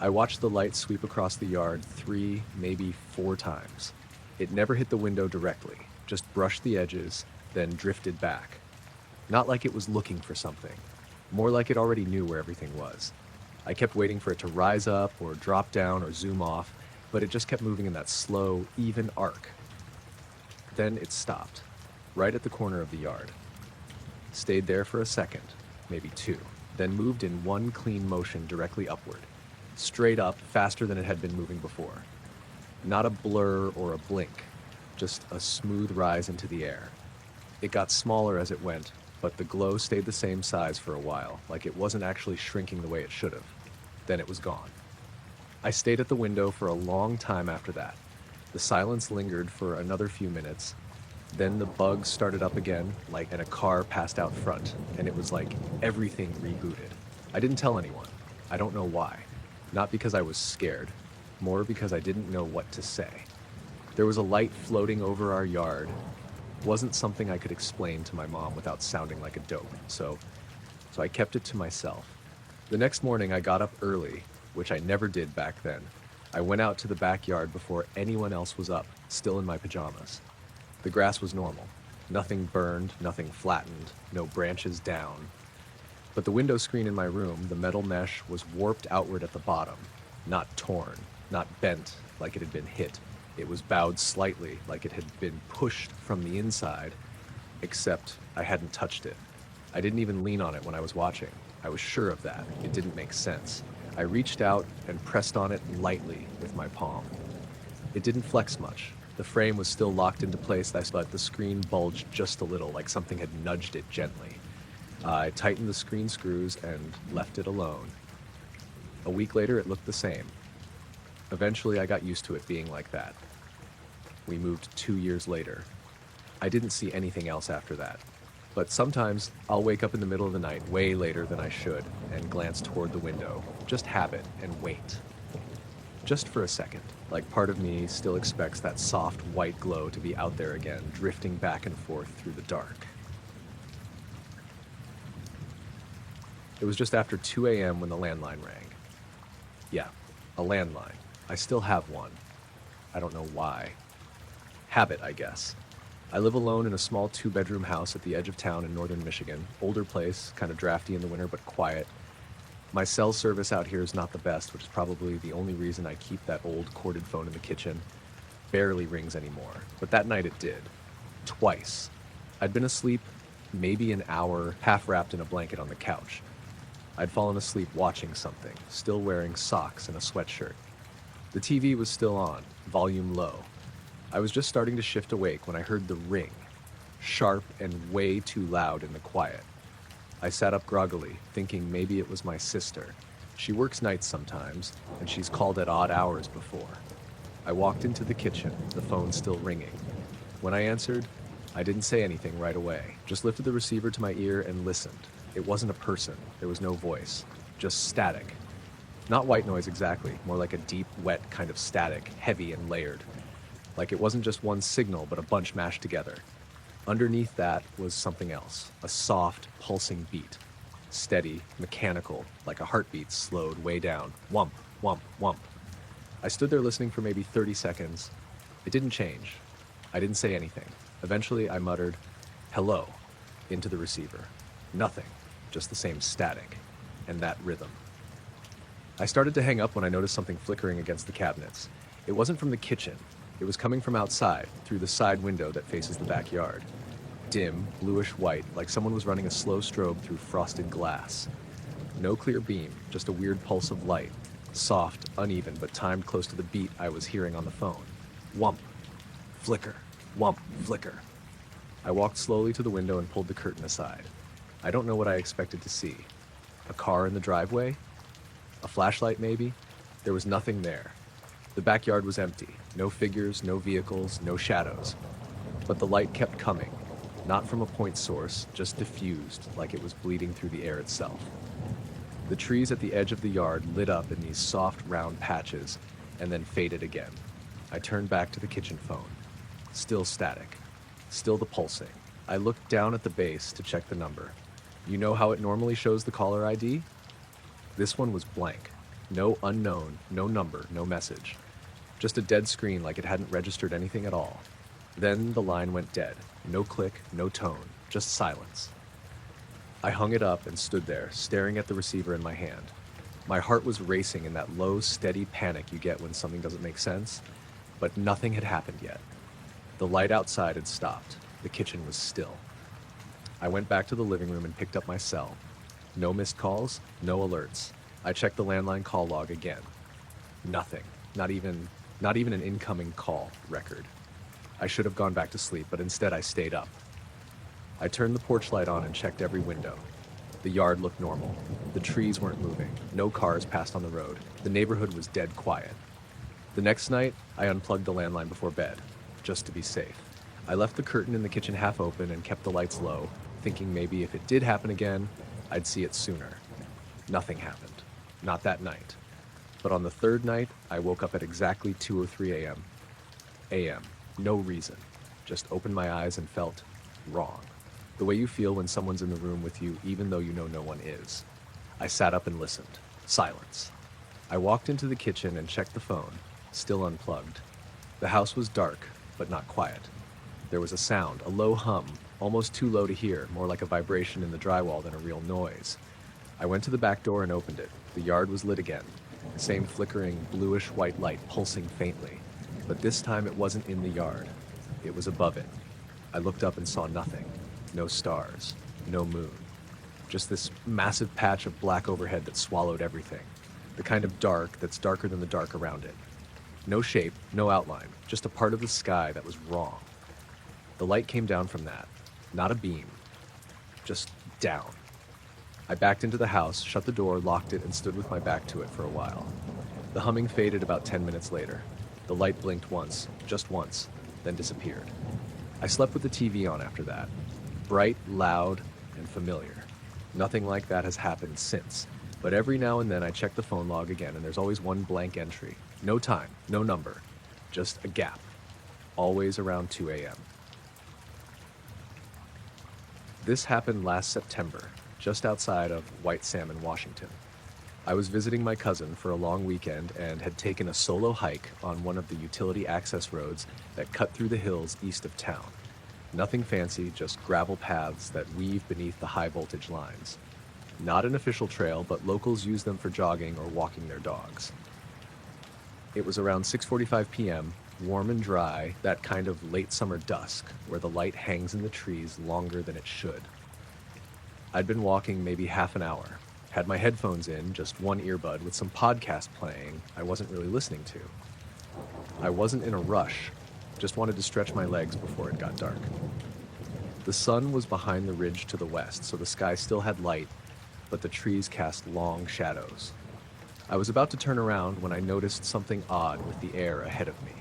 I watched the light sweep across the yard 3, maybe 4 times. It never hit the window directly, just brushed the edges, then drifted back. Not like it was looking for something, more like it already knew where everything was. I kept waiting for it to rise up or drop down or zoom off, but it just kept moving in that slow, even arc. Then it stopped, right at the corner of the yard. Stayed there for a second, maybe 2, then moved in one clean motion directly upward. Straight up, faster than it had been moving before. Not a blur or a blink, just a smooth rise into the air. It got smaller as it went, but the glow stayed the same size for a while, like it wasn't actually shrinking the way it should have. Then it was gone. I stayed at the window for a long time after that. The silence lingered for another few minutes. Then the bugs started up again, and a car passed out front, and it was like everything rebooted. I didn't tell anyone. I don't know why. Not because I was scared, more because I didn't know what to say. There was a light floating over our yard. It wasn't something I could explain to my mom without sounding like a dope, so I kept it to myself. The next morning I got up early, which I never did back then. I went out to the backyard before anyone else was up, still in my pajamas. The grass was normal. Nothing burned, nothing flattened, no branches down. But the window screen in my room, the metal mesh, was warped outward at the bottom. Not torn, not bent like it had been hit. It was bowed slightly like it had been pushed from the inside, except I hadn't touched it. I didn't even lean on it when I was watching. I was sure of that. It didn't make sense. I reached out and pressed on it lightly with my palm. It didn't flex much. The frame was still locked into place, but the screen bulged just a little, like something had nudged it gently. I tightened the screen screws and left it alone. A week later, it looked the same. Eventually, I got used to it being like that. We moved 2 years later. I didn't see anything else after that. But sometimes I'll wake up in the middle of the night, way later than I should, and glance toward the window. Just habit and wait. Just for a second, like part of me still expects that soft white glow to be out there again, drifting back and forth through the dark. It was just after 2 a.m. when the landline rang. Yeah, a landline. I still have one. I don't know why. Habit, I guess. I live alone in a small 2-bedroom house at the edge of town in northern Michigan. Older place, kind of drafty in the winter, but quiet. My cell service out here is not the best, which is probably the only reason I keep that old corded phone in the kitchen. Barely rings anymore, but that night it did. Twice. I'd been asleep maybe an hour, half wrapped in a blanket on the couch. I'd fallen asleep watching something, still wearing socks and a sweatshirt. The TV was still on, volume low. I was just starting to shift awake when I heard the ring, sharp and way too loud in the quiet. I sat up groggily, thinking maybe it was my sister. She works nights sometimes, and she's called at odd hours before. I walked into the kitchen, the phone still ringing. When I answered, I didn't say anything right away, just lifted the receiver to my ear and listened. It wasn't a person, there was no voice, just static. Not white noise exactly, more like a deep, wet kind of static, heavy and layered. Like it wasn't just one signal, but a bunch mashed together. Underneath that was something else, a soft, pulsing beat. Steady, mechanical, like a heartbeat slowed way down. Whump, whump, whump. I stood there listening for maybe 30 seconds. It didn't change. I didn't say anything. Eventually, I muttered, "Hello," into the receiver. Nothing, just the same static, and that rhythm. I started to hang up when I noticed something flickering against the cabinets. It wasn't from the kitchen. It was coming from outside, through the side window that faces the backyard. Dim, bluish-white, like someone was running a slow strobe through frosted glass. No clear beam, just a weird pulse of light. Soft, uneven, but timed close to the beat I was hearing on the phone. Whump, flicker, whump, flicker. I walked slowly to the window and pulled the curtain aside. I don't know what I expected to see. A car in the driveway? A flashlight, maybe? There was nothing there. The backyard was empty. No figures, no vehicles, no shadows. But the light kept coming. Not from a point source, just diffused, like it was bleeding through the air itself. The trees at the edge of the yard lit up in these soft, round patches, and then faded again. I turned back to the kitchen phone. Still static. Still the pulsing. I looked down at the base to check the number. You know how it normally shows the caller ID? This one was blank. No unknown, no number, no message. Just a dead screen like it hadn't registered anything at all. Then the line went dead. No click, no tone, just silence. I hung it up and stood there, staring at the receiver in my hand. My heart was racing in that low, steady panic you get when something doesn't make sense, but nothing had happened yet. The light outside had stopped. The kitchen was still. I went back to the living room and picked up my cell. No missed calls, no alerts. I checked the landline call log again. Nothing. Not even an incoming call record. I should have gone back to sleep, but instead I stayed up. I turned the porch light on and checked every window. The yard looked normal. The trees weren't moving. No cars passed on the road. The neighborhood was dead quiet. The next night, I unplugged the landline before bed, just to be safe. I left the curtain in the kitchen half open and kept the lights low, thinking maybe if it did happen again, I'd see it sooner. Nothing happened. Not that night. But on the third night, I woke up at exactly 2:03 a.m. a.m. No reason. Just opened my eyes and felt wrong. The way you feel when someone's in the room with you, even though you know no one is. I sat up and listened. Silence. I walked into the kitchen and checked the phone, still unplugged. The house was dark, but not quiet. There was a sound, a low hum, almost too low to hear, more like a vibration in the drywall than a real noise. I went to the back door and opened it. The yard was lit again, the same flickering bluish-white light pulsing faintly. But this time it wasn't in the yard. It was above it. I looked up and saw nothing. No stars, no moon. Just this massive patch of black overhead that swallowed everything. The kind of dark that's darker than the dark around it. No shape, no outline, just a part of the sky that was wrong. The light came down from that. Not a beam. Just down. I backed into the house, shut the door, locked it, and stood with my back to it for a while. The humming faded about 10 minutes later. The light blinked once, just once, then disappeared. I slept with the TV on after that. Bright, loud, and familiar. Nothing like that has happened since. But every now and then I check the phone log again, and there's always one blank entry. No time, no number, just a gap. Always around 2 a.m. This happened last September, just outside of White Salmon, Washington. I was visiting my cousin for a long weekend and had taken a solo hike on one of the utility access roads that cut through the hills east of town. Nothing fancy, just gravel paths that weave beneath the high voltage lines. Not an official trail, but locals use them for jogging or walking their dogs. It was around 6:45 p.m., warm and dry, that kind of late summer dusk, where the light hangs in the trees longer than it should. I'd been walking maybe half an hour, had my headphones in, just one earbud, with some podcast playing I wasn't really listening to. I wasn't in a rush, just wanted to stretch my legs before it got dark. The sun was behind the ridge to the west, so the sky still had light, but the trees cast long shadows. I was about to turn around when I noticed something odd with the air ahead of me.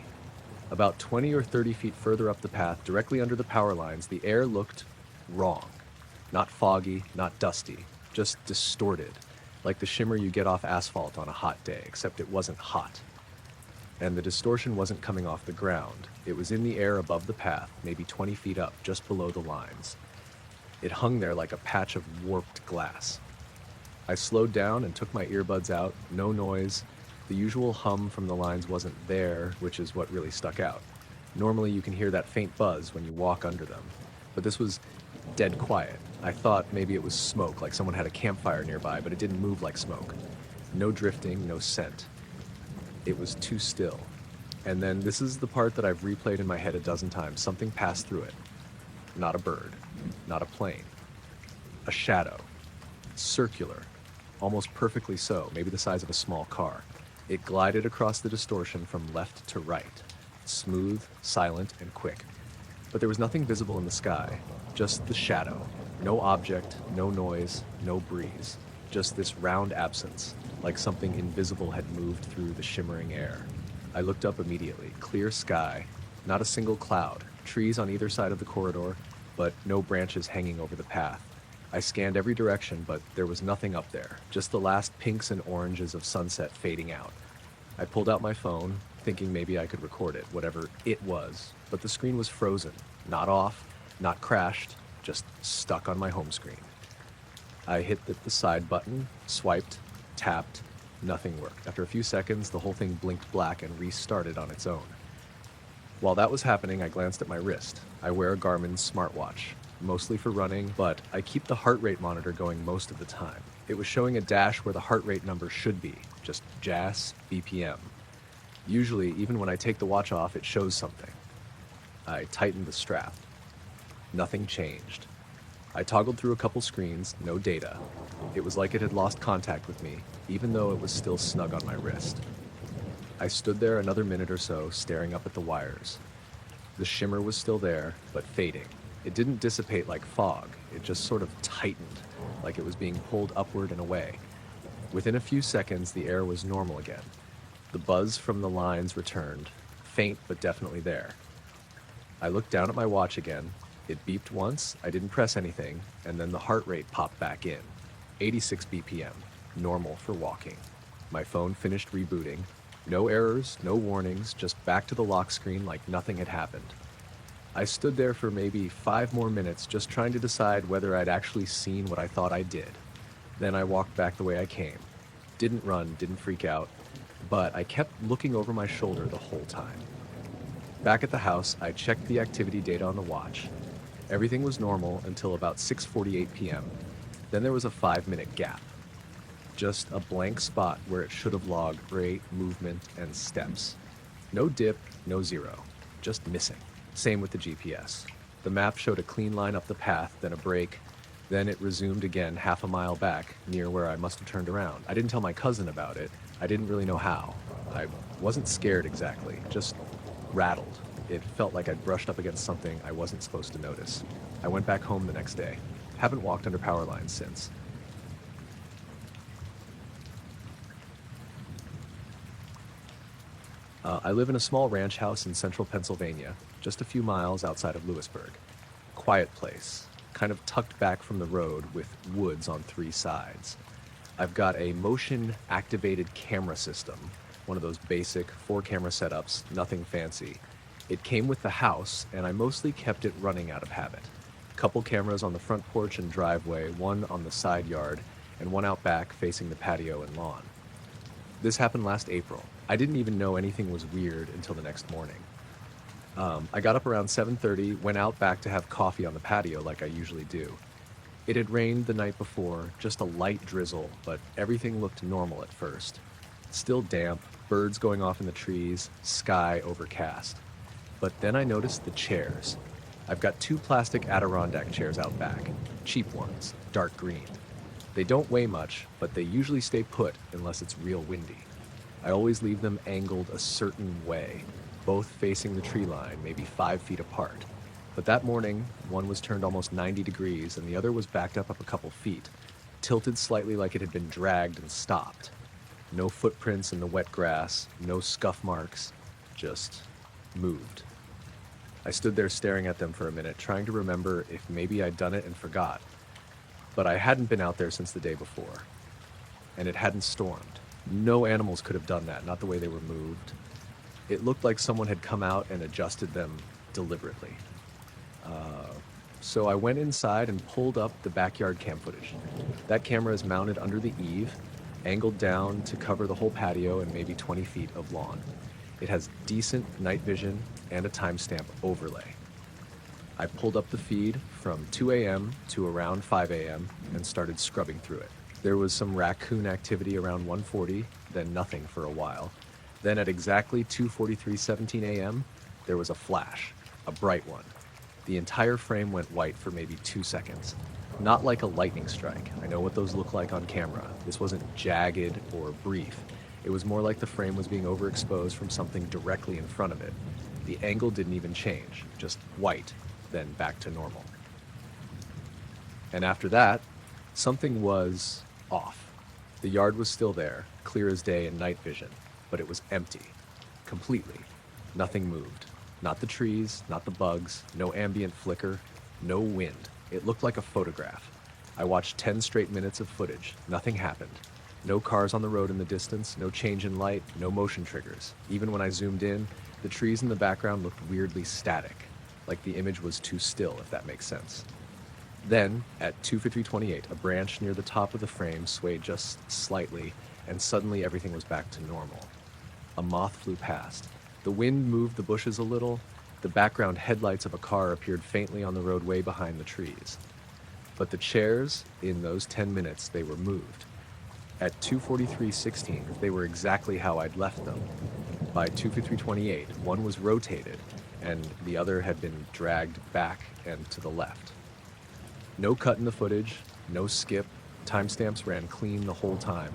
About 20 or 30 feet further up the path, directly under the power lines, the air looked wrong. Not foggy, not dusty, just distorted, like the shimmer you get off asphalt on a hot day, except it wasn't hot. And the distortion wasn't coming off the ground. It was in the air above the path, maybe 20 feet up, just below the lines. It hung there like a patch of warped glass. I slowed down and took my earbuds out, no noise. The usual hum from the lines wasn't there, which is what really stuck out. Normally you can hear that faint buzz when you walk under them, but this was dead quiet. I thought maybe it was smoke, like someone had a campfire nearby, but it didn't move like smoke. No drifting, no scent. It was too still. And then this is the part that I've replayed in my head a dozen times. Something passed through it. Not a bird, not a plane. A shadow. Circular. Almost perfectly so, maybe the size of a small car. It glided across the distortion from left to right. Smooth, silent, and quick. But there was nothing visible in the sky. Just the shadow. No object, no noise, no breeze. Just this round absence, like something invisible had moved through the shimmering air. I looked up immediately. Clear sky. Not a single cloud. Trees on either side of the corridor, but no branches hanging over the path. I scanned every direction, but there was nothing up there. Just the last pinks and oranges of sunset fading out. I pulled out my phone, thinking maybe I could record it, whatever it was, but the screen was frozen. Not off, not crashed, just stuck on my home screen. I hit the side button, swiped, tapped, nothing worked. After a few seconds, the whole thing blinked black and restarted on its own. While that was happening, I glanced at my wrist. I wear a Garmin smartwatch, mostly for running, but I keep the heart rate monitor going most of the time. It was showing a dash where the heart rate number should be, just JAS, BPM. Usually, even when I take the watch off, it shows something. I tightened the strap. Nothing changed. I toggled through a couple screens, no data. It was like it had lost contact with me, even though it was still snug on my wrist. I stood there another minute or so, staring up at the wires. The shimmer was still there, but fading. It didn't dissipate like fog, it just sort of tightened, like it was being pulled upward and away. Within a few seconds, the air was normal again. The buzz from the lines returned, faint but definitely there. I looked down at my watch again. It beeped once, I didn't press anything, and then the heart rate popped back in. 86 BPM, normal for walking. My phone finished rebooting. No errors, no warnings, just back to the lock screen like nothing had happened. I stood there for maybe 5 more minutes just trying to decide whether I'd actually seen what I thought I did. Then I walked back the way I came. Didn't run, didn't freak out, but I kept looking over my shoulder the whole time. Back at the house, I checked the activity data on the watch. Everything was normal until about 6:48 p.m. Then there was a 5-minute gap. Just a blank spot where it should have logged rate, movement, and steps. No dip, no zero. Just missing. Same with the GPS. The map showed a clean line up the path, then a break. Then it resumed again half a mile back, near where I must have turned around. I didn't tell my cousin about it. I didn't really know how. I wasn't scared exactly, just rattled. It felt like I'd brushed up against something I wasn't supposed to notice. I went back home the next day. Haven't walked under power lines since. I live in a small ranch house in central Pennsylvania, just a few miles outside of Lewisburg. Quiet place, kind of tucked back from the road with woods on 3 sides. I've got a motion-activated camera system, one of those basic 4-camera setups, nothing fancy. It came with the house, and I mostly kept it running out of habit. Couple cameras on the front porch and driveway, one on the side yard, and one out back facing the patio and lawn. This happened last April. I didn't even know anything was weird until the next morning. I got up around 7:30, went out back to have coffee on the patio like I usually do. It had rained the night before, just a light drizzle, but everything looked normal at first. Still damp, birds going off in the trees, sky overcast. But then I noticed the chairs. I've got 2 plastic Adirondack chairs out back, cheap ones, dark green. They don't weigh much, but they usually stay put unless it's real windy. I always leave them angled a certain way, both facing the tree line, maybe 5 feet apart. But that morning, one was turned almost 90 degrees and the other was backed up a couple feet, tilted slightly like it had been dragged and stopped. No footprints in the wet grass, no scuff marks, just moved. I stood there staring at them for a minute, trying to remember if maybe I'd done it and forgot. But I hadn't been out there since the day before, and it hadn't stormed. No animals could have done that, not the way they were moved. It looked like someone had come out and adjusted them deliberately. So I went inside and pulled up the backyard cam footage. That camera is mounted under the eave, angled down to cover the whole patio and maybe 20 feet of lawn. It has decent night vision and a timestamp overlay. I pulled up the feed from 2 a.m. to around 5 a.m. and started scrubbing through it. There was some raccoon activity around 1:40, then nothing for a while. Then at exactly 2:43:17 a.m., there was a flash, a bright one. The entire frame went white for maybe 2 seconds. Not like a lightning strike. I know what those look like on camera. This wasn't jagged or brief. It was more like the frame was being overexposed from something directly in front of it. The angle didn't even change, just white, then back to normal. And after that, something was off. The yard was still there, clear as day in night vision, but it was empty. Completely. Nothing moved. Not the trees, not the bugs, no ambient flicker, no wind. It looked like a photograph. I watched 10 straight minutes of footage. Nothing happened. No cars on the road in the distance, no change in light, no motion triggers. Even when I zoomed in, the trees in the background looked weirdly static, like the image was too still, if that makes sense. Then, at 2:50:28, a branch near the top of the frame swayed just slightly, and suddenly everything was back to normal. A moth flew past. The wind moved the bushes a little. The background headlights of a car appeared faintly on the road way behind the trees. But the chairs, in those 10 minutes, they were moved. At 2:43:16, they were exactly how I'd left them. By 2:53:28, one was rotated, and the other had been dragged back and to the left. No cut in the footage, no skip, timestamps ran clean the whole time,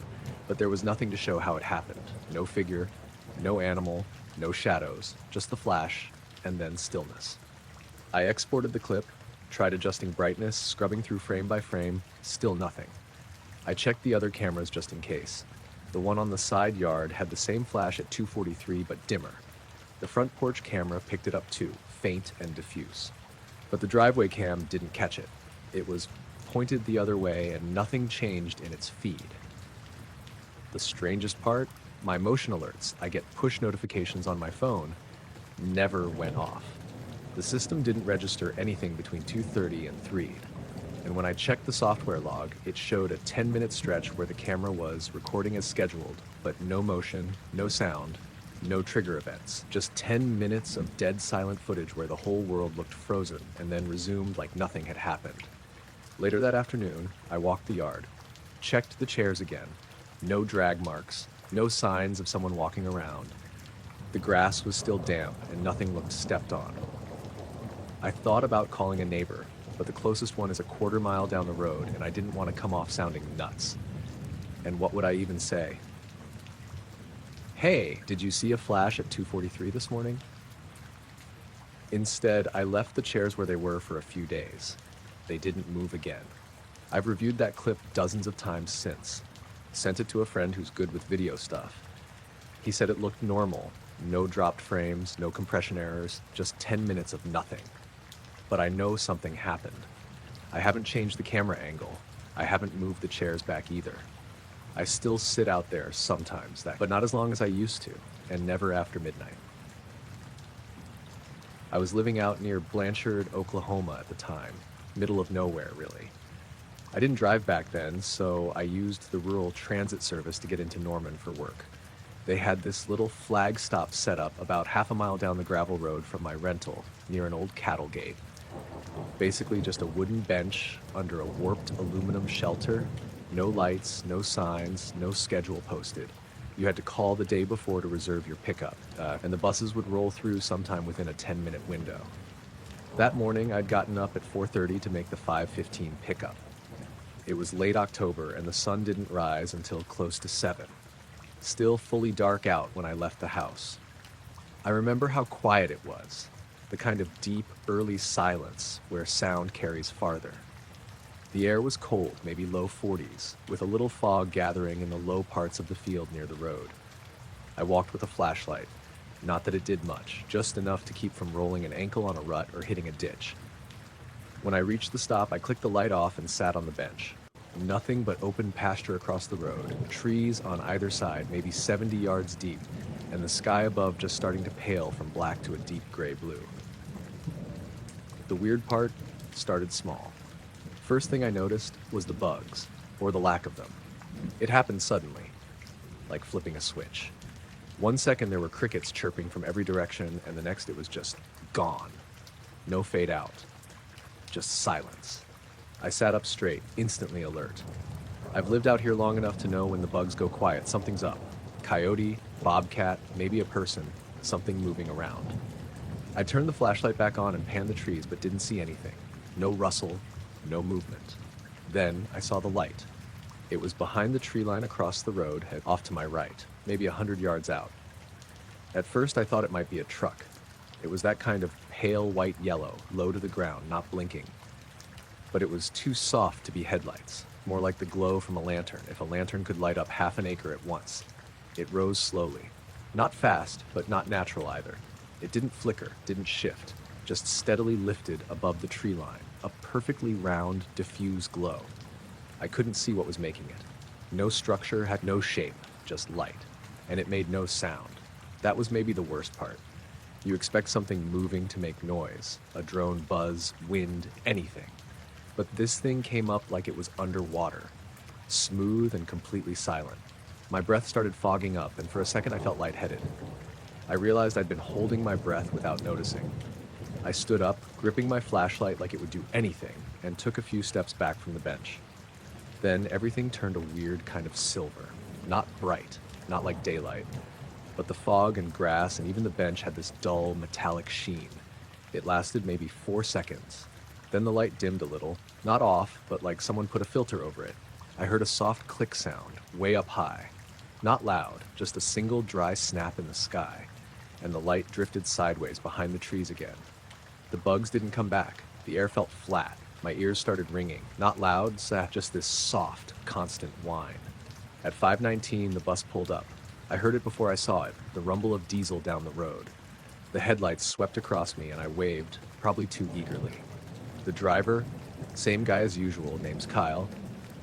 but there was nothing to show how it happened. No figure, no animal, no shadows, just the flash, and then stillness. I exported the clip, tried adjusting brightness, scrubbing through frame by frame, still nothing. I checked the other cameras just in case. The one on the side yard had the same flash at 2:43 but dimmer. The front porch camera picked it up too, faint and diffuse. But the driveway cam didn't catch it. It was pointed the other way and nothing changed in its feed. The strangest part, my motion alerts, I get push notifications on my phone, never went off. The system didn't register anything between 2:30 and 3. And when I checked the software log, it showed a 10-minute stretch where the camera was recording as scheduled, but no motion, no sound, no trigger events. Just 10 minutes of dead silent footage where the whole world looked frozen and then resumed like nothing had happened. Later that afternoon, I walked the yard, checked the chairs again. No drag marks, no signs of someone walking around. The grass was still damp and nothing looked stepped on. I thought about calling a neighbor, but the closest one is a quarter-mile down the road and I didn't want to come off sounding nuts. And what would I even say? Hey, did you see a flash at 2:43 this morning? Instead, I left the chairs where they were for a few days. They didn't move again. I've reviewed that clip dozens of times since. Sent it to a friend who's good with video stuff. He said it looked normal. No dropped frames, no compression errors, just 10 minutes of nothing. But I know something happened. I haven't changed the camera angle. I haven't moved the chairs back either. I still sit out there sometimes, but not as long as I used to, and never after midnight. I was living out near Blanchard, Oklahoma at the time, middle of nowhere, really. I didn't drive back then, so I used the rural transit service to get into Norman for work. They had this little flag stop set up about half a mile down the gravel road from my rental, near an old cattle gate. Basically just a wooden bench under a warped aluminum shelter, no lights, no signs, no schedule posted. You had to call the day before to reserve your pickup, and the buses would roll through sometime within a 10-minute window. That morning, I'd gotten up at 4:30 to make the 5:15 pickup. It was late October, and the sun didn't rise until close to 7. Still fully dark out when I left the house. I remember how quiet it was, the kind of deep, early silence where sound carries farther. The air was cold, maybe low 40s, with a little fog gathering in the low parts of the field near the road. I walked with a flashlight. Not that it did much, just enough to keep from rolling an ankle on a rut or hitting a ditch. When I reached the stop, I clicked the light off and sat on the bench. Nothing but open pasture across the road, trees on either side, maybe 70 yards deep, and the sky above just starting to pale from black to a deep gray blue. The weird part started small. First thing I noticed was the bugs, or the lack of them. It happened suddenly, like flipping a switch. 1 second there were crickets chirping from every direction, and the next it was just gone. No fade out. Just silence. I sat up straight, instantly alert. I've lived out here long enough to know when the bugs go quiet, something's up. Coyote, bobcat, maybe a person, something moving around. I turned the flashlight back on and panned the trees, but didn't see anything. No rustle, no movement. Then I saw the light. It was behind the tree line across the road, off to my right, maybe 100 yards out. At first I thought it might be a truck. It was that kind of pale white yellow, low to the ground, not blinking. But it was too soft to be headlights, more like the glow from a lantern, if a lantern could light up half an acre at once. It rose slowly. Not fast, but not natural either. It didn't flicker, didn't shift, just steadily lifted above the tree line, a perfectly round, diffuse glow. I couldn't see what was making it. No structure, had no shape, just light. And it made no sound. That was maybe the worst part. You expect something moving to make noise, a drone buzz, wind, anything. But this thing came up like it was underwater, smooth and completely silent. My breath started fogging up, and for a second I felt lightheaded. I realized I'd been holding my breath without noticing. I stood up, gripping my flashlight like it would do anything, and took a few steps back from the bench. Then everything turned a weird kind of silver. Not bright, not like daylight, but the fog and grass and even the bench had this dull, metallic sheen. It lasted maybe 4 seconds. Then the light dimmed a little, not off, but like someone put a filter over it. I heard a soft click sound, way up high. Not loud, just a single dry snap in the sky, and the light drifted sideways behind the trees again. The bugs didn't come back. The air felt flat. My ears started ringing. Not loud, just this soft, constant whine. At 5:19, the bus pulled up. I heard it before I saw it, the rumble of diesel down the road. The headlights swept across me and I waved, probably too eagerly. The driver, same guy as usual, name's Kyle,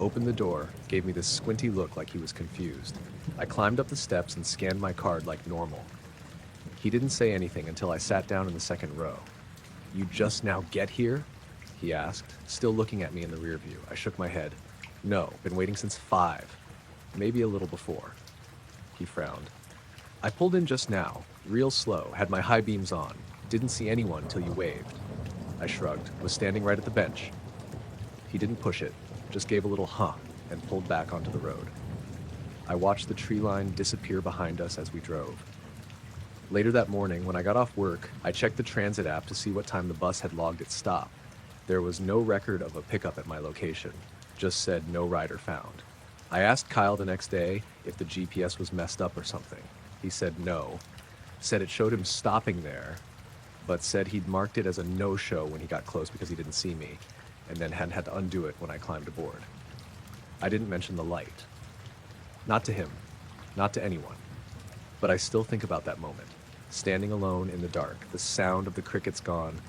opened the door, gave me this squinty look like he was confused. I climbed up the steps and scanned my card like normal. He didn't say anything until I sat down in the second row. "You just now get here?" he asked, still looking at me in the rear view. I shook my head. "No, been waiting since 5. Maybe a little before." He frowned. "I pulled in just now, real slow, had my high beams on. Didn't see anyone till you waved." I shrugged, was standing right at the bench. He didn't push it, just gave a little huh and pulled back onto the road. I watched the tree line disappear behind us as we drove. Later that morning, when I got off work, I checked the transit app to see what time the bus had logged its stop. There was no record of a pickup at my location, just said no rider found. I asked Kyle the next day if the GPS was messed up or something. He said no, said it showed him stopping there, but said he'd marked it as a no-show when he got close because he didn't see me, and then had to undo it when I climbed aboard. I didn't mention the light. Not to him, not to anyone. But I still think about that moment, standing alone in the dark, the sound of the crickets gone,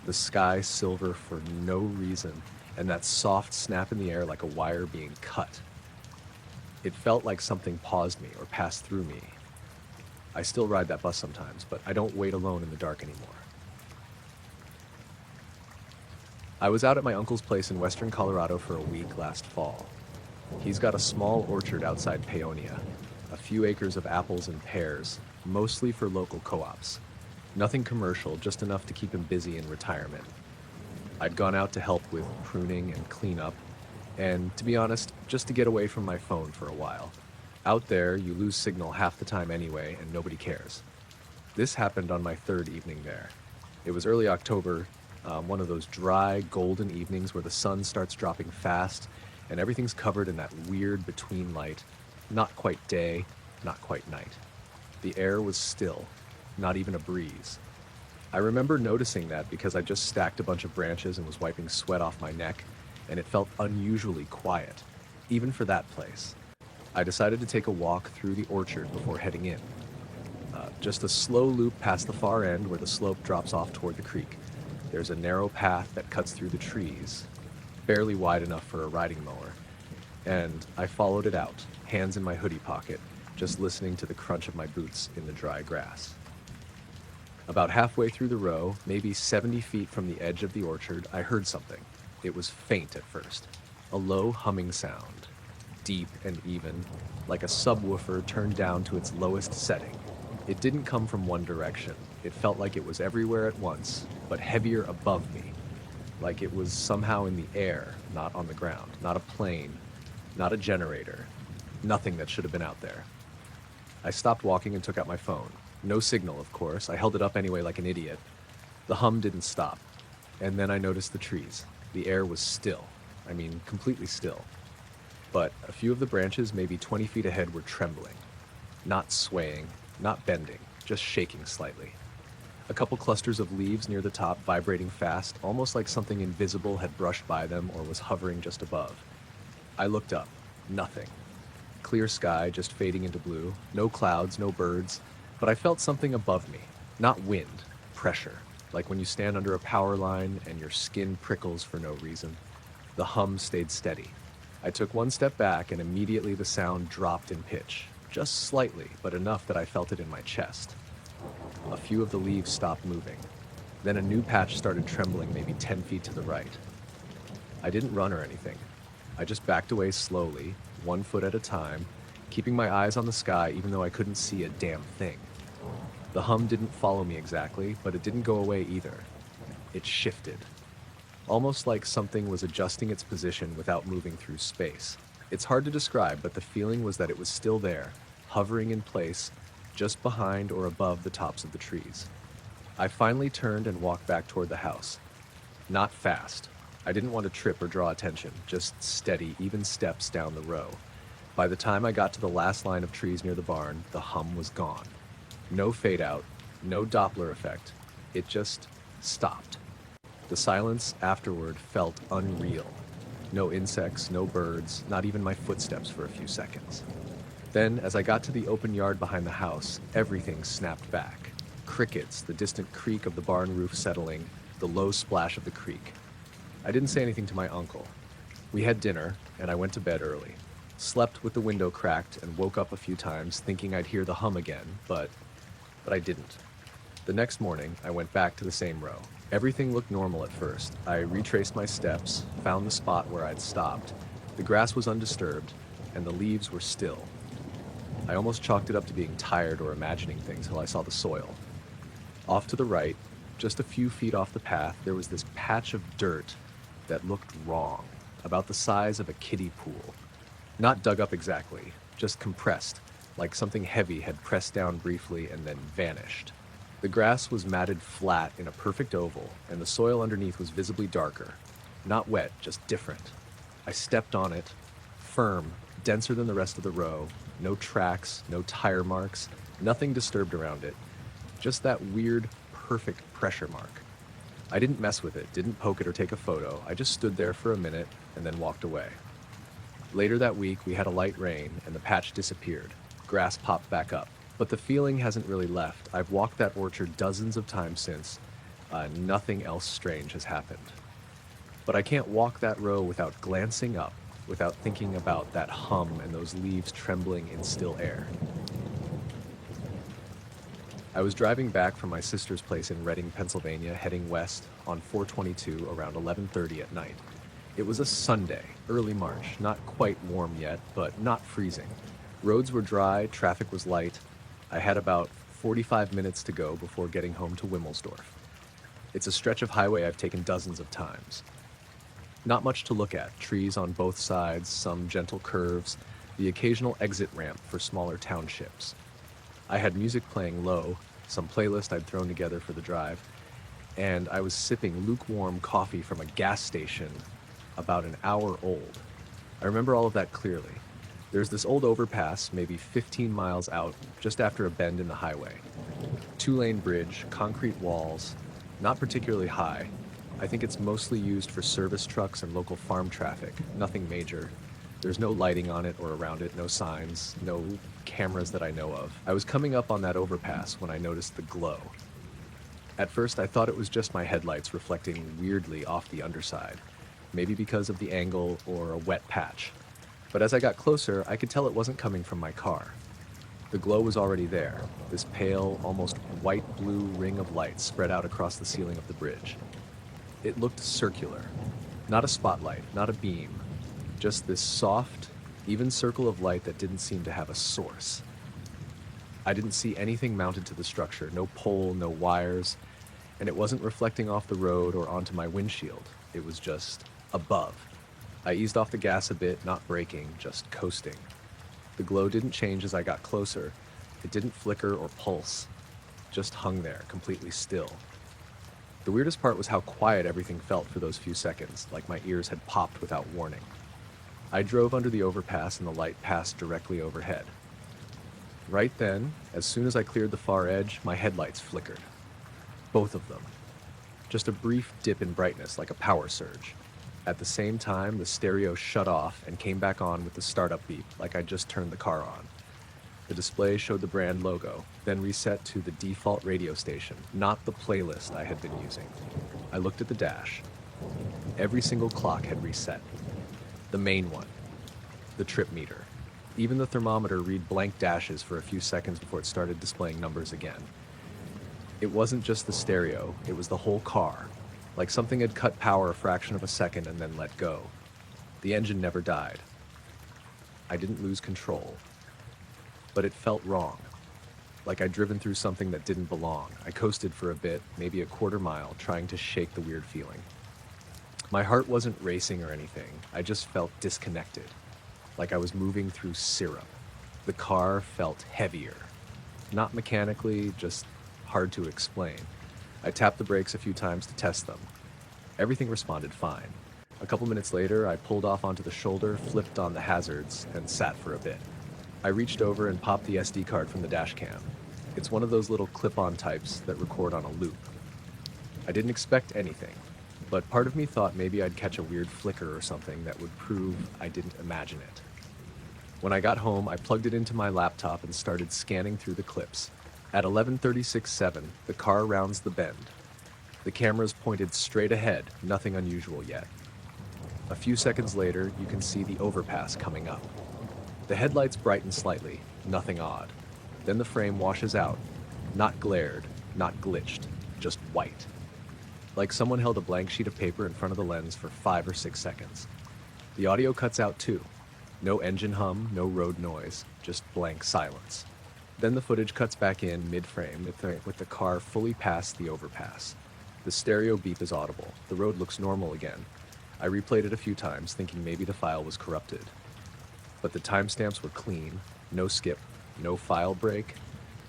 the sky silver for no reason, and that soft snap in the air like a wire being cut. It felt like something paused me or passed through me. I still ride that bus sometimes, but I don't wait alone in the dark anymore. I was out at my uncle's place in western Colorado for a week last fall. He's got a small orchard outside Paonia, a few acres of apples and pears, mostly for local co-ops. Nothing commercial, just enough to keep him busy in retirement. I'd gone out to help with pruning and cleanup, and to be honest, just to get away from my phone for a while. Out there, you lose signal half the time anyway, and nobody cares. This happened on my 3rd evening there. It was early October, one of those dry, golden evenings where the sun starts dropping fast, and everything's covered in that weird between light. Not quite day, not quite night. The air was still, not even a breeze. I remember noticing that because I just stacked a bunch of branches and was wiping sweat off my neck, and it felt unusually quiet, even for that place. I decided to take a walk through the orchard before heading in. Just a slow loop past the far end where the slope drops off toward the creek. There's a narrow path that cuts through the trees, barely wide enough for a riding mower, and I followed it out, hands in my hoodie pocket, just listening to the crunch of my boots in the dry grass. About halfway through the row, maybe 70 feet from the edge of the orchard, I heard something. It was faint at first, a low humming sound, deep and even, like a subwoofer turned down to its lowest setting. It didn't come from one direction. It felt like it was everywhere at once, but heavier above me, like it was somehow in the air, not on the ground, not a plane, not a generator, nothing that should have been out there. I stopped walking and took out my phone. No signal, of course. I held it up anyway like an idiot. The hum didn't stop. And then I noticed the trees. The air was still. I mean, completely still. But a few of the branches, maybe 20 feet ahead, were trembling. Not swaying, not bending, just shaking slightly. A couple clusters of leaves near the top vibrating fast, almost like something invisible had brushed by them or was hovering just above. I looked up. Nothing. Clear sky, just fading into blue. No clouds, no birds. But I felt something above me. Not wind, pressure. Like when you stand under a power line and your skin prickles for no reason. The hum stayed steady. I took one step back and immediately the sound dropped in pitch. Just slightly, but enough that I felt it in my chest. A few of the leaves stopped moving. Then a new patch started trembling maybe 10 feet to the right. I didn't run or anything. I just backed away slowly, 1 foot at a time, keeping my eyes on the sky even though I couldn't see a damn thing. The hum didn't follow me exactly, but it didn't go away either. It shifted. Almost like something was adjusting its position without moving through space. It's hard to describe, but the feeling was that it was still there, hovering in place, just behind or above the tops of the trees. I finally turned and walked back toward the house. Not fast. I didn't want to trip or draw attention, just steady, even steps down the row. By the time I got to the last line of trees near the barn, the hum was gone. No fade out, no Doppler effect. It just stopped. The silence afterward felt unreal. No insects, no birds, not even my footsteps for a few seconds. Then, as I got to the open yard behind the house, everything snapped back. Crickets, the distant creak of the barn roof settling, the low splash of the creek. I didn't say anything to my uncle. We had dinner, and I went to bed early. Slept with the window cracked and woke up a few times thinking I'd hear the hum again, but I didn't. The next morning, I went back to the same row. Everything looked normal at first. I retraced my steps, found the spot where I'd stopped. The grass was undisturbed, and the leaves were still. I almost chalked it up to being tired or imagining things till I saw the soil. Off to the right, just a few feet off the path, there was this patch of dirt that looked wrong, about the size of a kiddie pool. Not dug up exactly, just compressed, like something heavy had pressed down briefly and then vanished. The grass was matted flat in a perfect oval, and the soil underneath was visibly darker. Not wet, just different. I stepped on it, firm, denser than the rest of the row, no tracks, no tire marks, nothing disturbed around it. Just that weird, perfect pressure mark. I didn't mess with it, didn't poke it or take a photo. I just stood there for a minute and then walked away. Later that week, we had a light rain and the patch disappeared. Grass popped back up. But the feeling hasn't really left. I've walked that orchard dozens of times since. Nothing else strange has happened. But I can't walk that row without glancing up, without thinking about that hum and those leaves trembling in still air. I was driving back from my sister's place in Reading, Pennsylvania, heading west on 422 around 11:30 at night. It was a Sunday, early March, not quite warm yet, but not freezing. Roads were dry, traffic was light. I had about 45 minutes to go before getting home to Wimmelsdorf. It's a stretch of highway I've taken dozens of times. Not much to look at, trees on both sides, some gentle curves, the occasional exit ramp for smaller townships. I had music playing low, some playlist I'd thrown together for the drive, and I was sipping lukewarm coffee from a gas station about an hour old. I remember all of that clearly. There's this old overpass, maybe 15 miles out, just after a bend in the highway. Two-lane bridge, concrete walls, not particularly high. I think it's mostly used for service trucks and local farm traffic, nothing major. There's no lighting on it or around it, no signs, no cameras that I know of. I was coming up on that overpass when I noticed the glow. At first, I thought it was just my headlights reflecting weirdly off the underside, maybe because of the angle or a wet patch. But as I got closer, I could tell it wasn't coming from my car. The glow was already there, this pale, almost white-blue ring of light spread out across the ceiling of the bridge. It looked circular. Not a spotlight, not a beam. Just this soft, even circle of light that didn't seem to have a source. I didn't see anything mounted to the structure, no pole, no wires, and it wasn't reflecting off the road or onto my windshield. It was just above. I eased off the gas a bit, not braking, just coasting. The glow didn't change as I got closer. It didn't flicker or pulse. Just hung there, completely still. The weirdest part was how quiet everything felt for those few seconds, like my ears had popped without warning. I drove under the overpass and the light passed directly overhead. Right then, as soon as I cleared the far edge, my headlights flickered. Both of them. Just a brief dip in brightness, like a power surge. At the same time, the stereo shut off and came back on with the startup beep, like I'd just turned the car on. The display showed the brand logo, then reset to the default radio station, not the playlist I had been using. I looked at the dash. Every single clock had reset. The main one. The trip meter. Even the thermometer read blank dashes for a few seconds before it started displaying numbers again. It wasn't just the stereo, it was the whole car. Like something had cut power a fraction of a second and then let go. The engine never died. I didn't lose control. But it felt wrong. Like I'd driven through something that didn't belong. I coasted for a bit, maybe a quarter mile, trying to shake the weird feeling. My heart wasn't racing or anything. I just felt disconnected. Like I was moving through syrup. The car felt heavier. Not mechanically, just hard to explain. I tapped the brakes a few times to test them. Everything responded fine. A couple minutes later, I pulled off onto the shoulder, flipped on the hazards, and sat for a bit. I reached over and popped the SD card from the dash cam. It's one of those little clip-on types that record on a loop. I didn't expect anything, but part of me thought maybe I'd catch a weird flicker or something that would prove I didn't imagine it. When I got home, I plugged it into my laptop and started scanning through the clips. At 11:36:07, the car rounds the bend. The camera's pointed straight ahead, nothing unusual yet. A few seconds later, you can see the overpass coming up. The headlights brighten slightly, nothing odd. Then the frame washes out, not glared, not glitched, just white. Like someone held a blank sheet of paper in front of the lens for 5 or 6 seconds. The audio cuts out too. No engine hum, no road noise, just blank silence. Then the footage cuts back in mid-frame with the car fully past the overpass. The stereo beep is audible. The road looks normal again. I replayed it a few times, thinking maybe the file was corrupted. But the timestamps were clean, no skip, no file break,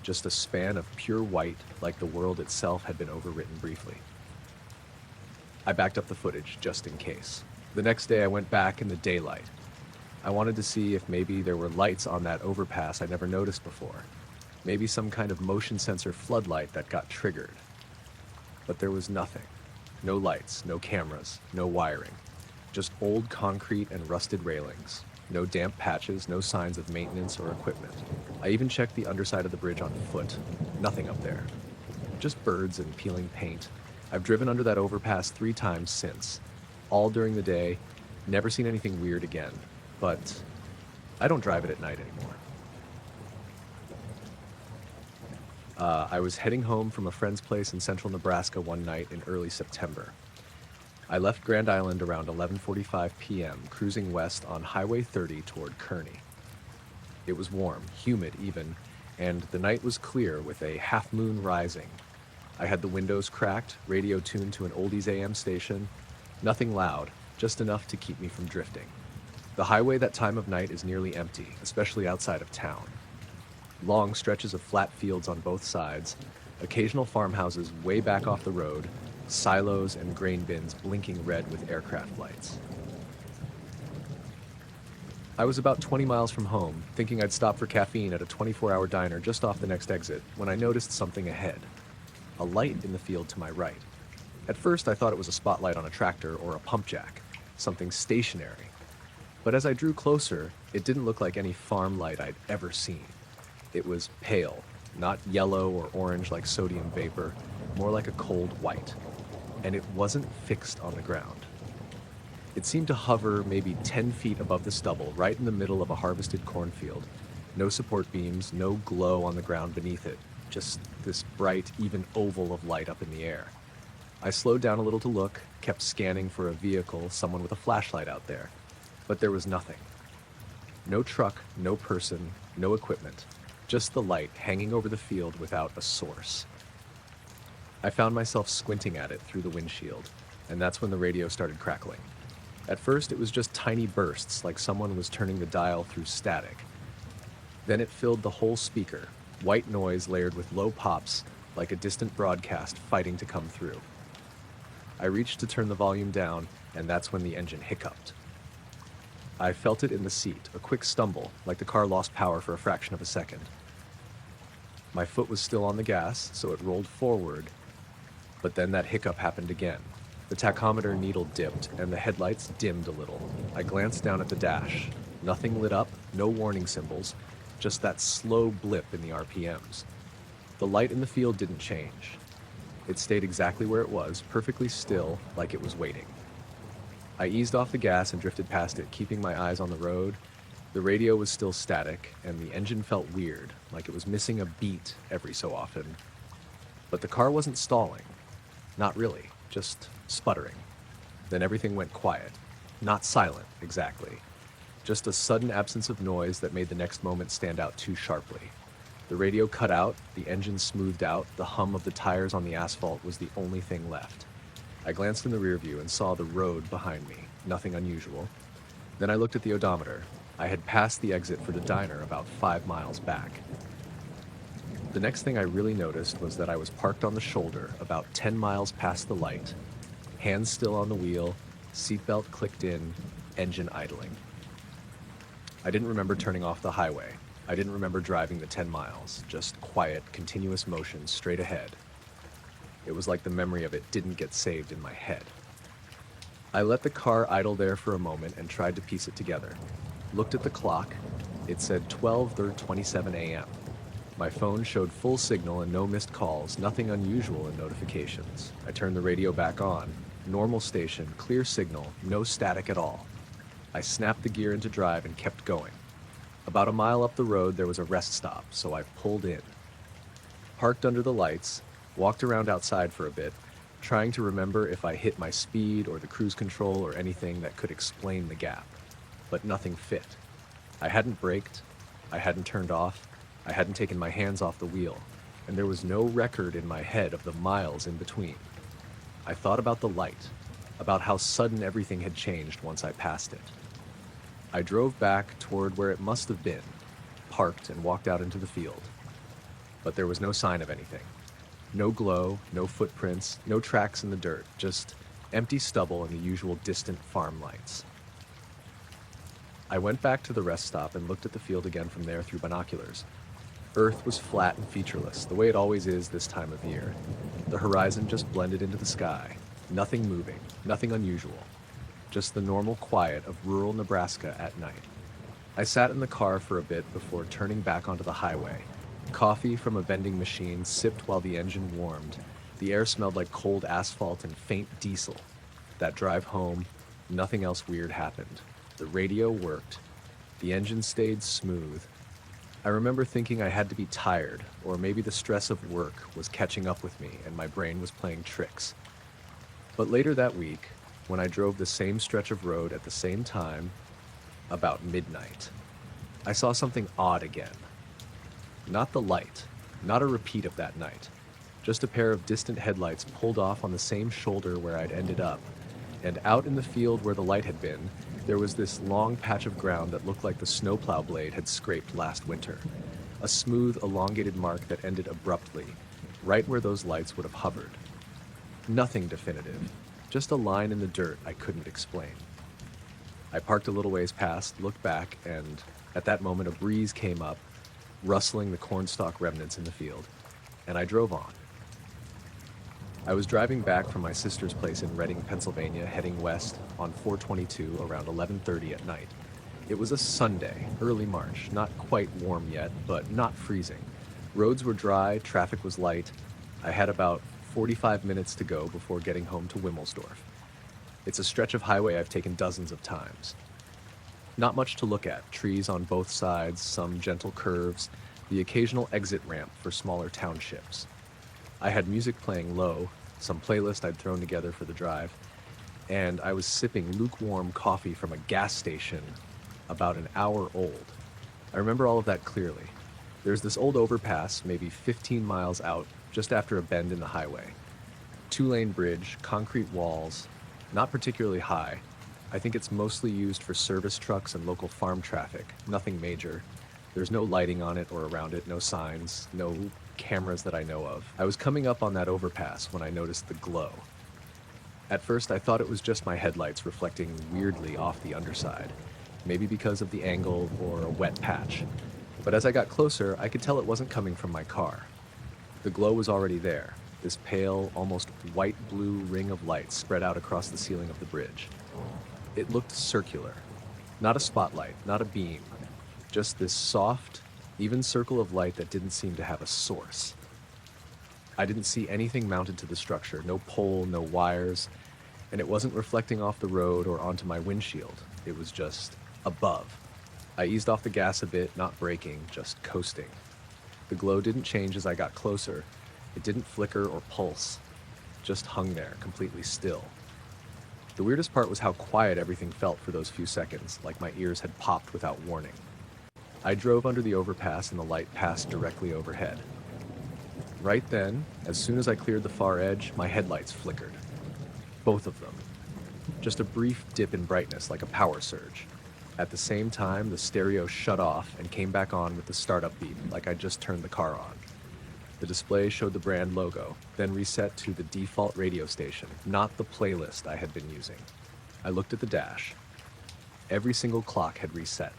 just a span of pure white, like the world itself had been overwritten briefly. I backed up the footage, just in case. The next day I went back in the daylight. I wanted to see if maybe there were lights on that overpass I never noticed before. Maybe some kind of motion sensor floodlight that got triggered. But there was nothing. No lights, no cameras, no wiring. Just old concrete and rusted railings. No damp patches, no signs of maintenance or equipment. I even checked the underside of the bridge on foot. Nothing up there. Just birds and peeling paint. I've driven under that overpass 3 times since. All during the day, never seen anything weird again. But I don't drive it at night anymore. I was heading home from a friend's place in central Nebraska one night in early September. I left Grand Island around 11:45 p.m., cruising west on Highway 30 toward Kearney. It was warm, humid even, and the night was clear with a half moon rising. I had the windows cracked, radio tuned to an oldies AM station. Nothing loud, just enough to keep me from drifting. The highway that time of night is nearly empty, especially outside of town. Long stretches of flat fields on both sides, occasional farmhouses way back off the road, silos and grain bins blinking red with aircraft lights. I was about 20 miles from home, thinking I'd stop for caffeine at a 24-hour diner just off the next exit, when I noticed something ahead. A light in the field to my right. At first I thought it was a spotlight on a tractor or a pump jack, something stationary. But as I drew closer, it didn't look like any farm light I'd ever seen. It was pale, not yellow or orange like sodium vapor, more like a cold white. And it wasn't fixed on the ground. It seemed to hover maybe 10 feet above the stubble, right in the middle of a harvested cornfield. No support beams, no glow on the ground beneath it, just this bright, even oval of light up in the air. I slowed down a little to look, kept scanning for a vehicle, someone with a flashlight out there. But there was nothing. No truck, no person, no equipment. Just the light hanging over the field without a source. I found myself squinting at it through the windshield, and that's when the radio started crackling. At first, it was just tiny bursts, like someone was turning the dial through static. Then it filled the whole speaker, white noise layered with low pops, like a distant broadcast fighting to come through. I reached to turn the volume down, and that's when the engine hiccuped. I felt it in the seat, a quick stumble, like the car lost power for a fraction of a second. My foot was still on the gas, so it rolled forward, but then that hiccup happened again. The tachometer needle dipped, and the headlights dimmed a little. I glanced down at the dash. Nothing lit up, no warning symbols, just that slow blip in the RPMs. The light in the field didn't change. It stayed exactly where it was, perfectly still, like it was waiting. I eased off the gas and drifted past it, keeping my eyes on the road. The radio was still static, and the engine felt weird, like it was missing a beat every so often. But the car wasn't stalling. Not really, just sputtering. Then everything went quiet. Not silent, exactly. Just a sudden absence of noise that made the next moment stand out too sharply. The radio cut out, the engine smoothed out, the hum of the tires on the asphalt was the only thing left. I glanced in the rearview and saw the road behind me, nothing unusual. Then I looked at the odometer. I had passed the exit for the diner about 5 miles back. The next thing I really noticed was that I was parked on the shoulder about 10 miles past the light, hands still on the wheel, seatbelt clicked in, engine idling. I didn't remember turning off the highway. I didn't remember driving the 10 miles, just quiet, continuous motion straight ahead. It was like the memory of it didn't get saved in my head. I let the car idle there for a moment and tried to piece it together. Looked at the clock. It said 12:27 a.m. My phone showed full signal and no missed calls, nothing unusual in notifications. I turned the radio back on. Normal station, clear signal, no static at all. I snapped the gear into drive and kept going. About a mile up the road, there was a rest stop, so I pulled in. Parked under the lights, walked around outside for a bit, trying to remember if I hit my speed or the cruise control or anything that could explain the gap. But nothing fit. I hadn't braked, I hadn't turned off, I hadn't taken my hands off the wheel, and there was no record in my head of the miles in between. I thought about the light, about how sudden everything had changed once I passed it. I drove back toward where it must have been, parked and walked out into the field. But there was no sign of anything. No glow, no footprints, no tracks in the dirt, just empty stubble and the usual distant farm lights. I went back to the rest stop and looked at the field again from there through binoculars. Earth was flat and featureless, the way it always is this time of year. The horizon just blended into the sky. Nothing moving, nothing unusual. Just the normal quiet of rural Nebraska at night. I sat in the car for a bit before turning back onto the highway. Coffee from a vending machine sipped while the engine warmed. The air smelled like cold asphalt and faint diesel. That drive home, nothing else weird happened. The radio worked. The engine stayed smooth. I remember thinking I had to be tired, or maybe the stress of work was catching up with me and my brain was playing tricks. But later that week, when I drove the same stretch of road at the same time, about midnight, I saw something odd again. Not the light, not a repeat of that night, just a pair of distant headlights pulled off on the same shoulder where I'd ended up, and out in the field where the light had been, there was this long patch of ground that looked like the snowplow blade had scraped last winter. A smooth, elongated mark that ended abruptly, right where those lights would have hovered. Nothing definitive, just a line in the dirt I couldn't explain. I parked a little ways past, looked back, and at that moment a breeze came up, rustling the cornstalk remnants in the field, and I drove on. I was driving back from my sister's place in Reading, Pennsylvania, heading west on 422 around 11:30 at night. It was a Sunday, early March, not quite warm yet, but not freezing. Roads were dry, traffic was light. I had about 45 minutes to go before getting home to Wimmelsdorf. It's a stretch of highway I've taken dozens of times. Not much to look at, trees on both sides, some gentle curves, the occasional exit ramp for smaller townships. I had music playing low, some playlist I'd thrown together for the drive, and I was sipping lukewarm coffee from a gas station about an hour old. I remember all of that clearly. There's this old overpass, maybe 15 miles out, just after a bend in the highway. Two-lane bridge, concrete walls, not particularly high. I think it's mostly used for service trucks and local farm traffic, nothing major. There's no lighting on it or around it, no signs, no cameras that I know of. I was coming up on that overpass when I noticed the glow. At first, I thought it was just my headlights reflecting weirdly off the underside, maybe because of the angle or a wet patch. But as I got closer, I could tell it wasn't coming from my car. The glow was already there, this pale, almost white-blue ring of light spread out across the ceiling of the bridge. It looked circular. Not a spotlight, not a beam. Just this soft, even circle of light that didn't seem to have a source. I didn't see anything mounted to the structure, no pole, no wires, and it wasn't reflecting off the road or onto my windshield. It was just above. I eased off the gas a bit, not braking, just coasting. The glow didn't change as I got closer. It didn't flicker or pulse, just hung there, completely still. The weirdest part was how quiet everything felt for those few seconds, like my ears had popped without warning. I drove under the overpass and the light passed directly overhead. Right then, as soon as I cleared the far edge, my headlights flickered. Both of them. Just a brief dip in brightness, like a power surge. At the same time, the stereo shut off and came back on with the startup beep, like I'd just turned the car on. The display showed the brand logo, then reset to the default radio station, not the playlist I had been using. I looked at the dash. Every single clock had reset.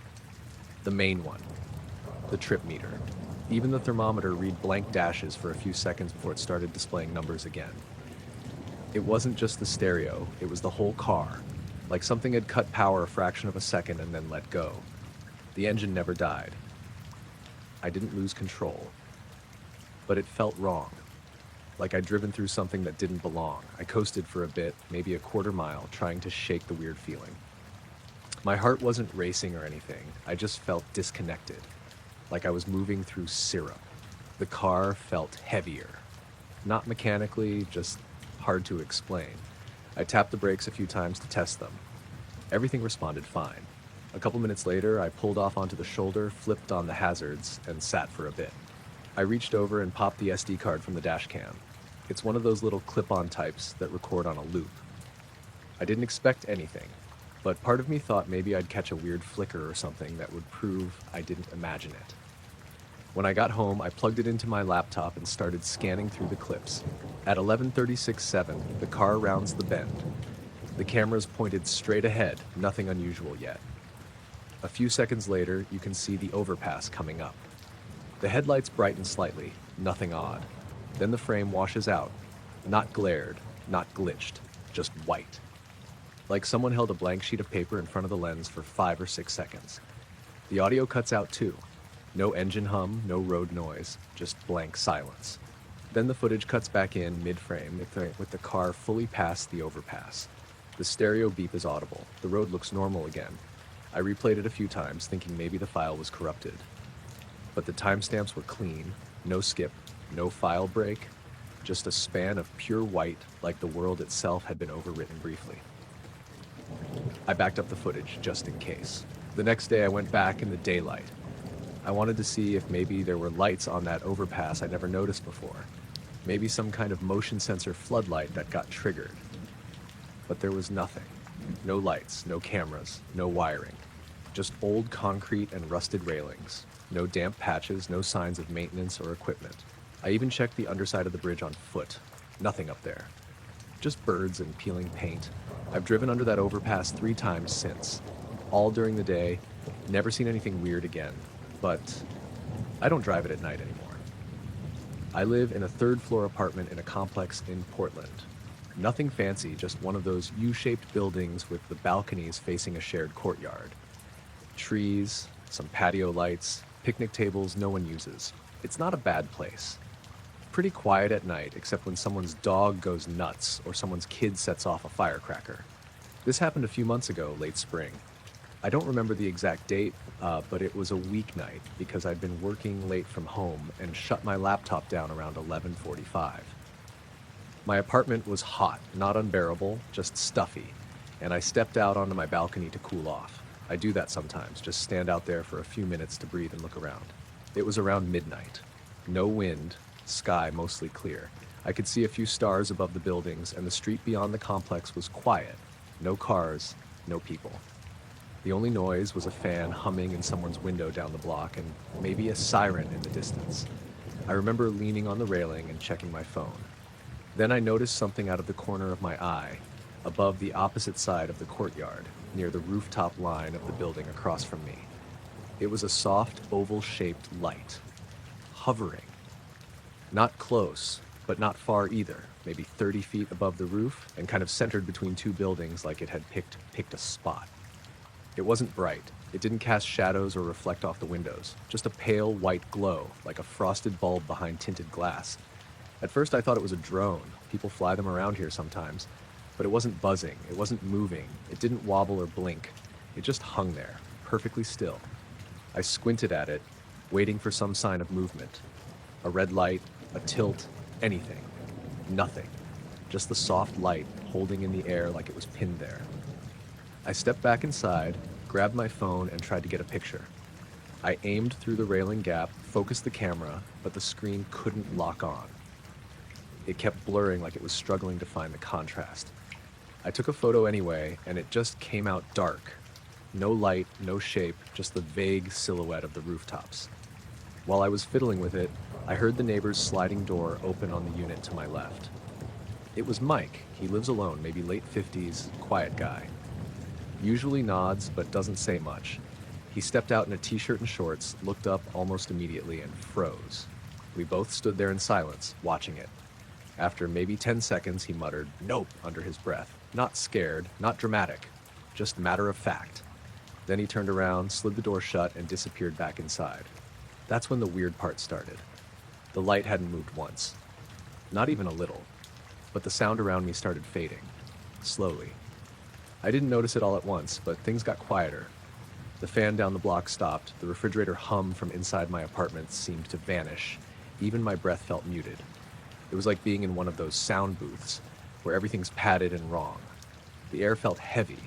The main one. The trip meter. Even the thermometer read blank dashes for a few seconds before it started displaying numbers again. It wasn't just the stereo, it was the whole car. Like something had cut power a fraction of a second and then let go. The engine never died. I didn't lose control. But it felt wrong. like I'd driven through something that didn't belong. I coasted for a bit, maybe a quarter mile, trying to shake the weird feeling. My heart wasn't racing or anything. I just felt disconnected, like I was moving through syrup. The car felt heavier. Not mechanically, just hard to explain. I tapped the brakes a few times to test them. Everything responded fine. A couple minutes later, I pulled off onto the shoulder, flipped on the hazards, and sat for a bit. I reached over and popped the SD card from the dash cam. It's one of those little clip-on types that record on a loop. I didn't expect anything, but part of me thought maybe I'd catch a weird flicker or something that would prove I didn't imagine it. When I got home, I plugged it into my laptop and started scanning through the clips. At 11:36:07, the car rounds the bend. The camera's pointed straight ahead, nothing unusual yet. A few seconds later, you can see the overpass coming up. The headlights brighten slightly, nothing odd. Then the frame washes out, not glared, not glitched, just white. Like someone held a blank sheet of paper in front of the lens for 5 or 6 seconds. The audio cuts out too. No engine hum, no road noise, just blank silence. Then the footage cuts back in mid-frame with the car fully past the overpass. The stereo beep is audible. The road looks normal again. I replayed it a few times, thinking maybe the file was corrupted. But the timestamps were clean, no skip, no file break, just a span of pure white, like the world itself had been overwritten briefly. I backed up the footage, just in case. The next day I went back in the daylight. I wanted to see if maybe there were lights on that overpass I'd never noticed before. Maybe some kind of motion sensor floodlight that got triggered. But there was nothing. No lights, no cameras, no wiring. Just old concrete and rusted railings. No damp patches, no signs of maintenance or equipment. I even checked the underside of the bridge on foot. Nothing up there. Just birds and peeling paint. I've driven under that overpass 3 times since. All during the day. Never seen anything weird again. But I don't drive it at night anymore. I live in a 3rd-floor apartment in a complex in Portland. Nothing fancy, just one of those U-shaped buildings with the balconies facing a shared courtyard. Trees, some patio lights, picnic tables no one uses. It's not a bad place. Pretty quiet at night, except when someone's dog goes nuts or someone's kid sets off a firecracker. This happened a few months ago, late spring. I don't remember the exact date, but it was a weeknight because I'd been working late from home and shut my laptop down around 11:45. My apartment was hot, not unbearable, just stuffy, and I stepped out onto my balcony to cool off. I do that sometimes, just stand out there for a few minutes to breathe and look around. It was around midnight. No wind, sky mostly clear. I could see a few stars above the buildings, and the street beyond the complex was quiet. No cars, no people. The only noise was a fan humming in someone's window down the block and maybe a siren in the distance. I remember leaning on the railing and checking my phone. Then I noticed something out of the corner of my eye, above the opposite side of the courtyard, near the rooftop line of the building across from me. It was a soft, oval-shaped light, hovering. Not close, but not far either, maybe 30 feet above the roof and kind of centered between 2 buildings like it had picked a spot. It wasn't bright. It didn't cast shadows or reflect off the windows, just a pale white glow, like a frosted bulb behind tinted glass. At first I thought it was a drone. People fly them around here sometimes. But it wasn't buzzing, it wasn't moving, it didn't wobble or blink. It just hung there, perfectly still. I squinted at it, waiting for some sign of movement. A red light, a tilt, anything. Nothing. Just the soft light holding in the air like it was pinned there. I stepped back inside, grabbed my phone, and tried to get a picture. I aimed through the railing gap, focused the camera, but the screen couldn't lock on. It kept blurring like it was struggling to find the contrast. I took a photo anyway, and it just came out dark. No light, no shape, just the vague silhouette of the rooftops. While I was fiddling with it, I heard the neighbor's sliding door open on the unit to my left. It was Mike. He lives alone, maybe late 50s, quiet guy. Usually nods, but doesn't say much. He stepped out in a t-shirt and shorts, looked up almost immediately, and froze. We both stood there in silence, watching it. After maybe 10 seconds, he muttered, "Nope," under his breath. Not scared, not dramatic, just matter of fact. Then he turned around, slid the door shut, and disappeared back inside. That's when the weird part started. The light hadn't moved once. Not even a little, but the sound around me started fading, slowly. I didn't notice it all at once, but things got quieter. The fan down the block stopped, the refrigerator hum from inside my apartment seemed to vanish, even my breath felt muted. It was like being in one of those sound booths, where everything's padded and wrong. The air felt heavy,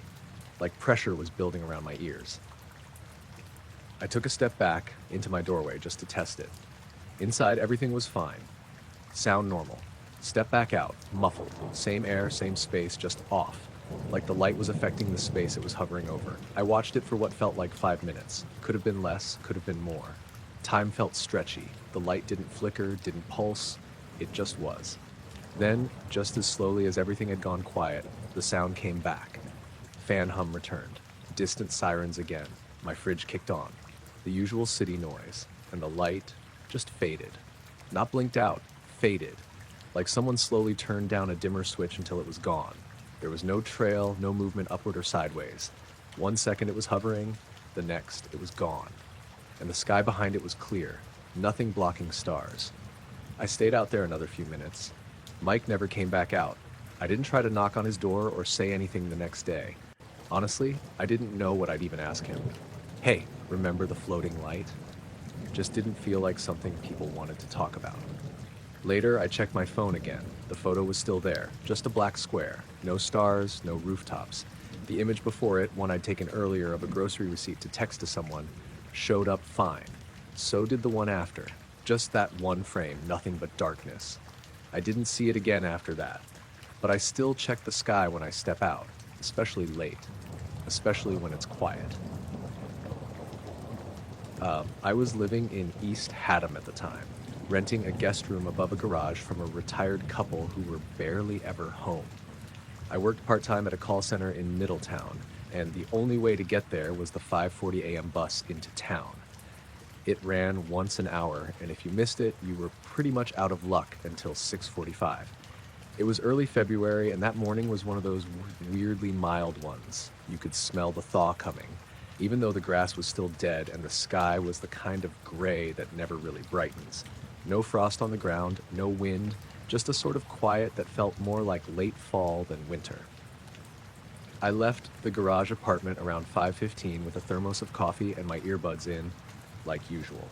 like pressure was building around my ears. I took a step back into my doorway just to test it. Inside, everything was fine. Sound normal. Step back out, muffled. Same air, same space, just off. Like the light was affecting the space it was hovering over. I watched it for what felt like 5 minutes. Could have been less, could have been more. Time felt stretchy. The light didn't flicker, didn't pulse. It just was. Then, just as slowly as everything had gone quiet, the sound came back. Fan hum returned. Distant sirens again. My fridge kicked on. The usual city noise. And the light just faded. Not blinked out, faded. Like someone slowly turned down a dimmer switch until it was gone. There was no trail, no movement upward or sideways. 1 second it was hovering, the next it was gone. And the sky behind it was clear, nothing blocking stars. I stayed out there another few minutes. Mike never came back out. I didn't try to knock on his door or say anything the next day. Honestly, I didn't know what I'd even ask him. Hey, remember the floating light? Just didn't feel like something people wanted to talk about. Later, I checked my phone again. The photo was still there, just a black square. No stars, no rooftops. The image before it, one I'd taken earlier of a grocery receipt to text to someone, showed up fine. So did the one after. Just that one frame, nothing but darkness. I didn't see it again after that. But I still check the sky when I step out, especially late. Especially when it's quiet. I was living in East Haddam at the time, renting a guest room above a garage from a retired couple who were barely ever home. I worked part-time at a call center in Middletown, and the only way to get there was the 5:40 a.m. bus into town. It ran once an hour, and if you missed it, you were pretty much out of luck until 6:45. It was early February, and that morning was one of those weirdly mild ones. You could smell the thaw coming, even though the grass was still dead and the sky was the kind of gray that never really brightens. No frost on the ground, no wind, just a sort of quiet that felt more like late fall than winter. I left the garage apartment around 5:15 with a thermos of coffee and my earbuds in, like usual.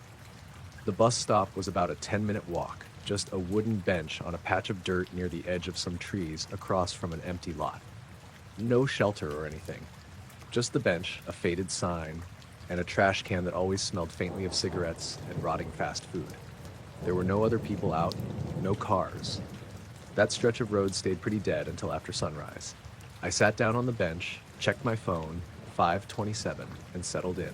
The bus stop was about a 10-minute walk, just a wooden bench on a patch of dirt near the edge of some trees across from an empty lot. No shelter or anything. Just the bench, a faded sign, and a trash can that always smelled faintly of cigarettes and rotting fast food. There were no other people out, no cars. That stretch of road stayed pretty dead until after sunrise. I sat down on the bench, checked my phone, 5:27, and settled in.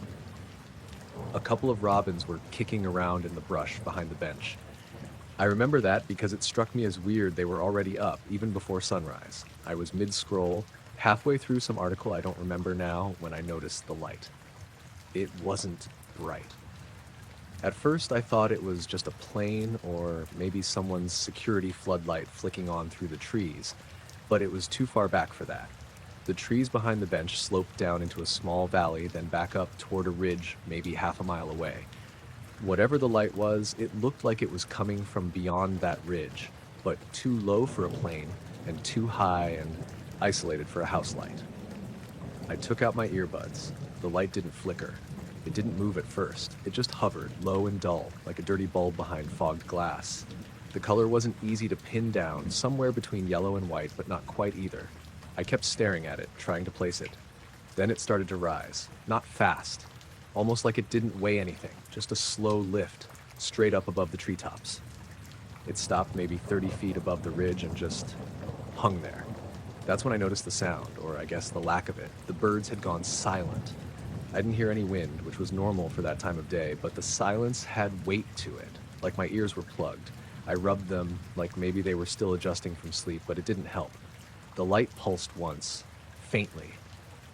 A couple of robins were kicking around in the brush behind the bench. I remember that because it struck me as weird they were already up, even before sunrise. I was mid-scroll, halfway through some article I don't remember now, when I noticed the light. It wasn't bright. At first, I thought it was just a plane or maybe someone's security floodlight flicking on through the trees, but it was too far back for that. The trees behind the bench sloped down into a small valley, then back up toward a ridge maybe half a mile away. Whatever the light was, it looked like it was coming from beyond that ridge, but too low for a plane and too high and isolated for a house light. I took out my earbuds. The light didn't flicker. It didn't move at first. It just hovered, low and dull, like a dirty bulb behind fogged glass. The color wasn't easy to pin down, somewhere between yellow and white, but not quite either. I kept staring at it, trying to place it. Then it started to rise. Not fast. Almost like it didn't weigh anything, just a slow lift, straight up above the treetops. It stopped maybe 30 feet above the ridge and just hung there. That's when I noticed the sound, or I guess the lack of it. The birds had gone silent. I didn't hear any wind, which was normal for that time of day, but the silence had weight to it, like my ears were plugged. I rubbed them like maybe they were still adjusting from sleep, but it didn't help. The light pulsed once, faintly.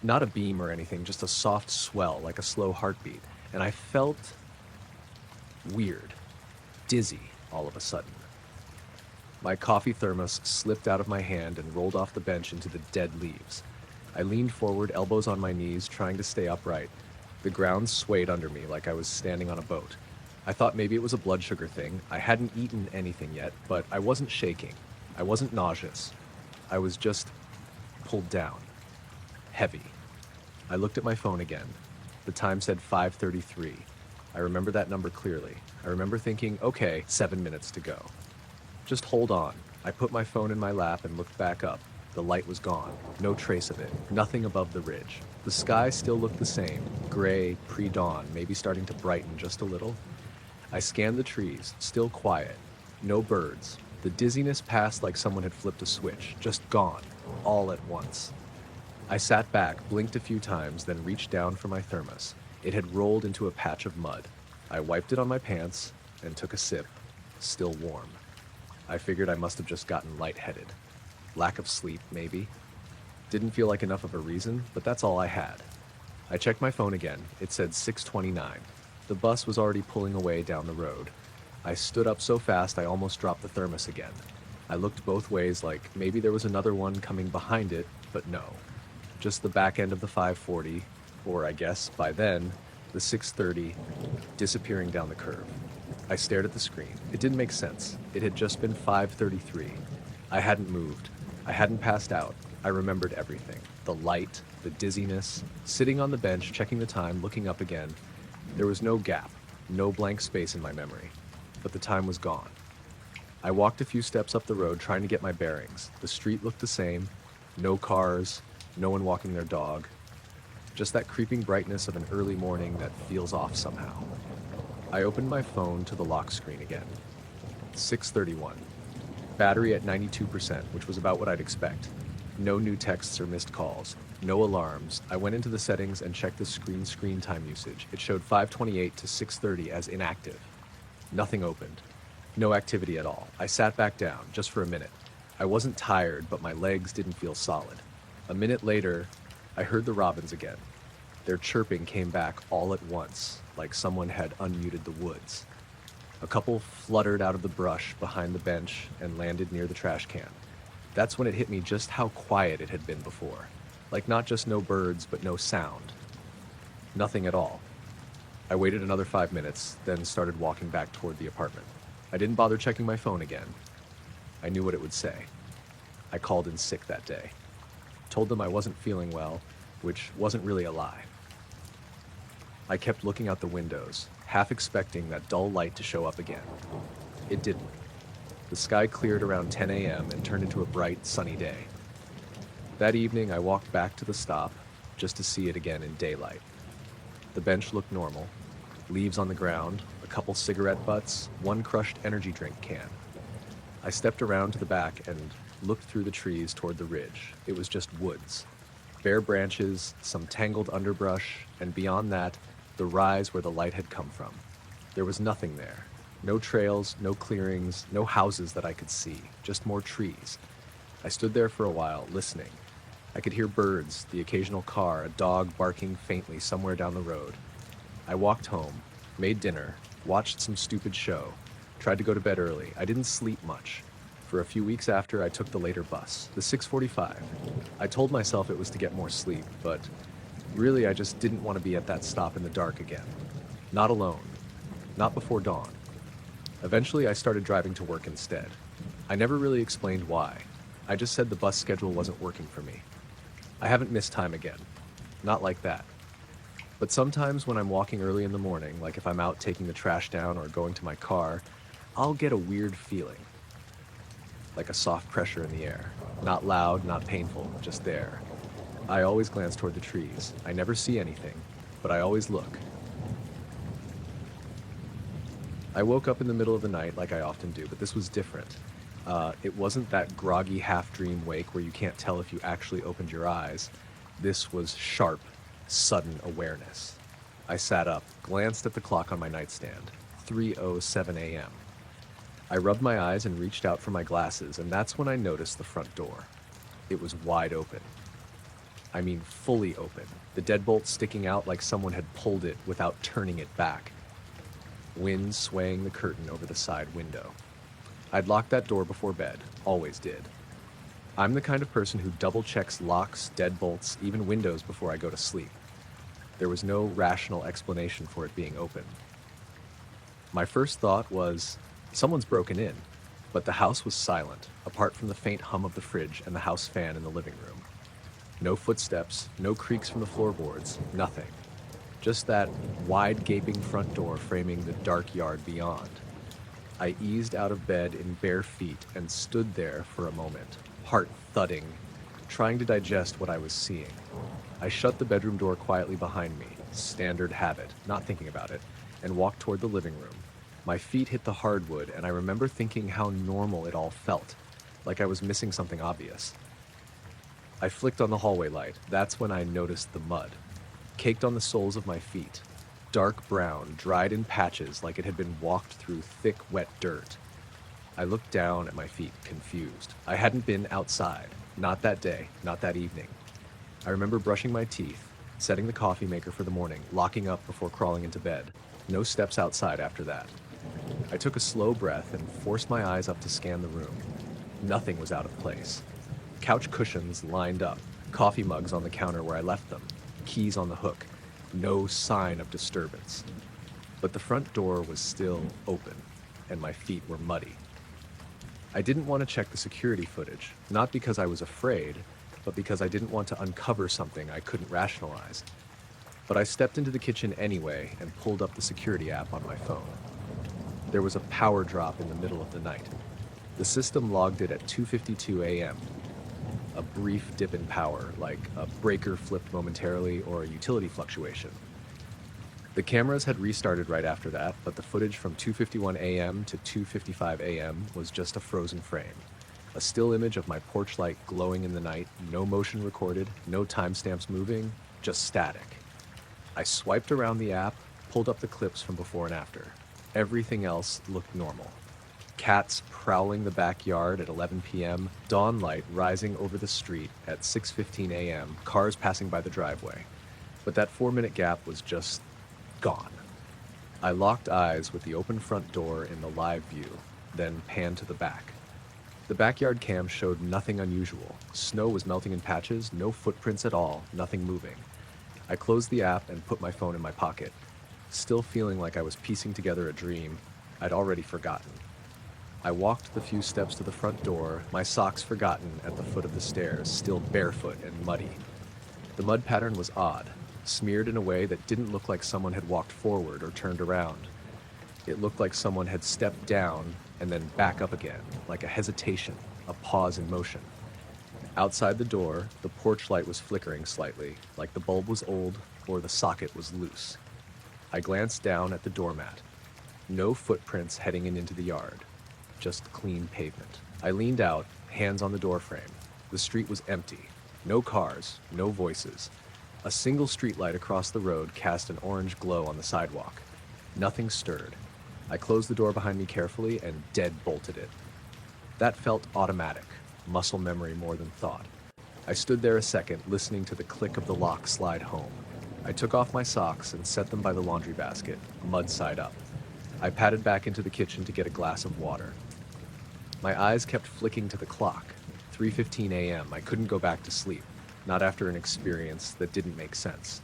Not a beam or anything, just a soft swell, like a slow heartbeat. And I felt weird, dizzy all of a sudden. My coffee thermos slipped out of my hand and rolled off the bench into the dead leaves. I leaned forward, elbows on my knees, trying to stay upright. The ground swayed under me like I was standing on a boat. I thought maybe it was a blood sugar thing. I hadn't eaten anything yet, but I wasn't shaking. I wasn't nauseous. I was just pulled down. Heavy. I looked at my phone again. The time said 5:33. I remember that number clearly. I remember thinking, okay, 7 minutes to go. Just hold on. I put my phone in my lap and looked back up. The light was gone. No trace of it. Nothing above the ridge. The sky still looked the same. Gray, pre-dawn, maybe starting to brighten just a little. I scanned the trees, still quiet. No birds. The dizziness passed like someone had flipped a switch. Just gone. All at once. I sat back, blinked a few times, then reached down for my thermos. It had rolled into a patch of mud. I wiped it on my pants and took a sip. Still warm. I figured I must have just gotten lightheaded. Lack of sleep, maybe. Didn't feel like enough of a reason, but that's all I had. I checked my phone again. It said 6:29. The bus was already pulling away down the road. I stood up so fast I almost dropped the thermos again. I looked both ways like maybe there was another one coming behind it, but no. Just the back end of the 540, or I guess, by then, the 630, disappearing down the curve. I stared at the screen. It didn't make sense. It had just been 5:33. I hadn't moved. I hadn't passed out. I remembered everything. The light, the dizziness, sitting on the bench, checking the time, looking up again. There was no gap, no blank space in my memory. But the time was gone. I walked a few steps up the road trying to get my bearings. The street looked the same. No cars, no one walking their dog. Just that creeping brightness of an early morning that feels off somehow. I opened my phone to the lock screen again. 6:31. Battery at 92%, which was about what I'd expect. No new texts or missed calls. No alarms. I went into the settings and checked the screen time usage. It showed 5:28 to 6:30 as inactive. Nothing opened. No activity at all. I sat back down, just for a minute. I wasn't tired, but my legs didn't feel solid. A minute later, I heard the robins again. Their chirping came back all at once, like someone had unmuted the woods. A couple fluttered out of the brush behind the bench and landed near the trash can. That's when it hit me just how quiet it had been before. Like not just no birds, but no sound. Nothing at all. I waited another 5 minutes, then started walking back toward the apartment. I didn't bother checking my phone again. I knew what it would say. I called in sick that day. Told them I wasn't feeling well, which wasn't really a lie. I kept looking out the windows, half expecting that dull light to show up again. It didn't. The sky cleared around 10 a.m. and turned into a bright, sunny day. That evening, I walked back to the stop just to see it again in daylight. The bench looked normal. Leaves on the ground, a couple cigarette butts, one crushed energy drink can. I stepped around to the back and looked through the trees toward the ridge. It was just woods. Bare branches, some tangled underbrush, and beyond that, the rise where the light had come from. There was nothing there. No trails, no clearings, no houses that I could see, just more trees. I stood there for a while, listening. I could hear birds, the occasional car, a dog barking faintly somewhere down the road. I walked home, made dinner, watched some stupid show, tried to go to bed early. I didn't sleep much. For a few weeks after, I took the later bus, the 6:45. I told myself it was to get more sleep, but really I just didn't want to be at that stop in the dark again. Not alone. Not before dawn. Eventually, I started driving to work instead. I never really explained why. I just said the bus schedule wasn't working for me. I haven't missed time again. Not like that. But sometimes when I'm walking early in the morning, like if I'm out taking the trash down or going to my car, I'll get a weird feeling. Like a soft pressure in the air. Not loud, not painful, just there. I always glance toward the trees. I never see anything, but I always look. I woke up in the middle of the night like I often do, but this was different. It wasn't that groggy half-dream wake where you can't tell if you actually opened your eyes. This was sharp, sudden awareness. I sat up, glanced at the clock on my nightstand. 3:07 a.m. I rubbed my eyes and reached out for my glasses, and that's when I noticed the front door. It was wide open. I mean, fully open. The deadbolt sticking out like someone had pulled it without turning it back. Wind swaying the curtain over the side window. I'd locked that door before bed, always did. I'm the kind of person who double-checks locks, deadbolts, even windows before I go to sleep. There was no rational explanation for it being open. My first thought was, someone's broken in, but the house was silent, apart from the faint hum of the fridge and the house fan in the living room. No footsteps, no creaks from the floorboards, nothing. Just that wide gaping front door framing the dark yard beyond. I eased out of bed in bare feet and stood there for a moment, heart thudding, trying to digest what I was seeing. I shut the bedroom door quietly behind me, standard habit, not thinking about it, and walked toward the living room. My feet hit the hardwood, and I remember thinking how normal it all felt, like I was missing something obvious. I flicked on the hallway light. That's when I noticed the mud, caked on the soles of my feet. Dark brown, dried in patches like it had been walked through thick, wet dirt. I looked down at my feet, confused. I hadn't been outside. Not that day, not that evening. I remember brushing my teeth, setting the coffee maker for the morning, locking up before crawling into bed. No steps outside after that. I took a slow breath and forced my eyes up to scan the room. Nothing was out of place. Couch cushions lined up, coffee mugs on the counter where I left them, keys on the hook. No sign of disturbance. But the front door was still open, and my feet were muddy. I didn't want to check the security footage, not because I was afraid, but because I didn't want to uncover something I couldn't rationalize. But I stepped into the kitchen anyway and pulled up the security app on my phone. There was a power drop in the middle of the night. The system logged it at 2:52 a.m. A brief dip in power, like a breaker flipped momentarily or a utility fluctuation. The cameras had restarted right after that, but the footage from 2:51 a.m. to 2:55 a.m. was just a frozen frame. A still image of my porch light glowing in the night, no motion recorded, no timestamps moving, just static. I swiped around the app, pulled up the clips from before and after. Everything else looked normal. Cats prowling the backyard at 11 p.m., dawn light rising over the street at 6:15 a.m., cars passing by the driveway. But that 4-minute gap was just gone. I locked eyes with the open front door in the live view, then panned to the back. The backyard cam showed nothing unusual. Snow was melting in patches, no footprints at all, nothing moving. I closed the app and put my phone in my pocket. Still feeling like I was piecing together a dream I'd already forgotten. I walked the few steps to the front door, my socks forgotten at the foot of the stairs, still barefoot and muddy. The mud pattern was odd, smeared in a way that didn't look like someone had walked forward or turned around. It looked like someone had stepped down and then back up again, like a hesitation, a pause in motion. Outside the door, the porch light was flickering slightly, like the bulb was old or the socket was loose. I glanced down at the doormat. No footprints heading into the yard. Just clean pavement. I leaned out, hands on the doorframe. The street was empty. No cars, no voices. A single streetlight across the road cast an orange glow on the sidewalk. Nothing stirred. I closed the door behind me carefully and dead-bolted it. That felt automatic, muscle memory more than thought. I stood there a second, listening to the click of the lock slide home. I took off my socks and set them by the laundry basket, mud side up. I padded back into the kitchen to get a glass of water. My eyes kept flicking to the clock. 3:15 a.m. I couldn't go back to sleep, not after an experience that didn't make sense.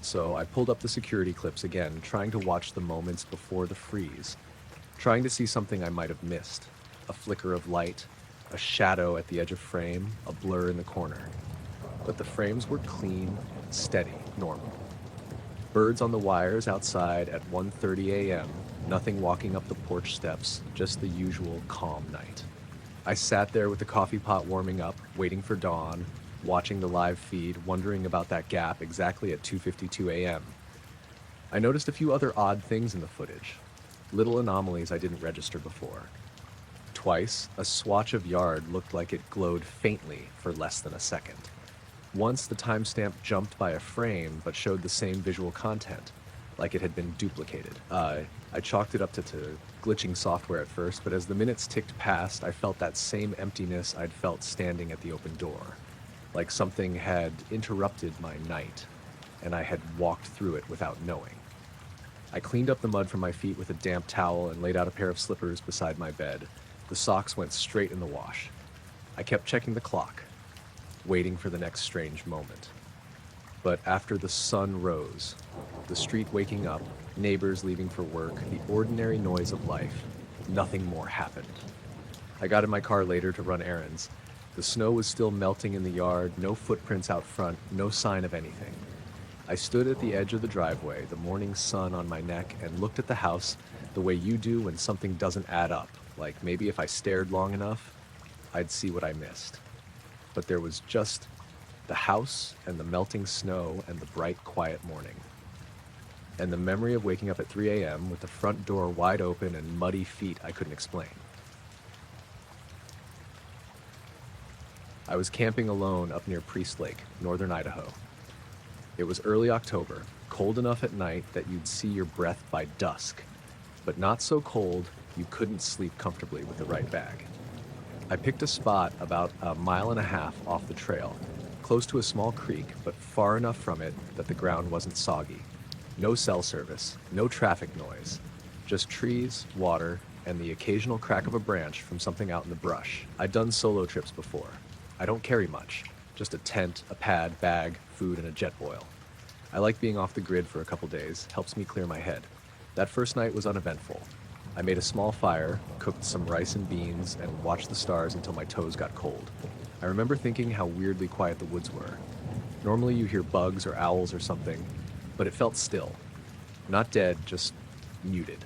So I pulled up the security clips again, trying to watch the moments before the freeze, trying to see something I might have missed. A flicker of light, a shadow at the edge of frame, a blur in the corner. But the frames were clean, steady, normal. Birds on the wires outside at 1:30 a.m., nothing walking up the porch steps, just the usual calm night. I sat there with the coffee pot warming up, waiting for dawn, watching the live feed, wondering about that gap exactly at 2:52 a.m. I noticed a few other odd things in the footage, little anomalies I didn't register before. Twice, a swatch of yard looked like it glowed faintly for less than a second. Once, the timestamp jumped by a frame but showed the same visual content, like it had been duplicated. I chalked it up to glitching software at first, but as the minutes ticked past, I felt that same emptiness I'd felt standing at the open door, like something had interrupted my night, and I had walked through it without knowing. I cleaned up the mud from my feet with a damp towel and laid out a pair of slippers beside my bed. The socks went straight in the wash. I kept checking the clock, waiting for the next strange moment. But after the sun rose, the street waking up, Neighbors leaving for work, the ordinary noise of life. Nothing more happened. I got in my car later to run errands. The snow was still melting in the yard, no footprints out front, no sign of anything. I stood at the edge of the driveway, the morning sun on my neck, and looked at the house the way you do when something doesn't add up, like maybe if I stared long enough, I'd see what I missed. But there was just the house and the melting snow and the bright, quiet morning. And the memory of waking up at 3 a.m. with the front door wide open and muddy feet I couldn't explain. I was camping alone up near Priest Lake, northern Idaho. It was early October, cold enough at night that you'd see your breath by dusk, but not so cold you couldn't sleep comfortably with the right bag. I picked a spot about 1.5 miles off the trail, close to a small creek, but far enough from it that the ground wasn't soggy. No cell service, no traffic noise, just trees, water, and the occasional crack of a branch from something out in the brush. I'd done solo trips before. I don't carry much, just a tent, a pad, bag, food, and a jet boil. I like being off the grid for a couple days, helps me clear my head. That first night was uneventful. I made a small fire, cooked some rice and beans, and watched the stars until my toes got cold. I remember thinking how weirdly quiet the woods were. Normally you hear bugs or owls or something, but it felt still. Not dead, just muted.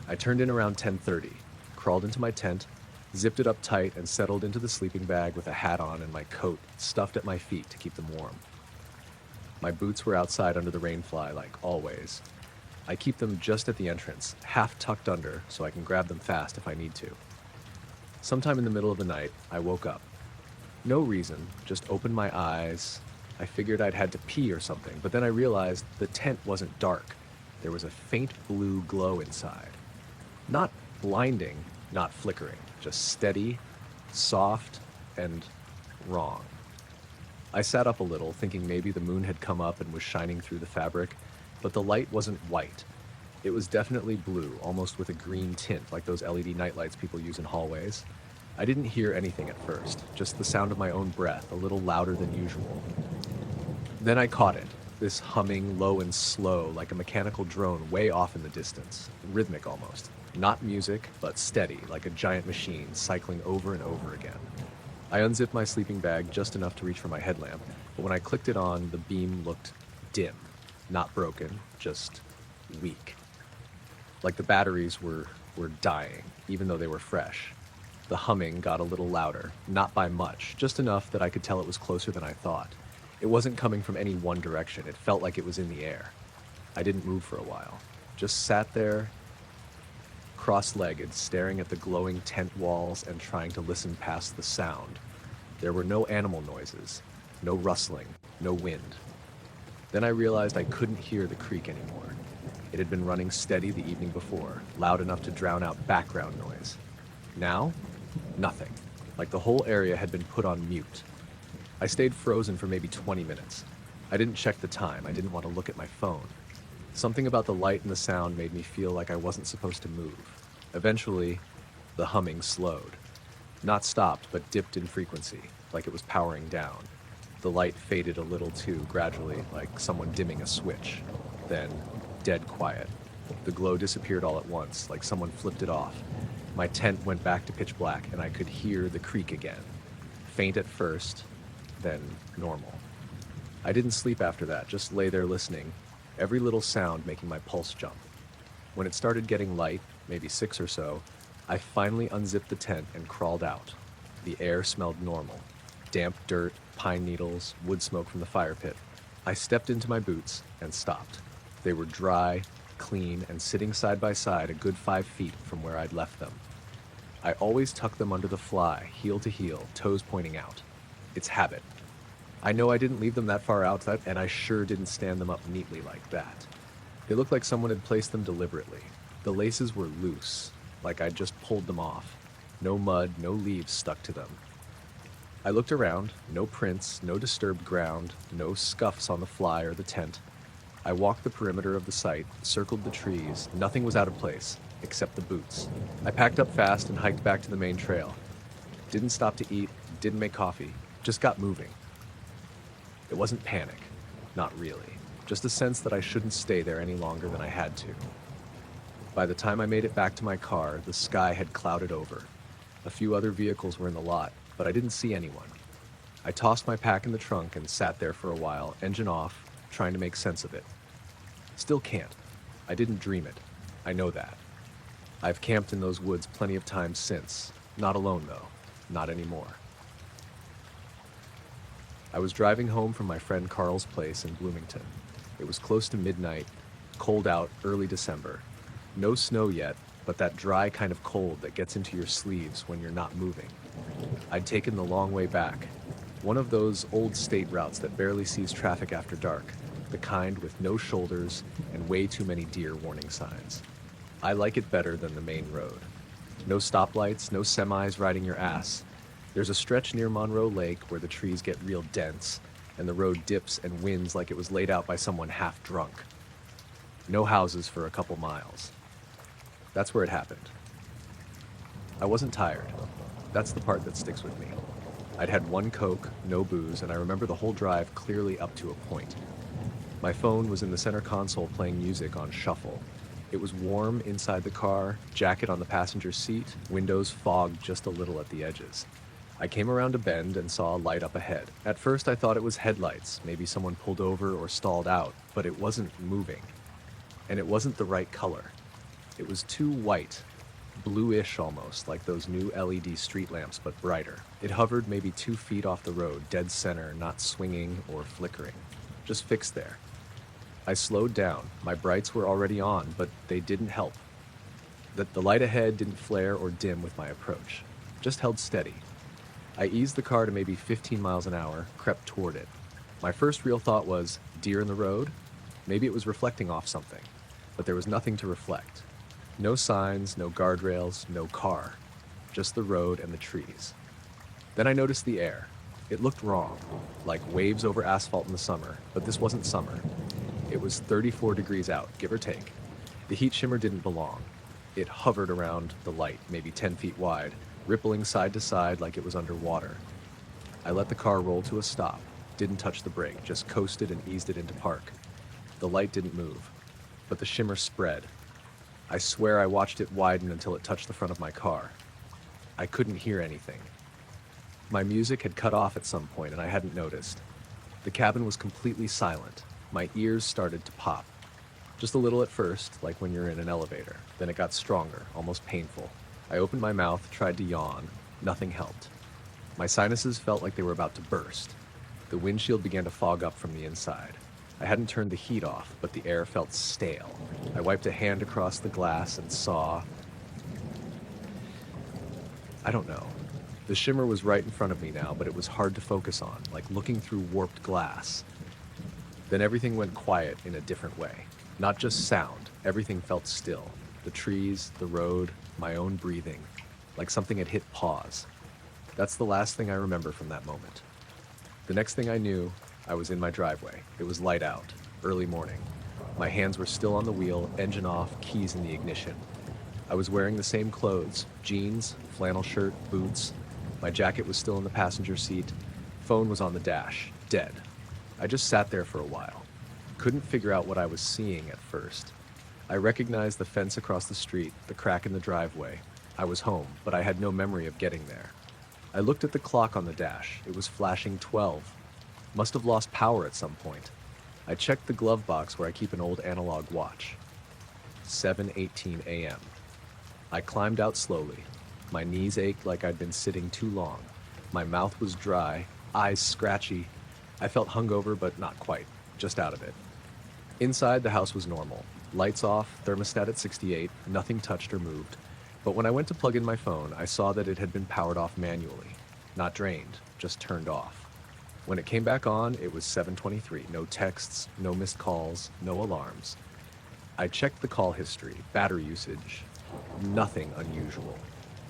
I turned in around 10:30, crawled into my tent, zipped it up tight, and settled into the sleeping bag with a hat on and my coat stuffed at my feet to keep them warm. My boots were outside under the rainfly, like always. I keep them just at the entrance, half tucked under, so I can grab them fast if I need to. Sometime in the middle of the night, I woke up. No reason, just opened my eyes. I figured I'd had to pee or something, but then I realized the tent wasn't dark. There was a faint blue glow inside. Not blinding, not flickering, just steady, soft, and wrong. I sat up a little, thinking maybe the moon had come up and was shining through the fabric, but the light wasn't white. It was definitely blue, almost with a green tint, like those LED nightlights people use in hallways. I didn't hear anything at first, just the sound of my own breath, a little louder than usual. Then I caught it, this humming low and slow, like a mechanical drone way off in the distance, rhythmic almost. Not music, but steady, like a giant machine, cycling over and over again. I unzipped my sleeping bag just enough to reach for my headlamp, but when I clicked it on, the beam looked dim. Not broken, just weak. Like the batteries were dying, even though they were fresh. The humming got a little louder, not by much, just enough that I could tell it was closer than I thought. It wasn't coming from any one direction, it felt like it was in the air. I didn't move for a while, just sat there, cross-legged, staring at the glowing tent walls and trying to listen past the sound. There were no animal noises, no rustling, no wind. Then I realized I couldn't hear the creek anymore. It had been running steady the evening before, loud enough to drown out background noise. Now, nothing. Like the whole area had been put on mute. I stayed frozen for maybe 20 minutes. I didn't check the time. I didn't want to look at my phone. Something about the light and the sound made me feel like I wasn't supposed to move. Eventually, the humming slowed. Not stopped, but dipped in frequency, like it was powering down. The light faded a little too, gradually, like someone dimming a switch. Then, dead quiet. The glow disappeared all at once, like someone flipped it off. My tent went back to pitch black, and I could hear the creak again. Faint at first, then normal. I didn't sleep after that, just lay there listening, every little sound making my pulse jump. When it started getting light, maybe 6 or so, I finally unzipped the tent and crawled out. The air smelled normal. Damp dirt, pine needles, wood smoke from the fire pit. I stepped into my boots and stopped. They were dry, clean, and sitting side by side a good 5 feet from where I'd left them. I always tuck them under the fly, heel to heel, toes pointing out. It's habit. I know I didn't leave them that far out, and I sure didn't stand them up neatly like that. They looked like someone had placed them deliberately. The laces were loose, like I'd just pulled them off. No mud, no leaves stuck to them. I looked around, no prints, no disturbed ground, no scuffs on the fly or the tent. I walked the perimeter of the site, circled the trees. Nothing was out of place, except the boots. I packed up fast and hiked back to the main trail. Didn't stop to eat, didn't make coffee, just got moving. It wasn't panic, not really. just a sense that I shouldn't stay there any longer than I had to. By the time I made it back to my car, the sky had clouded over. A few other vehicles were in the lot, but I didn't see anyone. I tossed my pack in the trunk and sat there for a while, engine off, trying to make sense of it. Still can't. I didn't dream it. I know that. I've camped in those woods plenty of times since. Not alone, though. Not anymore. I was driving home from my friend Carl's place in Bloomington. It was close to midnight, cold out, early December. No snow yet, but that dry kind of cold that gets into your sleeves when you're not moving. I'd taken the long way back, one of those old state routes that barely sees traffic after dark, the kind with no shoulders and way too many deer warning signs. I like it better than the main road. No stoplights, no semis riding your ass. There's a stretch near Monroe Lake where the trees get real dense, and the road dips and winds like it was laid out by someone half drunk. No houses for a couple miles. That's where it happened. I wasn't tired. That's the part that sticks with me. I'd had one Coke, no booze, and I remember the whole drive clearly up to a point. My phone was in the center console playing music on shuffle. It was warm inside the car, jacket on the passenger seat, windows fogged just a little at the edges. I came around a bend and saw a light up ahead. At first I thought it was headlights, maybe someone pulled over or stalled out, but it wasn't moving. And it wasn't the right color. It was too white, bluish almost, like those new LED street lamps, but brighter. It hovered maybe 2 feet off the road, dead center, not swinging or flickering. Just fixed there. I slowed down. My brights were already on, but they didn't help. The light ahead didn't flare or dim with my approach. Just held steady. I eased the car to maybe 15 miles an hour, crept toward it. My first real thought was, deer in the road? Maybe it was reflecting off something, but there was nothing to reflect. No signs, no guardrails, no car. Just the road and the trees. Then I noticed the air. It looked wrong, like waves over asphalt in the summer, but this wasn't summer. It was 34 degrees out, give or take. The heat shimmer didn't belong. It hovered around the light, maybe 10 feet wide, rippling side to side like it was underwater. I let the car roll to a stop, didn't touch the brake, just coasted and eased it into park. The light didn't move, but the shimmer spread. I swear I watched it widen until it touched the front of my car. I couldn't hear anything. My music had cut off at some point and I hadn't noticed. The cabin was completely silent. My ears started to pop. Just a little at first, like when you're in an elevator. Then it got stronger, almost painful. I opened my mouth, tried to yawn. Nothing helped. My sinuses felt like they were about to burst. The windshield began to fog up from the inside. I hadn't turned the heat off, but the air felt stale. I wiped a hand across the glass and saw... I don't know. The shimmer was right in front of me now, but it was hard to focus on, like looking through warped glass. Then everything went quiet in a different way. Not just sound, everything felt still. The trees, the road, my own breathing, like something had hit pause. That's the last thing I remember from that moment. The next thing I knew, I was in my driveway. It was light out, early morning. My hands were still on the wheel, engine off, keys in the ignition. I was wearing the same clothes, jeans, flannel shirt, boots. My jacket was still in the passenger seat. Phone was on the dash, dead. I just sat there for a while. Couldn't figure out what I was seeing at first. I recognized the fence across the street, the crack in the driveway. I was home, but I had no memory of getting there. I looked at the clock on the dash. It was flashing 12. Must have lost power at some point. I checked the glove box where I keep an old analog watch. 7:18 a.m. I climbed out slowly. My knees ached like I'd been sitting too long. My mouth was dry, eyes scratchy. I felt hungover, but not quite, just out of it. Inside, the house was normal. Lights off, thermostat at 68, nothing touched or moved. But when I went to plug in my phone, I saw that it had been powered off manually. Not drained, just turned off. When it came back on, it was 7:23. No texts, no missed calls, no alarms. I checked the call history, battery usage, nothing unusual.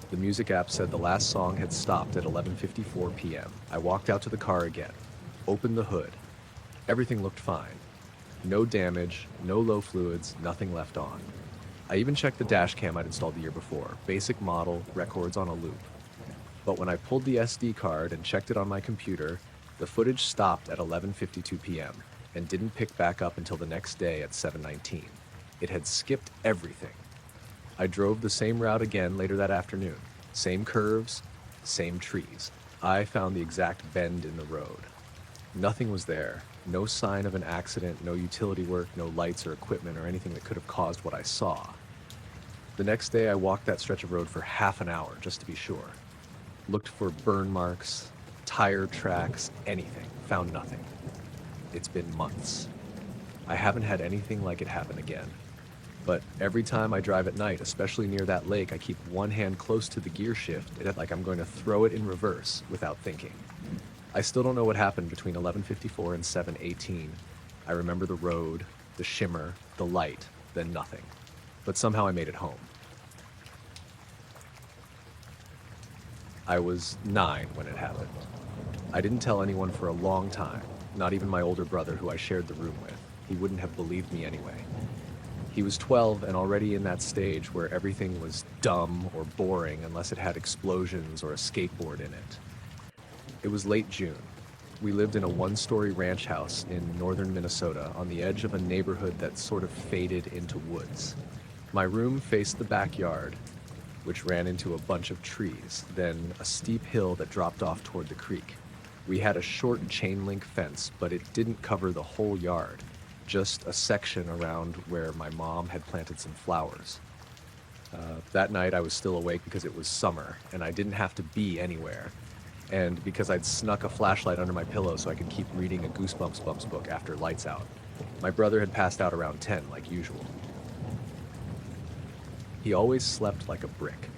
The music app said the last song had stopped at 11:54 p.m. I walked out to the car again, opened the hood. Everything looked fine. No damage, no low fluids, nothing left on. I even checked the dash cam I'd installed the year before, basic model, records on a loop. But when I pulled the SD card and checked it on my computer, the footage stopped at 11:52 p.m. and didn't pick back up until the next day at 7:19. It had skipped everything. I drove the same route again later that afternoon. Same curves, same trees. I found the exact bend in the road. Nothing was there. No sign of an accident, no utility work, no lights or equipment or anything that could have caused what I saw. The next day, I walked that stretch of road for half an hour just to be sure. Looked for burn marks, tire tracks, anything. Found nothing. It's been months. I haven't had anything like it happen again. But every time I drive at night, especially near that lake, I keep one hand close to the gear shift, like I'm going to throw it in reverse without thinking. I still don't know what happened between 11:54 and 7:18. I remember the road, the shimmer, the light, then nothing. But somehow I made it home. I was 9 when it happened. I didn't tell anyone for a long time, not even my older brother who I shared the room with. He wouldn't have believed me anyway. He was 12 and already in that stage where everything was dumb or boring unless it had explosions or a skateboard in it. It was late June. We lived in a one-story ranch house in northern Minnesota on the edge of a neighborhood that sort of faded into woods. My room faced the backyard, which ran into a bunch of trees, then a steep hill that dropped off toward the creek. We had a short chain-link fence, but it didn't cover the whole yard, just a section around where my mom had planted some flowers. That night I was still awake because it was summer, and I didn't have to be anywhere, and because I'd snuck a flashlight under my pillow so I could keep reading a Goosebumps Bumps book after lights out. My brother had passed out around 10, like usual. He always slept like a brick.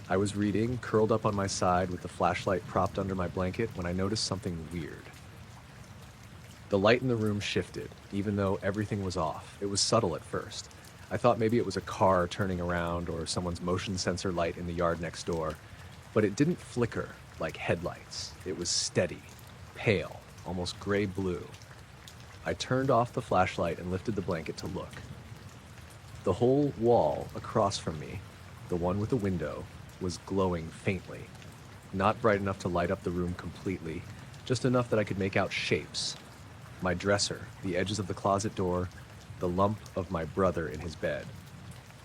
I was reading, curled up on my side with the flashlight propped under my blanket, when I noticed something weird. The light in the room shifted, even though everything was off. It was subtle at first. I thought maybe it was a car turning around or someone's motion sensor light in the yard next door, but it didn't flicker like headlights. It was steady, pale, almost gray-blue. I turned off the flashlight and lifted the blanket to look. The whole wall across from me, the one with the window, was glowing faintly. Not bright enough to light up the room completely, just enough that I could make out shapes. My dresser, the edges of the closet door, the lump of my brother in his bed.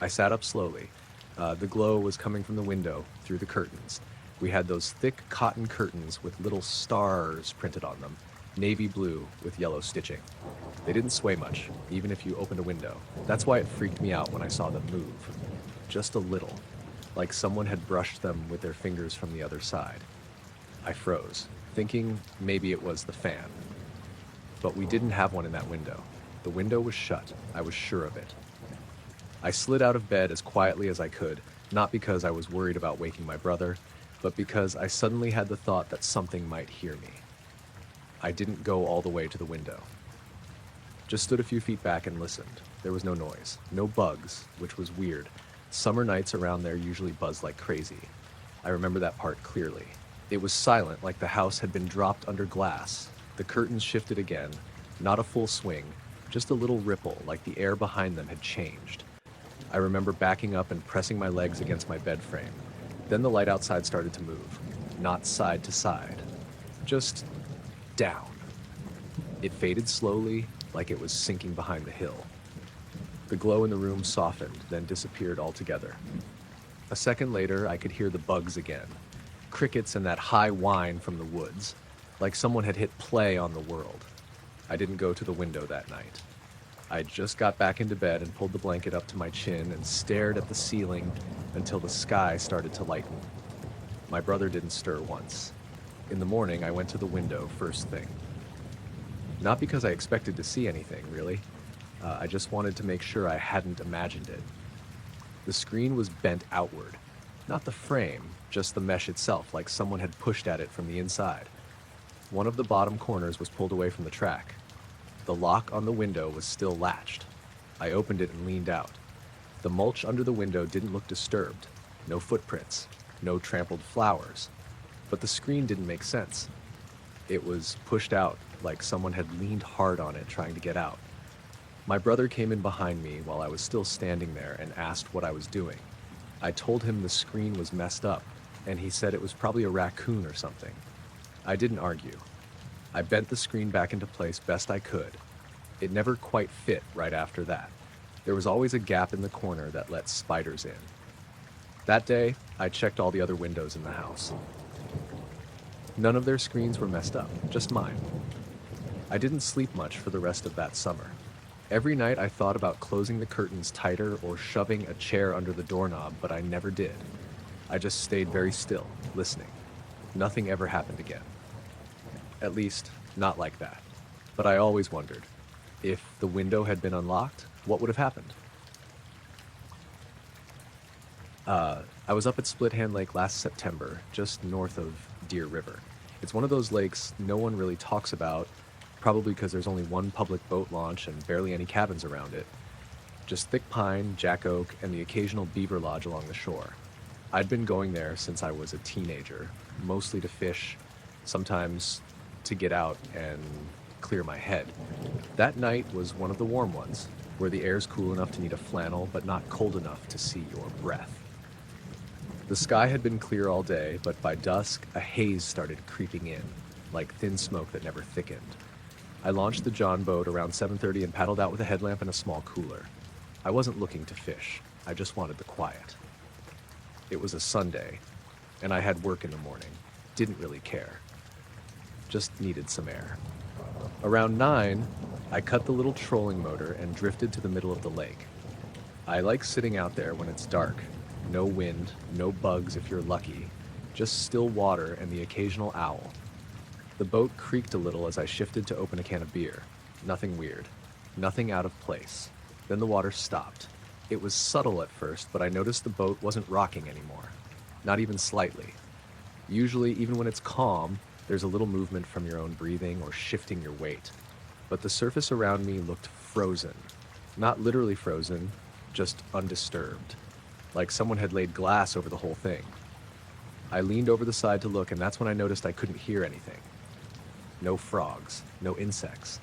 I sat up slowly. The glow was coming from the window, through the curtains. We had those thick cotton curtains with little stars printed on them, navy blue with yellow stitching. They didn't sway much, even if you opened a window. That's why it freaked me out when I saw them move. Just a little, like someone had brushed them with their fingers from the other side. I froze, thinking maybe it was the fan. But we didn't have one in that window. The window was shut. I was sure of it. I slid out of bed as quietly as I could, not because I was worried about waking my brother, but because I suddenly had the thought that something might hear me. I didn't go all the way to the window. Just stood a few feet back and listened. There was no noise, no bugs, which was weird. Summer nights around there usually buzz like crazy. I remember that part clearly. It was silent, like the house had been dropped under glass. The curtains shifted again, not a full swing, just a little ripple, like the air behind them had changed. I remember backing up and pressing my legs against my bed frame. Then the light outside started to move, not side to side, just down. It faded slowly, like it was sinking behind the hill. The glow in the room softened, then disappeared altogether. A second later, I could hear the bugs again, crickets and that high whine from the woods, like someone had hit play on the world. I didn't go to the window that night. I just got back into bed and pulled the blanket up to my chin and stared at the ceiling until the sky started to lighten. My brother didn't stir once. In the morning, I went to the window first thing. Not because I expected to see anything, really. I just wanted to make sure I hadn't imagined it. The screen was bent outward. Not the frame, just the mesh itself, like someone had pushed at it from the inside. One of the bottom corners was pulled away from the track. The lock on the window was still latched. I opened it and leaned out. The mulch under the window didn't look disturbed. No footprints, no trampled flowers. But the screen didn't make sense. It was pushed out like someone had leaned hard on it trying to get out. My brother came in behind me while I was still standing there and asked what I was doing. I told him the screen was messed up, and he said it was probably a raccoon or something. I didn't argue. I bent the screen back into place best I could. It never quite fit right after that. There was always a gap in the corner that let spiders in. That day, I checked all the other windows in the house. None of their screens were messed up, just mine. I didn't sleep much for the rest of that summer. Every night I thought about closing the curtains tighter or shoving a chair under the doorknob, but I never did. I just stayed very still, listening. Nothing ever happened again. At least, not like that. But I always wondered, if the window had been unlocked, what would have happened? I was up at Split Hand Lake last September, just north of Deer River. It's one of those lakes no one really talks about, probably because there's only one public boat launch and barely any cabins around it. Just thick pine, jack oak, and the occasional beaver lodge along the shore. I'd been going there since I was a teenager, mostly to fish, sometimes to get out and clear my head. That night was one of the warm ones, where the air's cool enough to need a flannel, but not cold enough to see your breath. The sky had been clear all day, but by dusk, a haze started creeping in, like thin smoke that never thickened. I launched the John boat around 7:30 and paddled out with a headlamp and a small cooler. I wasn't looking to fish. I just wanted the quiet. It was a Sunday, and I had work in the morning. Didn't really care. Just needed some air. Around 9, I cut the little trolling motor and drifted to the middle of the lake. I like sitting out there when it's dark. No wind, no bugs if you're lucky, just still water and the occasional owl. The boat creaked a little as I shifted to open a can of beer. Nothing weird. Nothing out of place. Then the water stopped. It was subtle at first, but I noticed the boat wasn't rocking anymore. Not even slightly. Usually, even when it's calm, there's a little movement from your own breathing or shifting your weight. But the surface around me looked frozen. Not literally frozen, just undisturbed. Like someone had laid glass over the whole thing. I leaned over the side to look, and that's when I noticed I couldn't hear anything. No frogs, no insects,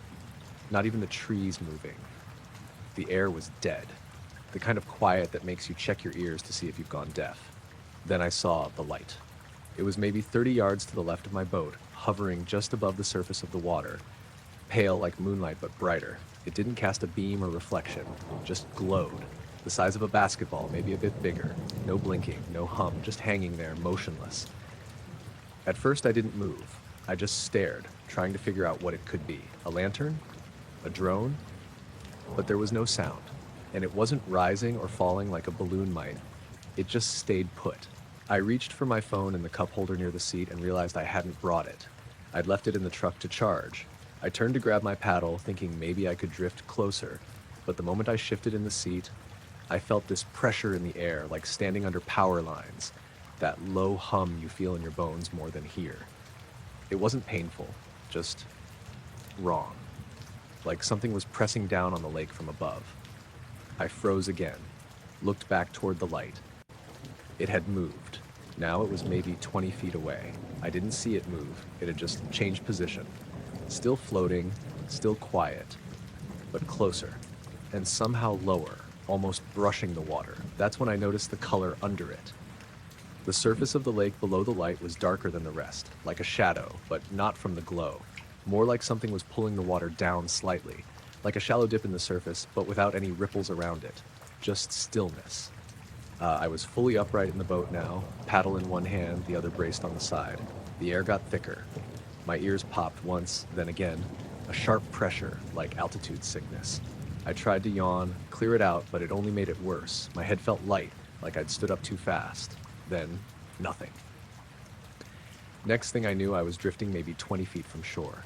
not even the trees moving. The air was dead, the kind of quiet that makes you check your ears to see if you've gone deaf. Then I saw the light. It was maybe 30 yards to the left of my boat, hovering just above the surface of the water, pale like moonlight but brighter. It didn't cast a beam or reflection, just glowed. The size of a basketball, maybe a bit bigger. No blinking, no hum, just hanging there, motionless. At first I didn't move. I just stared, trying to figure out what it could be. A lantern? A drone? But there was no sound, and it wasn't rising or falling like a balloon might. It just stayed put. I reached for my phone in the cup holder near the seat and realized I hadn't brought it. I'd left it in the truck to charge. I turned to grab my paddle, thinking maybe I could drift closer, but the moment I shifted in the seat, I felt this pressure in the air, like standing under power lines, that low hum you feel in your bones more than here. It wasn't painful, just wrong, like something was pressing down on the lake from above. I froze again, looked back toward the light. It had moved. Now it was maybe 20 feet away. I didn't see it move, it had just changed position. Still floating, still quiet, but closer, and somehow lower. Almost brushing the water. That's when I noticed the color under it. The surface of the lake below the light was darker than the rest, like a shadow, but not from the glow. More like something was pulling the water down slightly, like a shallow dip in the surface, but without any ripples around it. Just stillness. I was fully upright in the boat now, paddle in one hand, the other braced on the side. The air got thicker. My ears popped once, then again. A sharp pressure, like altitude sickness. I tried to yawn, clear it out, but it only made it worse. My head felt light, like I'd stood up too fast. Then, nothing. Next thing I knew, I was drifting maybe 20 feet from shore.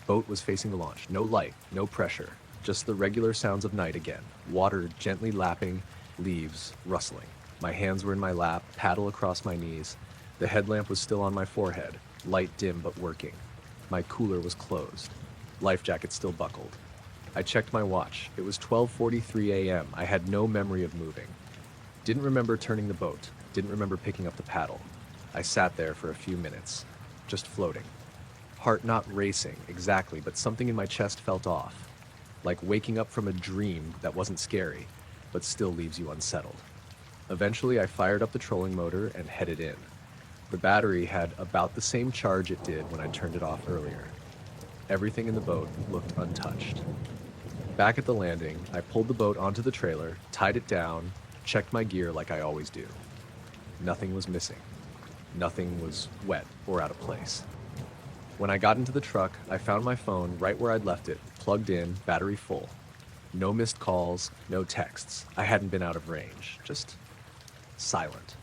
Boat was facing the launch. No light, no pressure. Just the regular sounds of night again. Water gently lapping, leaves rustling. My hands were in my lap, paddle across my knees. The headlamp was still on my forehead, light dim but working. My cooler was closed. Life jacket still buckled. I checked my watch. It was 12:43 a.m. I had no memory of moving. Didn't remember turning the boat. Didn't remember picking up the paddle. I sat there for a few minutes, just floating. Heart not racing, exactly, but something in my chest felt off. Like waking up from a dream that wasn't scary, but still leaves you unsettled. Eventually, I fired up the trolling motor and headed in. The battery had about the same charge it did when I turned it off earlier. Everything in the boat looked untouched. Back at the landing, I pulled the boat onto the trailer, tied it down, checked my gear like I always do. Nothing was missing. Nothing was wet or out of place. When I got into the truck, I found my phone right where I'd left it, plugged in, battery full. No missed calls, no texts. I hadn't been out of range, just silent.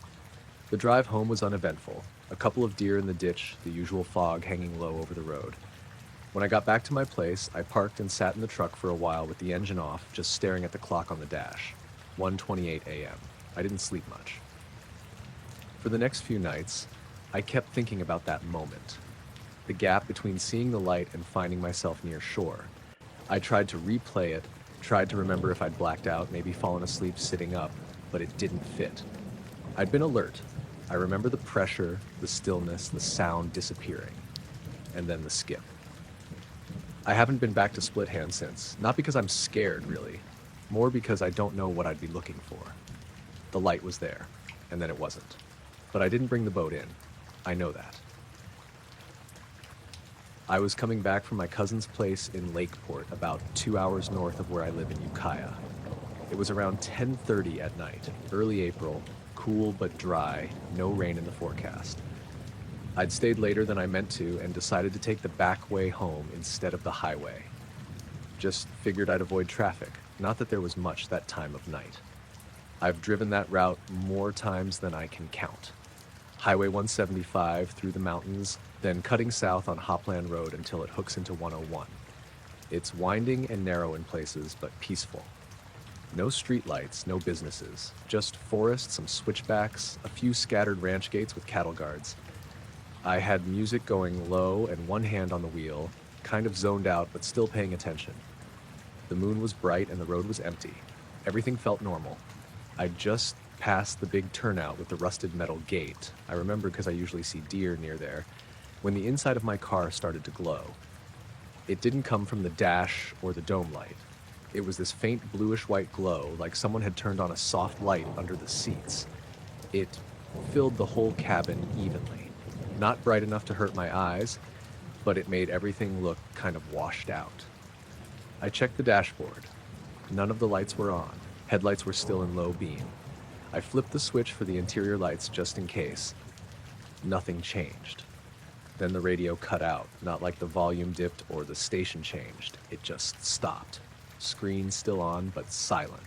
The drive home was uneventful. A couple of deer in the ditch, the usual fog hanging low over the road. When I got back to my place, I parked and sat in the truck for a while with the engine off, just staring at the clock on the dash. 1:28 a.m. I didn't sleep much. For the next few nights, I kept thinking about that moment. The gap between seeing the light and finding myself near shore. I tried to replay it, tried to remember if I'd blacked out, maybe fallen asleep sitting up, but it didn't fit. I'd been alert. I remember the pressure, the stillness, the sound disappearing, and then the skip. I haven't been back to Split Hand since, not because I'm scared, really, more because I don't know what I'd be looking for. The light was there, and then it wasn't. But I didn't bring the boat in. I know that. I was coming back from my cousin's place in Lakeport, about 2 hours north of where I live in Ukiah. It was around 10:30 at night, early April, cool but dry, no rain in the forecast. I'd stayed later than I meant to and decided to take the back way home instead of the highway. Just figured I'd avoid traffic, not that there was much that time of night. I've driven that route more times than I can count. Highway 175 through the mountains, then cutting south on Hopland Road until it hooks into 101. It's winding and narrow in places, but peaceful. No streetlights, no businesses, just forest, some switchbacks, a few scattered ranch gates with cattle guards. I had music going low and one hand on the wheel, kind of zoned out but still paying attention. The moon was bright and the road was empty. Everything felt normal. I'd just passed the big turnout with the rusted metal gate. I remember because I usually see deer near there, when the inside of my car started to glow. It didn't come from the dash or the dome light. It was this faint bluish-white glow, like someone had turned on a soft light under the seats. It filled the whole cabin evenly. Not bright enough to hurt my eyes, but it made everything look kind of washed out. I checked the dashboard. None of the lights were on. Headlights were still in low beam. I flipped the switch for the interior lights just in case. Nothing changed. Then the radio cut out, not like the volume dipped or the station changed. It just stopped. Screen still on, but silent.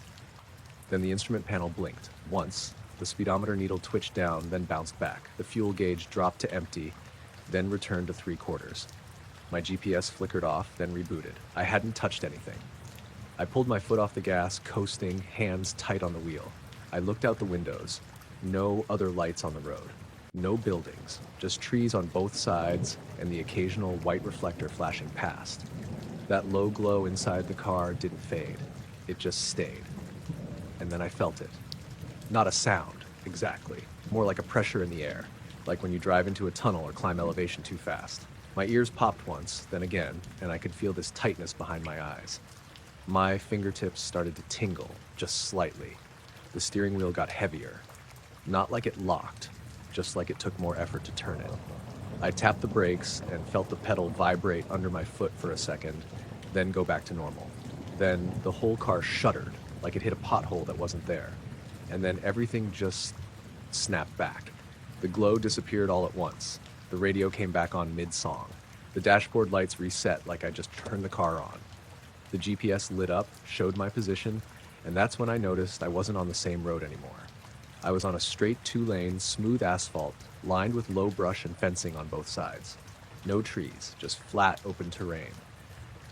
Then the instrument panel blinked. Once, the speedometer needle twitched down, then bounced back. The fuel gauge dropped to empty, then returned to 3/4. My GPS flickered off, then rebooted. I hadn't touched anything. I pulled my foot off the gas, coasting, hands tight on the wheel. I looked out the windows. No other lights on the road. No buildings, just trees on both sides and the occasional white reflector flashing past. That low glow inside the car didn't fade. It just stayed. And then I felt it. Not a sound, exactly. More like a pressure in the air, like when you drive into a tunnel or climb elevation too fast. My ears popped once, then again, and I could feel this tightness behind my eyes. My fingertips started to tingle, just slightly. The steering wheel got heavier. Not like it locked, just like it took more effort to turn it. I tapped the brakes and felt the pedal vibrate under my foot for a second, then go back to normal. Then the whole car shuddered, like it hit a pothole that wasn't there. And then everything just snapped back. The glow disappeared all at once. The radio came back on mid-song. The dashboard lights reset like I just turned the car on. The GPS lit up, showed my position, and that's when I noticed I wasn't on the same road anymore. I was on a straight 2-lane, smooth asphalt, lined with low brush and fencing on both sides. No trees, just flat, open terrain.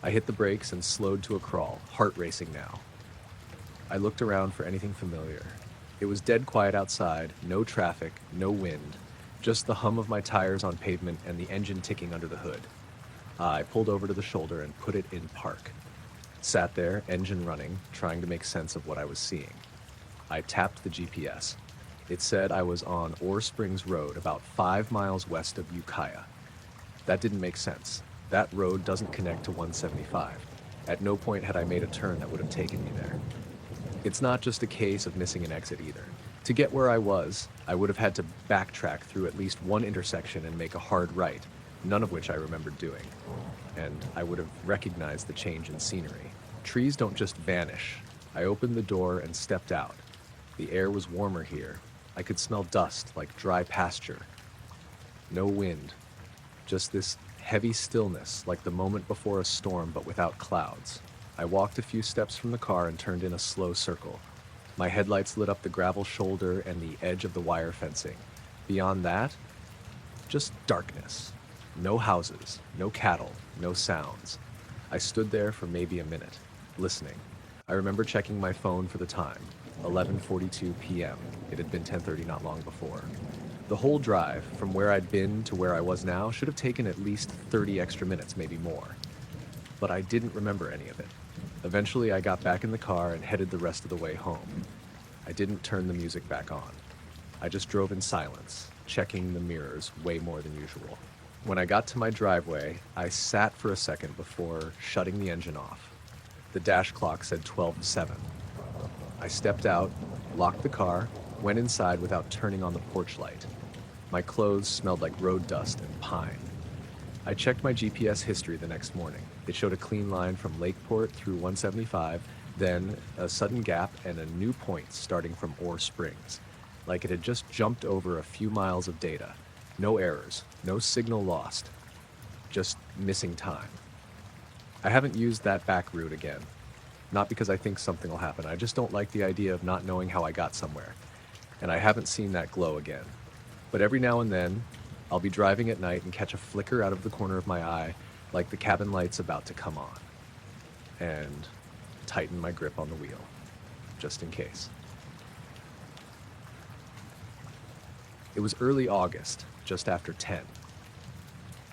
I hit the brakes and slowed to a crawl, heart racing now. I looked around for anything familiar. It was dead quiet outside, no traffic, no wind, just the hum of my tires on pavement and the engine ticking under the hood. I pulled over to the shoulder and put it in park. Sat there, engine running, trying to make sense of what I was seeing. I tapped the GPS. It said I was on Ore Springs Road, about 5 miles west of Ukiah. That didn't make sense. That road doesn't connect to 175. At no point had I made a turn that would have taken me there. It's not just a case of missing an exit either. To get where I was, I would have had to backtrack through at least one intersection and make a hard right, none of which I remembered doing, and I would have recognized the change in scenery. Trees don't just vanish. I opened the door and stepped out. The air was warmer here. I could smell dust like dry pasture. No wind, just this heavy stillness like the moment before a storm but without clouds. I walked a few steps from the car and turned in a slow circle. My headlights lit up the gravel shoulder and the edge of the wire fencing. Beyond that, just darkness. No houses, no cattle, no sounds. I stood there for maybe a minute, listening. I remember checking my phone for the time, 11:42 p.m. It had been 10:30 not long before. The whole drive, from where I'd been to where I was now, should have taken at least 30 extra minutes, maybe more. But I didn't remember any of it. Eventually, I got back in the car and headed the rest of the way home. I didn't turn the music back on. I just drove in silence, checking the mirrors way more than usual. When I got to my driveway, I sat for a second before shutting the engine off. The dash clock said 12:07. I stepped out, locked the car, went inside without turning on the porch light. My clothes smelled like road dust and pine. I checked my GPS history the next morning. It showed a clean line from Lakeport through 175, then a sudden gap and a new point starting from Ore Springs, like it had just jumped over a few miles of data. No errors, no signal lost, just missing time. I haven't used that back route again. Not because I think something will happen. I just don't like the idea of not knowing how I got somewhere. And I haven't seen that glow again. But every now and then, I'll be driving at night and catch a flicker out of the corner of my eye, like the cabin light's about to come on. And tighten my grip on the wheel, just in case. It was early August, just after 10.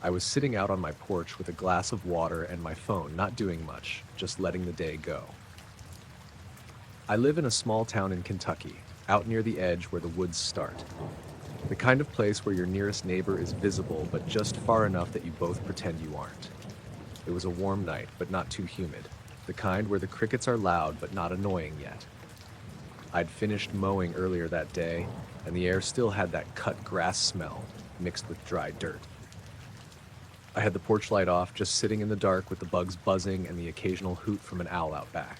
I was sitting out on my porch with a glass of water and my phone, not doing much, just letting the day go. I live in a small town in Kentucky, out near the edge where the woods start. The kind of place where your nearest neighbor is visible, but just far enough that you both pretend you aren't. It was a warm night, but not too humid. The kind where the crickets are loud, but not annoying yet. I'd finished mowing earlier that day, and the air still had that cut grass smell, mixed with dry dirt. I had the porch light off, just sitting in the dark with the bugs buzzing and the occasional hoot from an owl out back.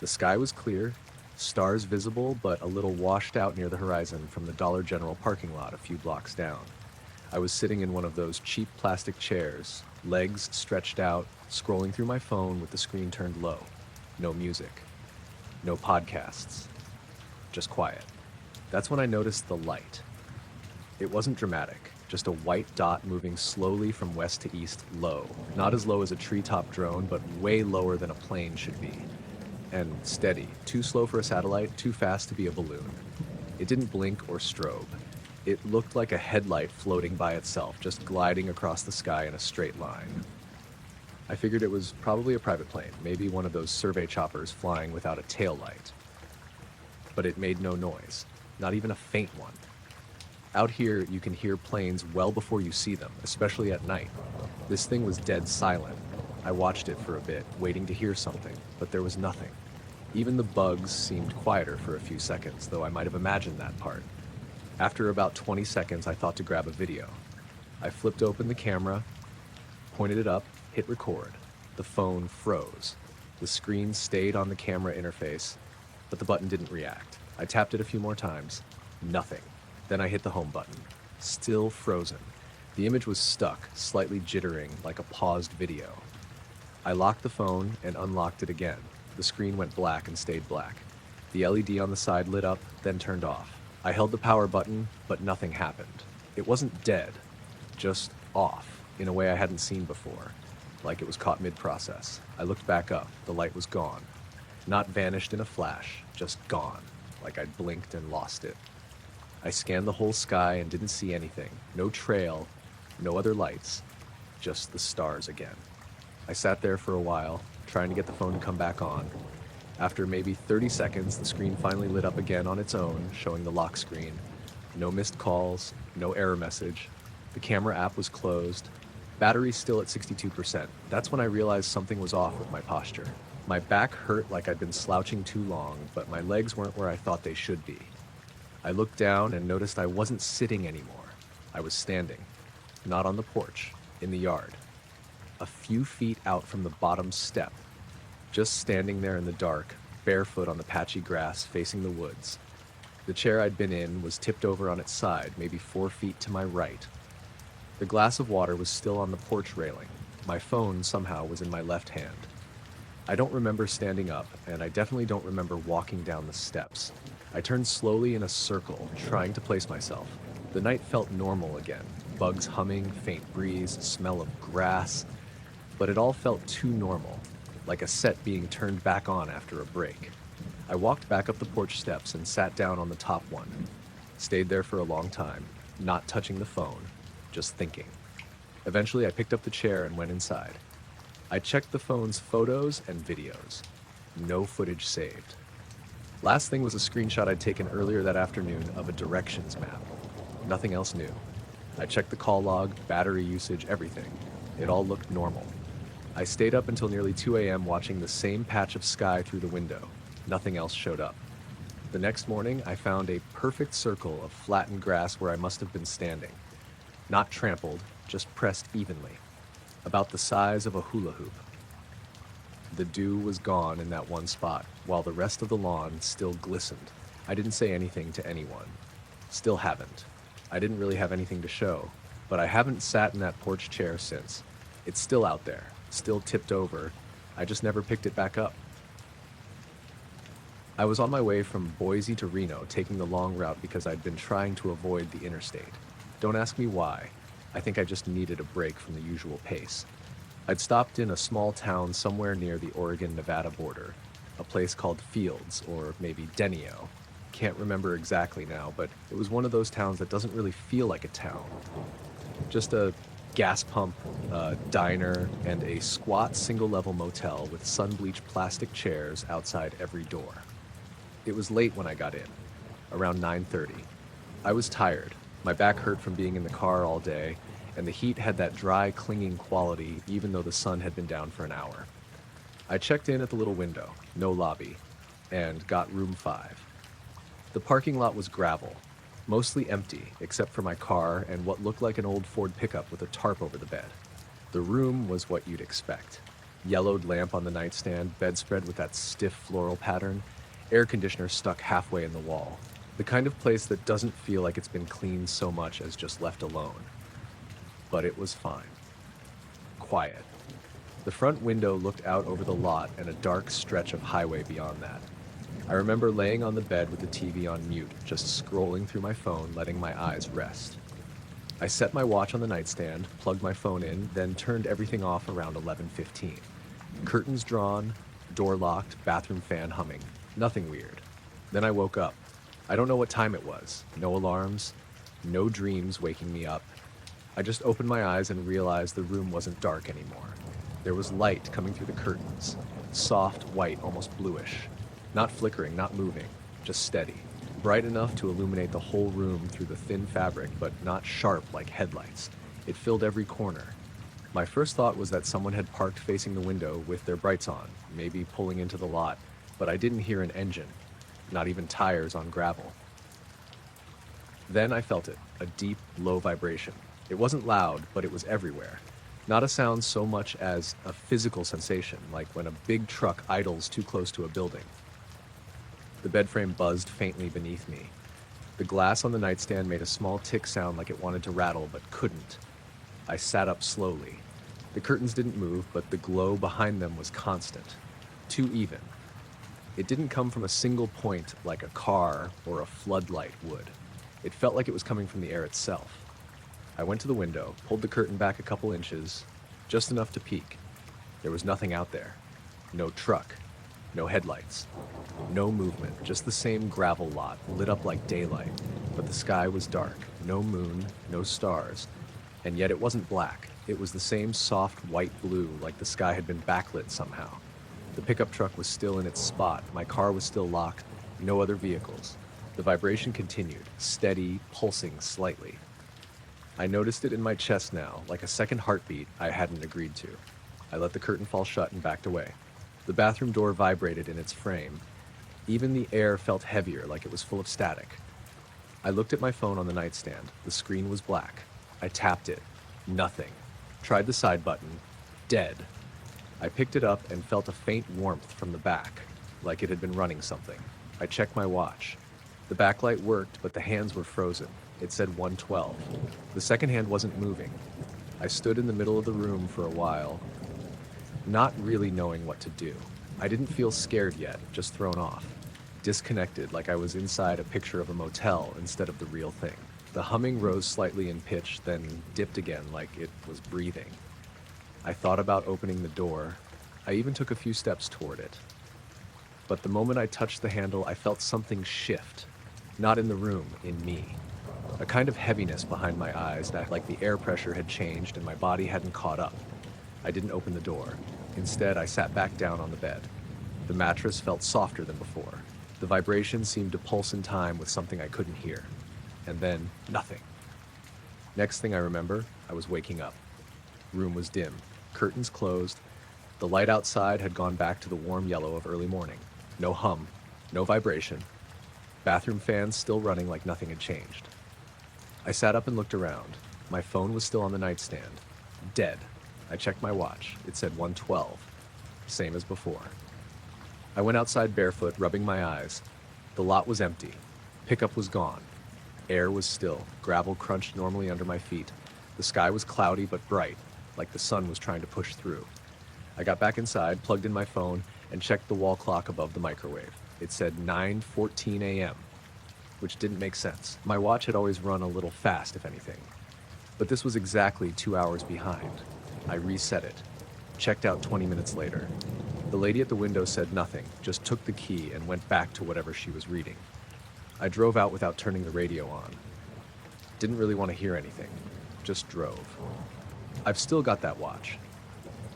The sky was clear, stars visible, but a little washed out near the horizon from the Dollar General parking lot a few blocks down. I was sitting in one of those cheap plastic chairs, legs stretched out, scrolling through my phone with the screen turned low. No music. No podcasts. Just quiet. That's when I noticed the light. It wasn't dramatic, just a white dot moving slowly from west to east, low. Not as low as a treetop drone, but way lower than a plane should be. And steady, too slow for a satellite, too fast to be a balloon. It didn't blink or strobe. It looked like a headlight floating by itself, just gliding across the sky in a straight line. I figured it was probably a private plane, maybe one of those survey choppers flying without a tail light. But it made no noise, not even a faint one. Out here, you can hear planes well before you see them, especially at night. This thing was dead silent. I watched it for a bit, waiting to hear something, but there was nothing. Even the bugs seemed quieter for a few seconds, though I might have imagined that part. After about 20 seconds, I thought to grab a video. I flipped open the camera, pointed it up, hit record. The phone froze. The screen stayed on the camera interface, but the button didn't react. I tapped it a few more times. Nothing. Then I hit the home button. Still frozen. The image was stuck, slightly jittering, like a paused video. I locked the phone and unlocked it again. The screen went black and stayed black. The LED on the side lit up, then turned off. I held the power button, but nothing happened. It wasn't dead, just off, in a way I hadn't seen before, like it was caught mid-process. I looked back up. The light was gone. Not vanished in a flash, just gone, like I'd blinked and lost it. I scanned the whole sky and didn't see anything. No trail, no other lights, just the stars again. I sat there for a while, trying to get the phone to come back on. After maybe 30 seconds, the screen finally lit up again on its own, showing the lock screen. No missed calls, no error message. The camera app was closed. Battery still at 62%. That's when I realized something was off with my posture. My back hurt like I'd been slouching too long, but my legs weren't where I thought they should be. I looked down and noticed I wasn't sitting anymore. I was standing. Not on the porch, in the yard, a few feet out from the bottom step, just standing there in the dark, barefoot on the patchy grass facing the woods. The chair I'd been in was tipped over on its side, maybe 4 feet to my right. The glass of water was still on the porch railing. My phone somehow was in my left hand. I don't remember standing up, and I definitely don't remember walking down the steps. I turned slowly in a circle, trying to place myself. The night felt normal again. Bugs humming, faint breeze, smell of grass. But it all felt too normal, like a set being turned back on after a break. I walked back up the porch steps and sat down on the top one. Stayed there for a long time, not touching the phone, just thinking. Eventually, I picked up the chair and went inside. I checked the phone's photos and videos. No footage saved. Last thing was a screenshot I'd taken earlier that afternoon of a directions map. Nothing else new. I checked the call log, battery usage, everything. It all looked normal. I stayed up until nearly 2 a.m. watching the same patch of sky through the window. Nothing else showed up. The next morning, I found a perfect circle of flattened grass where I must have been standing. Not trampled, just pressed evenly. About the size of a hula hoop. The dew was gone in that one spot, while the rest of the lawn still glistened. I didn't say anything to anyone. Still haven't. I didn't really have anything to show, but I haven't sat in that porch chair since. It's still out there, still tipped over. I just never picked it back up. I was on my way from Boise to Reno, taking the long route because I'd been trying to avoid the interstate. Don't ask me why. I think I just needed a break from the usual pace. I'd stopped in a small town somewhere near the Oregon-Nevada border, a place called Fields, or maybe Denio. Can't remember exactly now, but it was one of those towns that doesn't really feel like a town. Just a gas pump, a diner, and a squat single-level motel with sun-bleached plastic chairs outside every door. It was late when I got in, around 9:30. I was tired. My back hurt from being in the car all day, and the heat had that dry, clinging quality even though the sun had been down for an hour. I checked in at the little window, no lobby, and got room 5. The parking lot was gravel, mostly empty except for my car and what looked like an old Ford pickup with a tarp over the bed. The room was what you'd expect. Yellowed lamp on the nightstand, bedspread with that stiff floral pattern, air conditioner stuck halfway in the wall. The kind of place that doesn't feel like it's been cleaned so much as just left alone. But it was fine. Quiet. The front window looked out over the lot and a dark stretch of highway beyond that. I remember laying on the bed with the TV on mute, just scrolling through my phone, letting my eyes rest. I set my watch on the nightstand, plugged my phone in, then turned everything off around 11:15. Curtains drawn, door locked, bathroom fan humming. Nothing weird. Then I woke up. I don't know what time it was. No alarms, no dreams waking me up. I just opened my eyes and realized the room wasn't dark anymore. There was light coming through the curtains. Soft, white, almost bluish. Not flickering, not moving, just steady. Bright enough to illuminate the whole room through the thin fabric, but not sharp like headlights. It filled every corner. My first thought was that someone had parked facing the window with their brights on, maybe pulling into the lot, but I didn't hear an engine. Not even tires on gravel. Then I felt it, a deep, low vibration. It wasn't loud, but it was everywhere. Not a sound so much as a physical sensation, like when a big truck idles too close to a building. The bed frame buzzed faintly beneath me. The glass on the nightstand made a small tick sound like it wanted to rattle, but couldn't. I sat up slowly. The curtains didn't move, but the glow behind them was constant. Too even. It didn't come from a single point like a car or a floodlight would. It felt like it was coming from the air itself. I went to the window, pulled the curtain back a couple inches, just enough to peek. There was nothing out there. No truck, no headlights, no movement, just the same gravel lot, lit up like daylight, but the sky was dark, no moon, no stars, and yet it wasn't black. It was the same soft white blue, like the sky had been backlit somehow. The pickup truck was still in its spot, my car was still locked, no other vehicles. The vibration continued, steady, pulsing slightly. I noticed it in my chest now, like a second heartbeat I hadn't agreed to. I let the curtain fall shut and backed away. The bathroom door vibrated in its frame. Even the air felt heavier, like it was full of static. I looked at my phone on the nightstand. The screen was black. I tapped it. Nothing. Tried the side button. Dead. I picked it up and felt a faint warmth from the back, like it had been running something. I checked my watch. The backlight worked, but the hands were frozen. It said 1:12. The second hand wasn't moving. I stood in the middle of the room for a while, not really knowing what to do. I didn't feel scared yet, just thrown off. Disconnected, like I was inside a picture of a motel instead of the real thing. The humming rose slightly in pitch, then dipped again like it was breathing. I thought about opening the door. I even took a few steps toward it. But the moment I touched the handle, I felt something shift. Not in the room, in me. A kind of heaviness behind my eyes, that like the air pressure had changed and my body hadn't caught up. I didn't open the door. Instead, I sat back down on the bed. The mattress felt softer than before. The vibration seemed to pulse in time with something I couldn't hear. And then, nothing. Next thing I remember, I was waking up. Room was dim, curtains closed. The light outside had gone back to the warm yellow of early morning. No hum, no vibration. Bathroom fans still running like nothing had changed. I sat up and looked around. My phone was still on the nightstand. Dead. I checked my watch. It said 1:12. Same as before. I went outside barefoot, rubbing my eyes. The lot was empty. Pickup was gone. Air was still. Gravel crunched normally under my feet. The sky was cloudy but bright, like the sun was trying to push through. I got back inside, plugged in my phone, and checked the wall clock above the microwave. It said 9:14 a.m., which didn't make sense. My watch had always run a little fast, if anything. But this was exactly 2 hours behind. I reset it. Checked out 20 minutes later. The lady at the window said nothing, just took the key and went back to whatever she was reading. I drove out without turning the radio on. Didn't really want to hear anything. Just drove. I've still got that watch.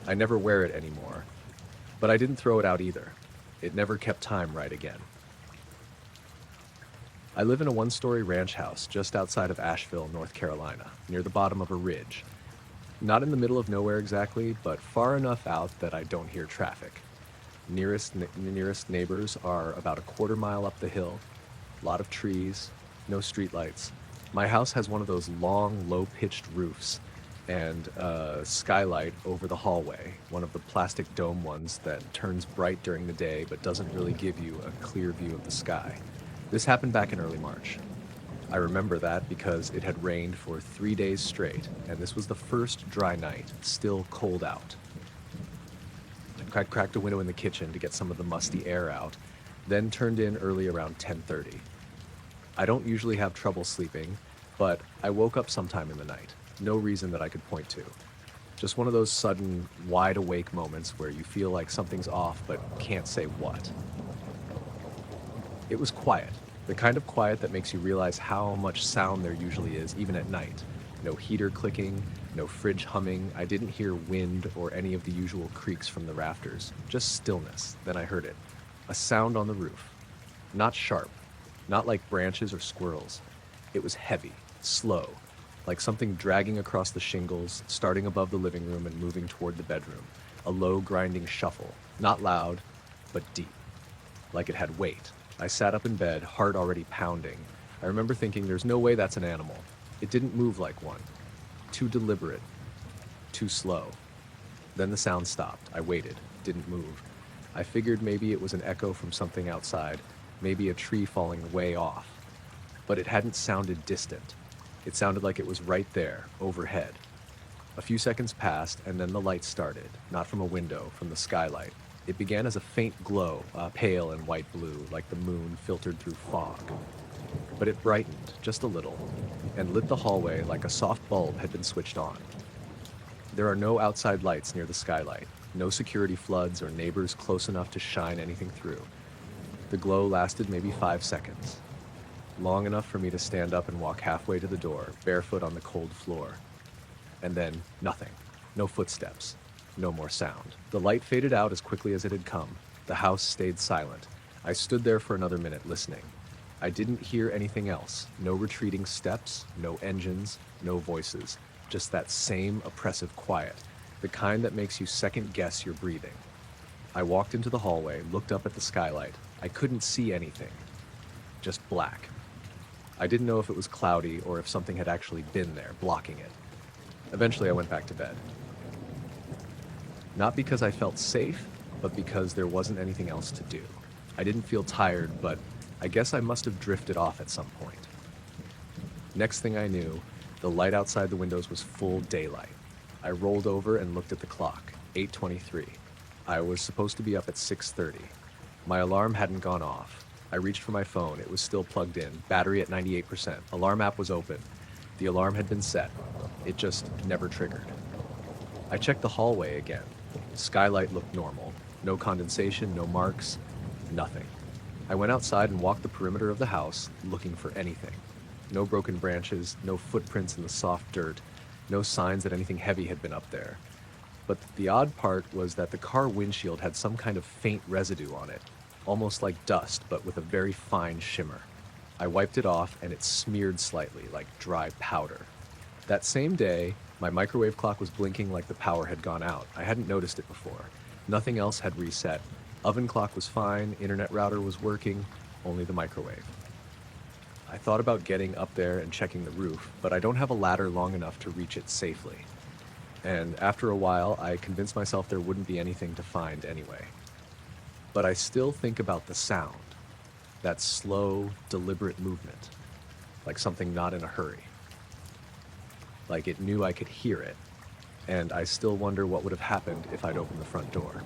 I never wear it anymore. But I didn't throw it out either. It never kept time right again. I live in a one-story ranch house just outside of Asheville, North Carolina, near the bottom of a ridge. Not in the middle of nowhere exactly, but far enough out that I don't hear traffic. Nearest neighbors are about a quarter mile up the hill. A lot of trees, no streetlights. My house has one of those long, low-pitched roofs and a skylight over the hallway, one of the plastic dome ones that turns bright during the day but doesn't really give you a clear view of the sky. This happened back in early March. I remember that because it had rained for 3 days straight, and this was the first dry night, still cold out. I cracked a window in the kitchen to get some of the musty air out, then turned in early around 10:30. I don't usually have trouble sleeping, but I woke up sometime in the night. No reason that I could point to. Just one of those sudden, wide-awake moments where you feel like something's off but can't say what. It was quiet. The kind of quiet that makes you realize how much sound there usually is, even at night. No heater clicking, no fridge humming. I didn't hear wind or any of the usual creaks from the rafters. Just stillness. Then I heard it. A sound on the roof. Not sharp. Not like branches or squirrels. It was heavy, slow, like something dragging across the shingles, starting above the living room and moving toward the bedroom. A low, grinding shuffle. Not loud, but deep. Like it had weight. I sat up in bed, heart already pounding. I remember thinking, there's no way that's an animal. It didn't move like one. Too deliberate. Too slow. Then the sound stopped. I waited. Didn't move. I figured maybe it was an echo from something outside, maybe a tree falling way off. But it hadn't sounded distant. It sounded like it was right there, overhead. A few seconds passed, and then the light started, not from a window, from the skylight. It began as a faint glow, pale and white blue, like the moon filtered through fog. But it brightened, just a little, and lit the hallway like a soft bulb had been switched on. There are no outside lights near the skylight, no security floods or neighbors close enough to shine anything through. The glow lasted maybe 5 seconds, long enough for me to stand up and walk halfway to the door, barefoot on the cold floor. And then, nothing. No footsteps. No more sound. The light faded out as quickly as it had come. The house stayed silent. I stood there for another minute listening. I didn't hear anything else. No retreating steps, no engines, no voices. Just that same oppressive quiet, the kind that makes you second guess your breathing. I walked into the hallway, looked up at the skylight. I couldn't see anything. Just black. I didn't know if it was cloudy or if something had actually been there, blocking it. Eventually, I went back to bed. Not because I felt safe, but because there wasn't anything else to do. I didn't feel tired, but I guess I must have drifted off at some point. Next thing I knew, the light outside the windows was full daylight. I rolled over and looked at the clock, 8:23. I was supposed to be up at 6:30. My alarm hadn't gone off. I reached for my phone. It was still plugged in, battery at 98%. Alarm app was open. The alarm had been set. It just never triggered. I checked the hallway again. Skylight looked normal. No condensation, no marks, nothing. I went outside and walked the perimeter of the house, looking for anything. No broken branches, no footprints in the soft dirt, no signs that anything heavy had been up there. But the odd part was that the car windshield had some kind of faint residue on it, almost like dust, but with a very fine shimmer. I wiped it off and it smeared slightly, like dry powder. That same day, my microwave clock was blinking like the power had gone out. I hadn't noticed it before. Nothing else had reset. Oven clock was fine, internet router was working, only the microwave. I thought about getting up there and checking the roof, but I don't have a ladder long enough to reach it safely. And after a while, I convinced myself there wouldn't be anything to find anyway. But I still think about the sound, that slow, deliberate movement, like something not in a hurry. Like it knew I could hear it, and I still wonder what would have happened if I'd opened the front door.